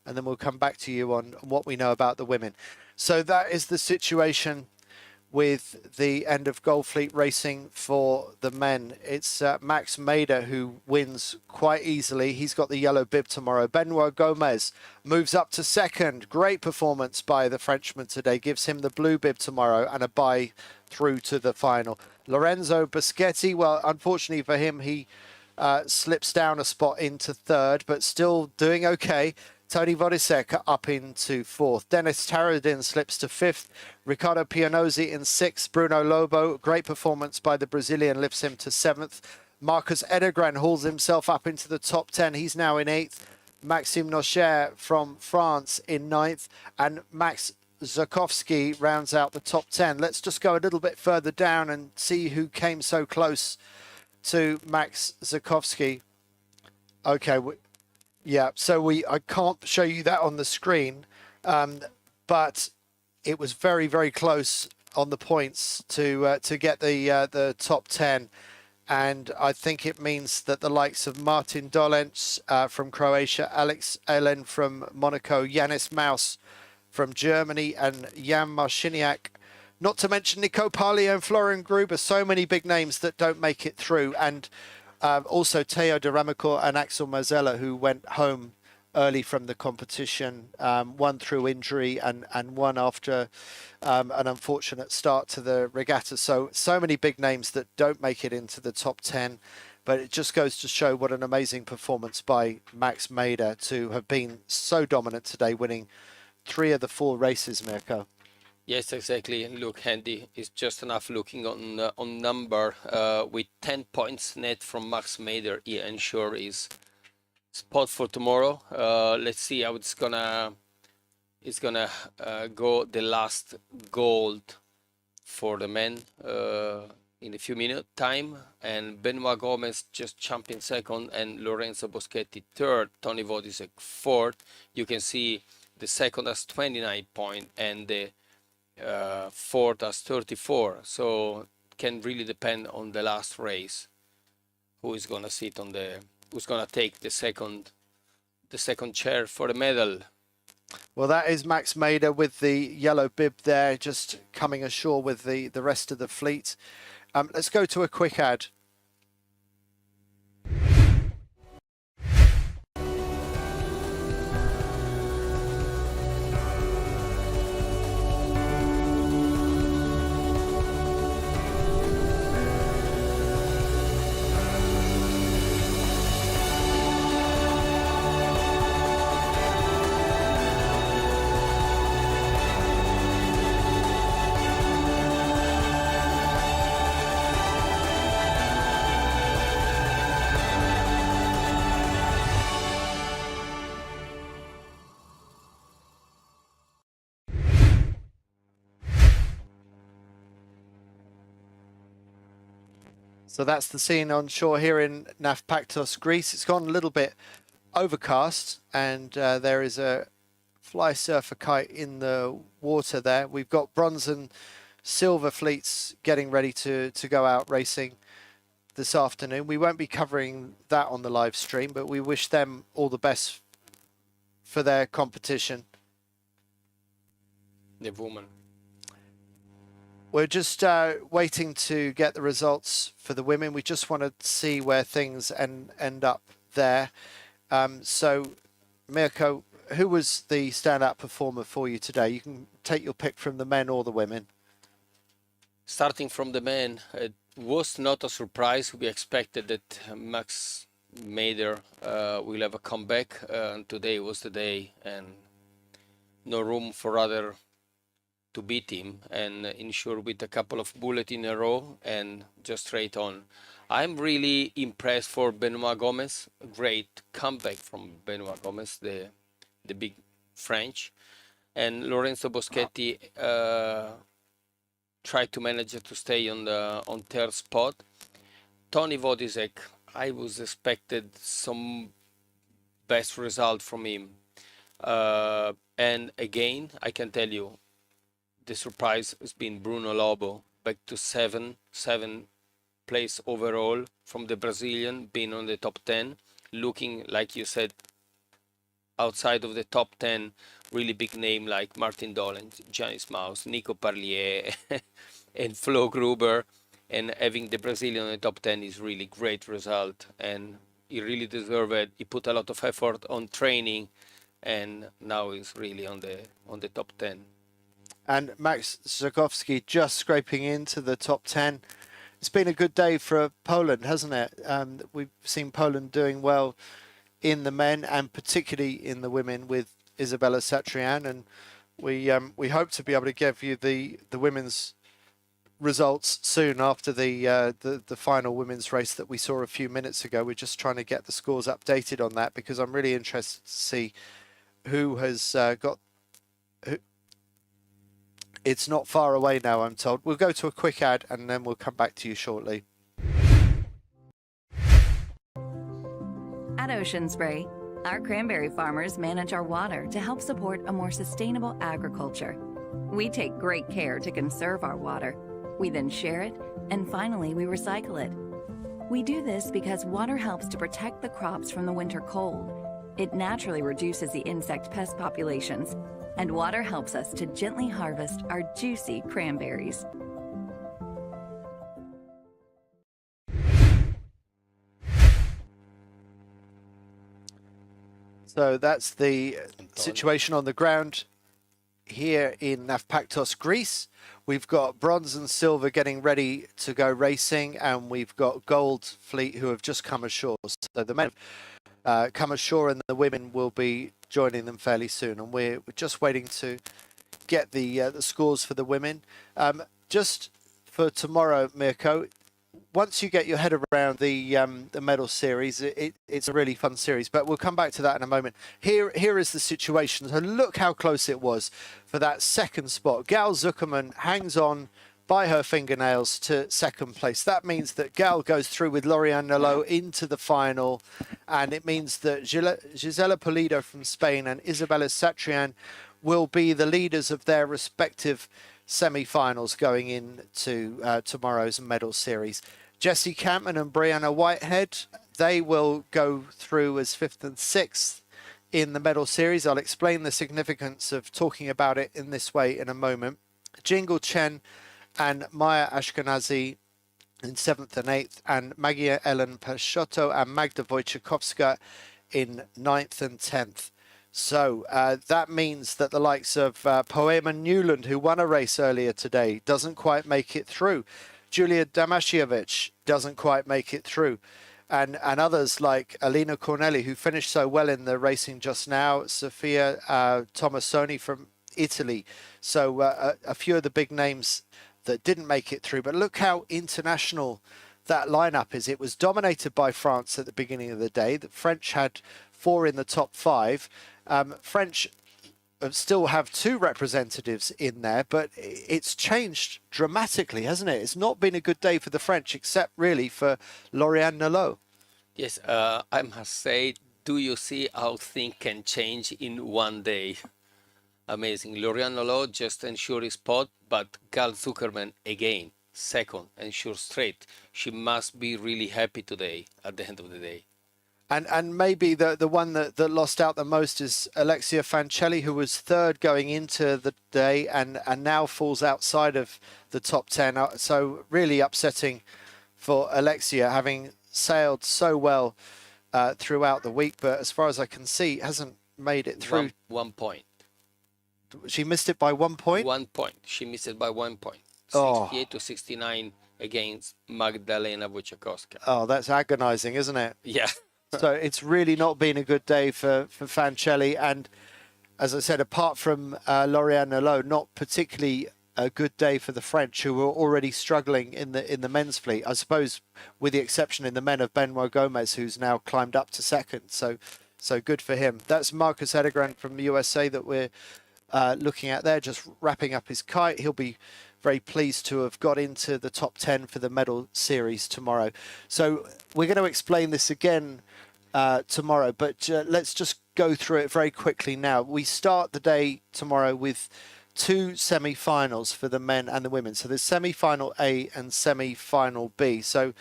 And then we'll come back to you on what we know about the women. So that is the situation with the end of Gold Fleet racing for the men. It's Max Mader who wins quite easily. He's got the yellow bib tomorrow. Benoit Gomez moves up to second. Great performance by the Frenchman today. Gives him the blue bib tomorrow and a bye through to the final. Lorenzo Boschetti, well, unfortunately for him, he slips down a spot into third, but still doing okay. Tony Vodisek up into fourth. Dennis Taradin slips to fifth. Ricardo Pianozzi in sixth. Bruno Lobo, great performance by the Brazilian, lifts him to seventh. Marcus Edegran hauls himself up into the top 10. He's now in eighth. Maxime Nocher from France in 9th, and Max Zukowski rounds out the top 10. Let's just go a little bit further down and see who came so close to Max Zukowski. Okay, yeah, so I can't show you that on the screen, but it was very, very close on the points to get the top 10. And I think it means that the likes of Martin Dolenc from Croatia, Alex Elen from Monaco, Yanis Maus from Germany, and Jan Marciniak, not to mention Nico Parlier and Florian Gruber, so many big names that don't make it through. And also Theo de Ramacourt and Axel Marzella, who went home early from the competition, one through injury and one after an unfortunate start to the regatta. So many big names that don't make it into the top 10, but it just goes to show what an amazing performance by Max Mader to have been so dominant today, winning 3 of the 4 races, Mirko. Yes, exactly. Look, Andy, it's just enough looking on number with 10 points net from Max Mader. He ensure his spot for tomorrow. Let's see how it's gonna go. The last gold for the men in a few minutes time, and Benoit Gomez just jumping second, and Lorenzo Boschetti third, Tony Vodisek fourth. You can see the second has 29 points and the fourth has 34. So can really depend on the last race who is gonna sit on who's gonna take the second chair for the medal. Well, that is Max Mader with the yellow bib there, just coming ashore with the rest of the fleet. Let's go to a quick ad. So that's the scene on shore here in Nafpaktos, Greece. It's gone a little bit overcast, and there is a fly surfer kite in the water there. We've got bronze and silver fleets getting ready to go out racing this afternoon. We won't be covering that on the live stream, but we wish them all the best for their competition. The woman. We're just waiting to get the results for the women. We just want to see where things end up there. So, Mirko, who was the standout performer for you today? You can take your pick from the men or the women. Starting from the men, it was not a surprise. We expected that Max Mader will have a comeback. And today was the day, and no room for other to beat him, and ensure with a couple of bullets in a row and just straight on. I'm really impressed for Benoit Gomez. A great comeback from Benoit Gomez, the big French. And Lorenzo Boschetti tried to manage to stay on third spot. Tony Vodisek, I was expected some best result from him. And again, I can tell you, the surprise has been Bruno Lobo, back to seven place overall from the Brazilian, being on the top 10, looking, like you said, outside of the top 10, really big name like Martin Dolenc, Yanis Maus, Nico Parlier, and Flo Gruber, and having the Brazilian on the top 10 is really great result, and he really deserved it. He put a lot of effort on training, and now he's really on the top 10. And Max Zukowski just scraping into the top 10. It's been a good day for Poland, hasn't it? We've seen Poland doing well in the men and particularly in the women with Isabella Satrian, and we hope to be able to give you the women's results soon after the final women's race that we saw a few minutes ago. We're just trying to get the scores updated on that because I'm really interested to see who has got who. It's not far away now, I'm told. We'll go to a quick ad and then we'll come back to you shortly. At Ocean Spray, our cranberry farmers manage our water to help support a more sustainable agriculture. We take great care to conserve our water. We then share it, and finally we recycle it. We do this because water helps to protect the crops from the winter cold. It naturally reduces the insect pest populations, and water helps us to gently harvest our juicy cranberries. So that's the situation on the ground here in Nafpaktos, Greece. We've got bronze and silver getting ready to go racing, and we've got gold fleet who have just come ashore. So the men have come ashore and the women will be joining them fairly soon. And we're just waiting to get the scores for the women. Just for tomorrow, Mirko, once you get your head around the medal series, it's a really fun series, but we'll come back to that in a moment. Here is the situation. So look how close it was for that second spot. Gal Zuckerman hangs on by her fingernails to second place. That means that Gal goes through with Lauriane Nalot into the final, and it means that Gisela Pulido from Spain and Isabella Satrian will be the leaders of their respective semi-finals going into tomorrow's medal series. Jessie Campman and Brianna Whitehead, they will go through as 5th and 6th in the medal series. I'll explain the significance of talking about it in this way in a moment. Jingle Chen and Maya Ashkenazi in 7th and 8th, and Magia Ellen Pashotto and Magda Wojciechowska in 9th and 10th. So that means that the likes of Poema Newland, who won a race earlier today, doesn't quite make it through. Julia Damasiewicz doesn't quite make it through. And others like Alina Corneli, who finished so well in the racing just now, Sofia Tomasoni from Italy. So a few of the big names that didn't make it through. But look how international that lineup is. It was dominated by France at the beginning of the day. The French had 4 in the top 5. French still have 2 representatives in there, but it's changed dramatically, hasn't it? It's not been a good day for the French, except really for Lauriane Nalot. Yes, I must say, do you see how things can change in one day? Amazing. Lauriane Nalot just ensured his spot, but Gal Zuckerman again, second, ensure straight. She must be really happy today at the end of the day. And maybe the one that lost out the most is Alexia Fancelli, who was 3rd going into the day and now falls outside of the top 10. So really upsetting for Alexia, having sailed so well throughout the week, but as far as I can see, hasn't made it through. 1 point. She missed it by 1 point? 1 point. She missed it by 1 point. Oh. 68 to 69 against Magdalena Wojciechowska. Oh, that's agonizing, isn't it? Yeah. So it's really not been a good day for Fancelli. And as I said, apart from Lauriane Nalot, not particularly a good day for the French, who were already struggling in the men's fleet. I suppose with the exception in the men of Benoit Gomez, who's now climbed up to 2nd. So good for him. That's Marcus Edegran from the USA that we're looking at there, just wrapping up his kite. He'll be very pleased to have got into the top 10 for the medal series tomorrow. So we're going to explain this again tomorrow, but let's just go through it very quickly now. We start the day tomorrow with 2 semi-finals for the men and the women. So there's semi-final A and semi-final B. So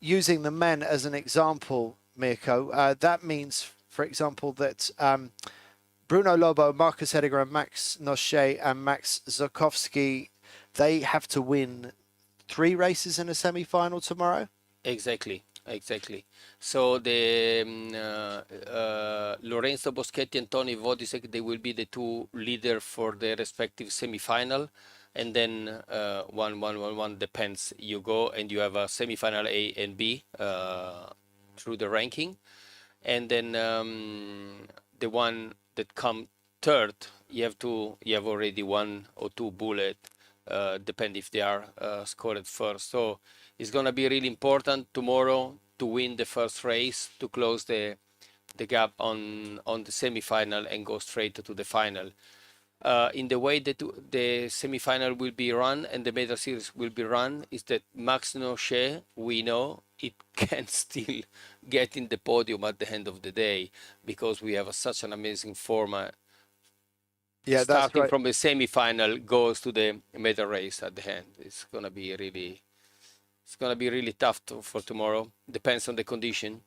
using the men as an example, Mirko, that means, for example, that Bruno Lobo, Marcus Edegran, Max Nochet and Max Zokowski, they have to win 3 races in a semi-final tomorrow? Exactly. So the Lorenzo Boschetti and Tony Vodisek, they will be the 2 leaders for the respective semi-final, and then 1-1-1-1 depends. You go and you have a semi-final A and B through the ranking, and then the one that come 3rd, you have already 1 or 2 bullet depend if they are scored first. So it's going to be really important tomorrow to win the first race to close the gap on the semi-final and go straight to the final. In the way that the semi-final will be run and the medal series will be run is that Max Nochet, we know it can still get in the podium at the end of the day because we have such an amazing format. Yeah, that's starting right. from the semi-final goes to the medal race at the end. It's gonna be really tough for tomorrow. Depends on the condition.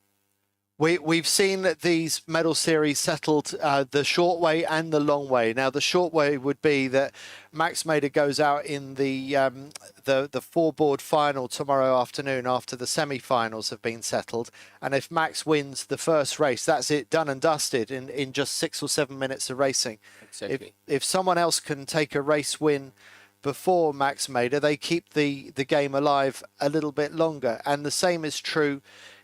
We've seen these medal series settled the short way and the long way. Now, the short way would be that Max Mader goes out in the four-board final tomorrow afternoon after the semi-finals have been settled. And if Max wins the first race, that's it, done and dusted in just 6 or 7 minutes of racing. Exactly. If someone else can take a race win before Max Mader, they keep the game alive a little bit longer. And the same is true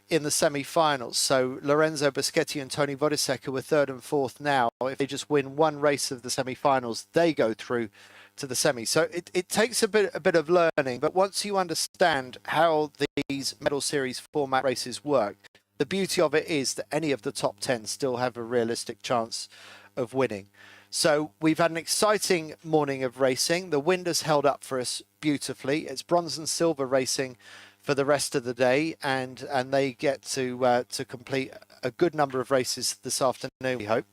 in the semi-finals. So Lorenzo Boschetti and Tony Vodisek were third and fourth now. If they just win one race of the semi-finals, they go through to the semi. So it takes a bit of learning, but once you understand how these medal series format races work, the beauty of it is that any of the top 10 still have a realistic chance of winning. So we've had an exciting morning of racing. The wind has held up for us beautifully. It's bronze and silver racing for the rest of the day, and they get to complete a good number of races this afternoon, we hope.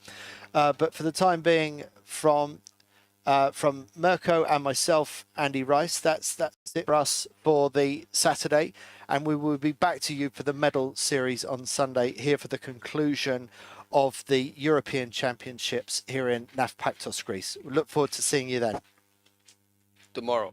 But for the time being, from Mirko and myself, Andy Rice, that's it for us for the Saturday, and we will be back to you for the medal series on Sunday, here for the conclusion of the European Championships here in Nafpaktos, Greece. We look forward to seeing you then. Tomorrow.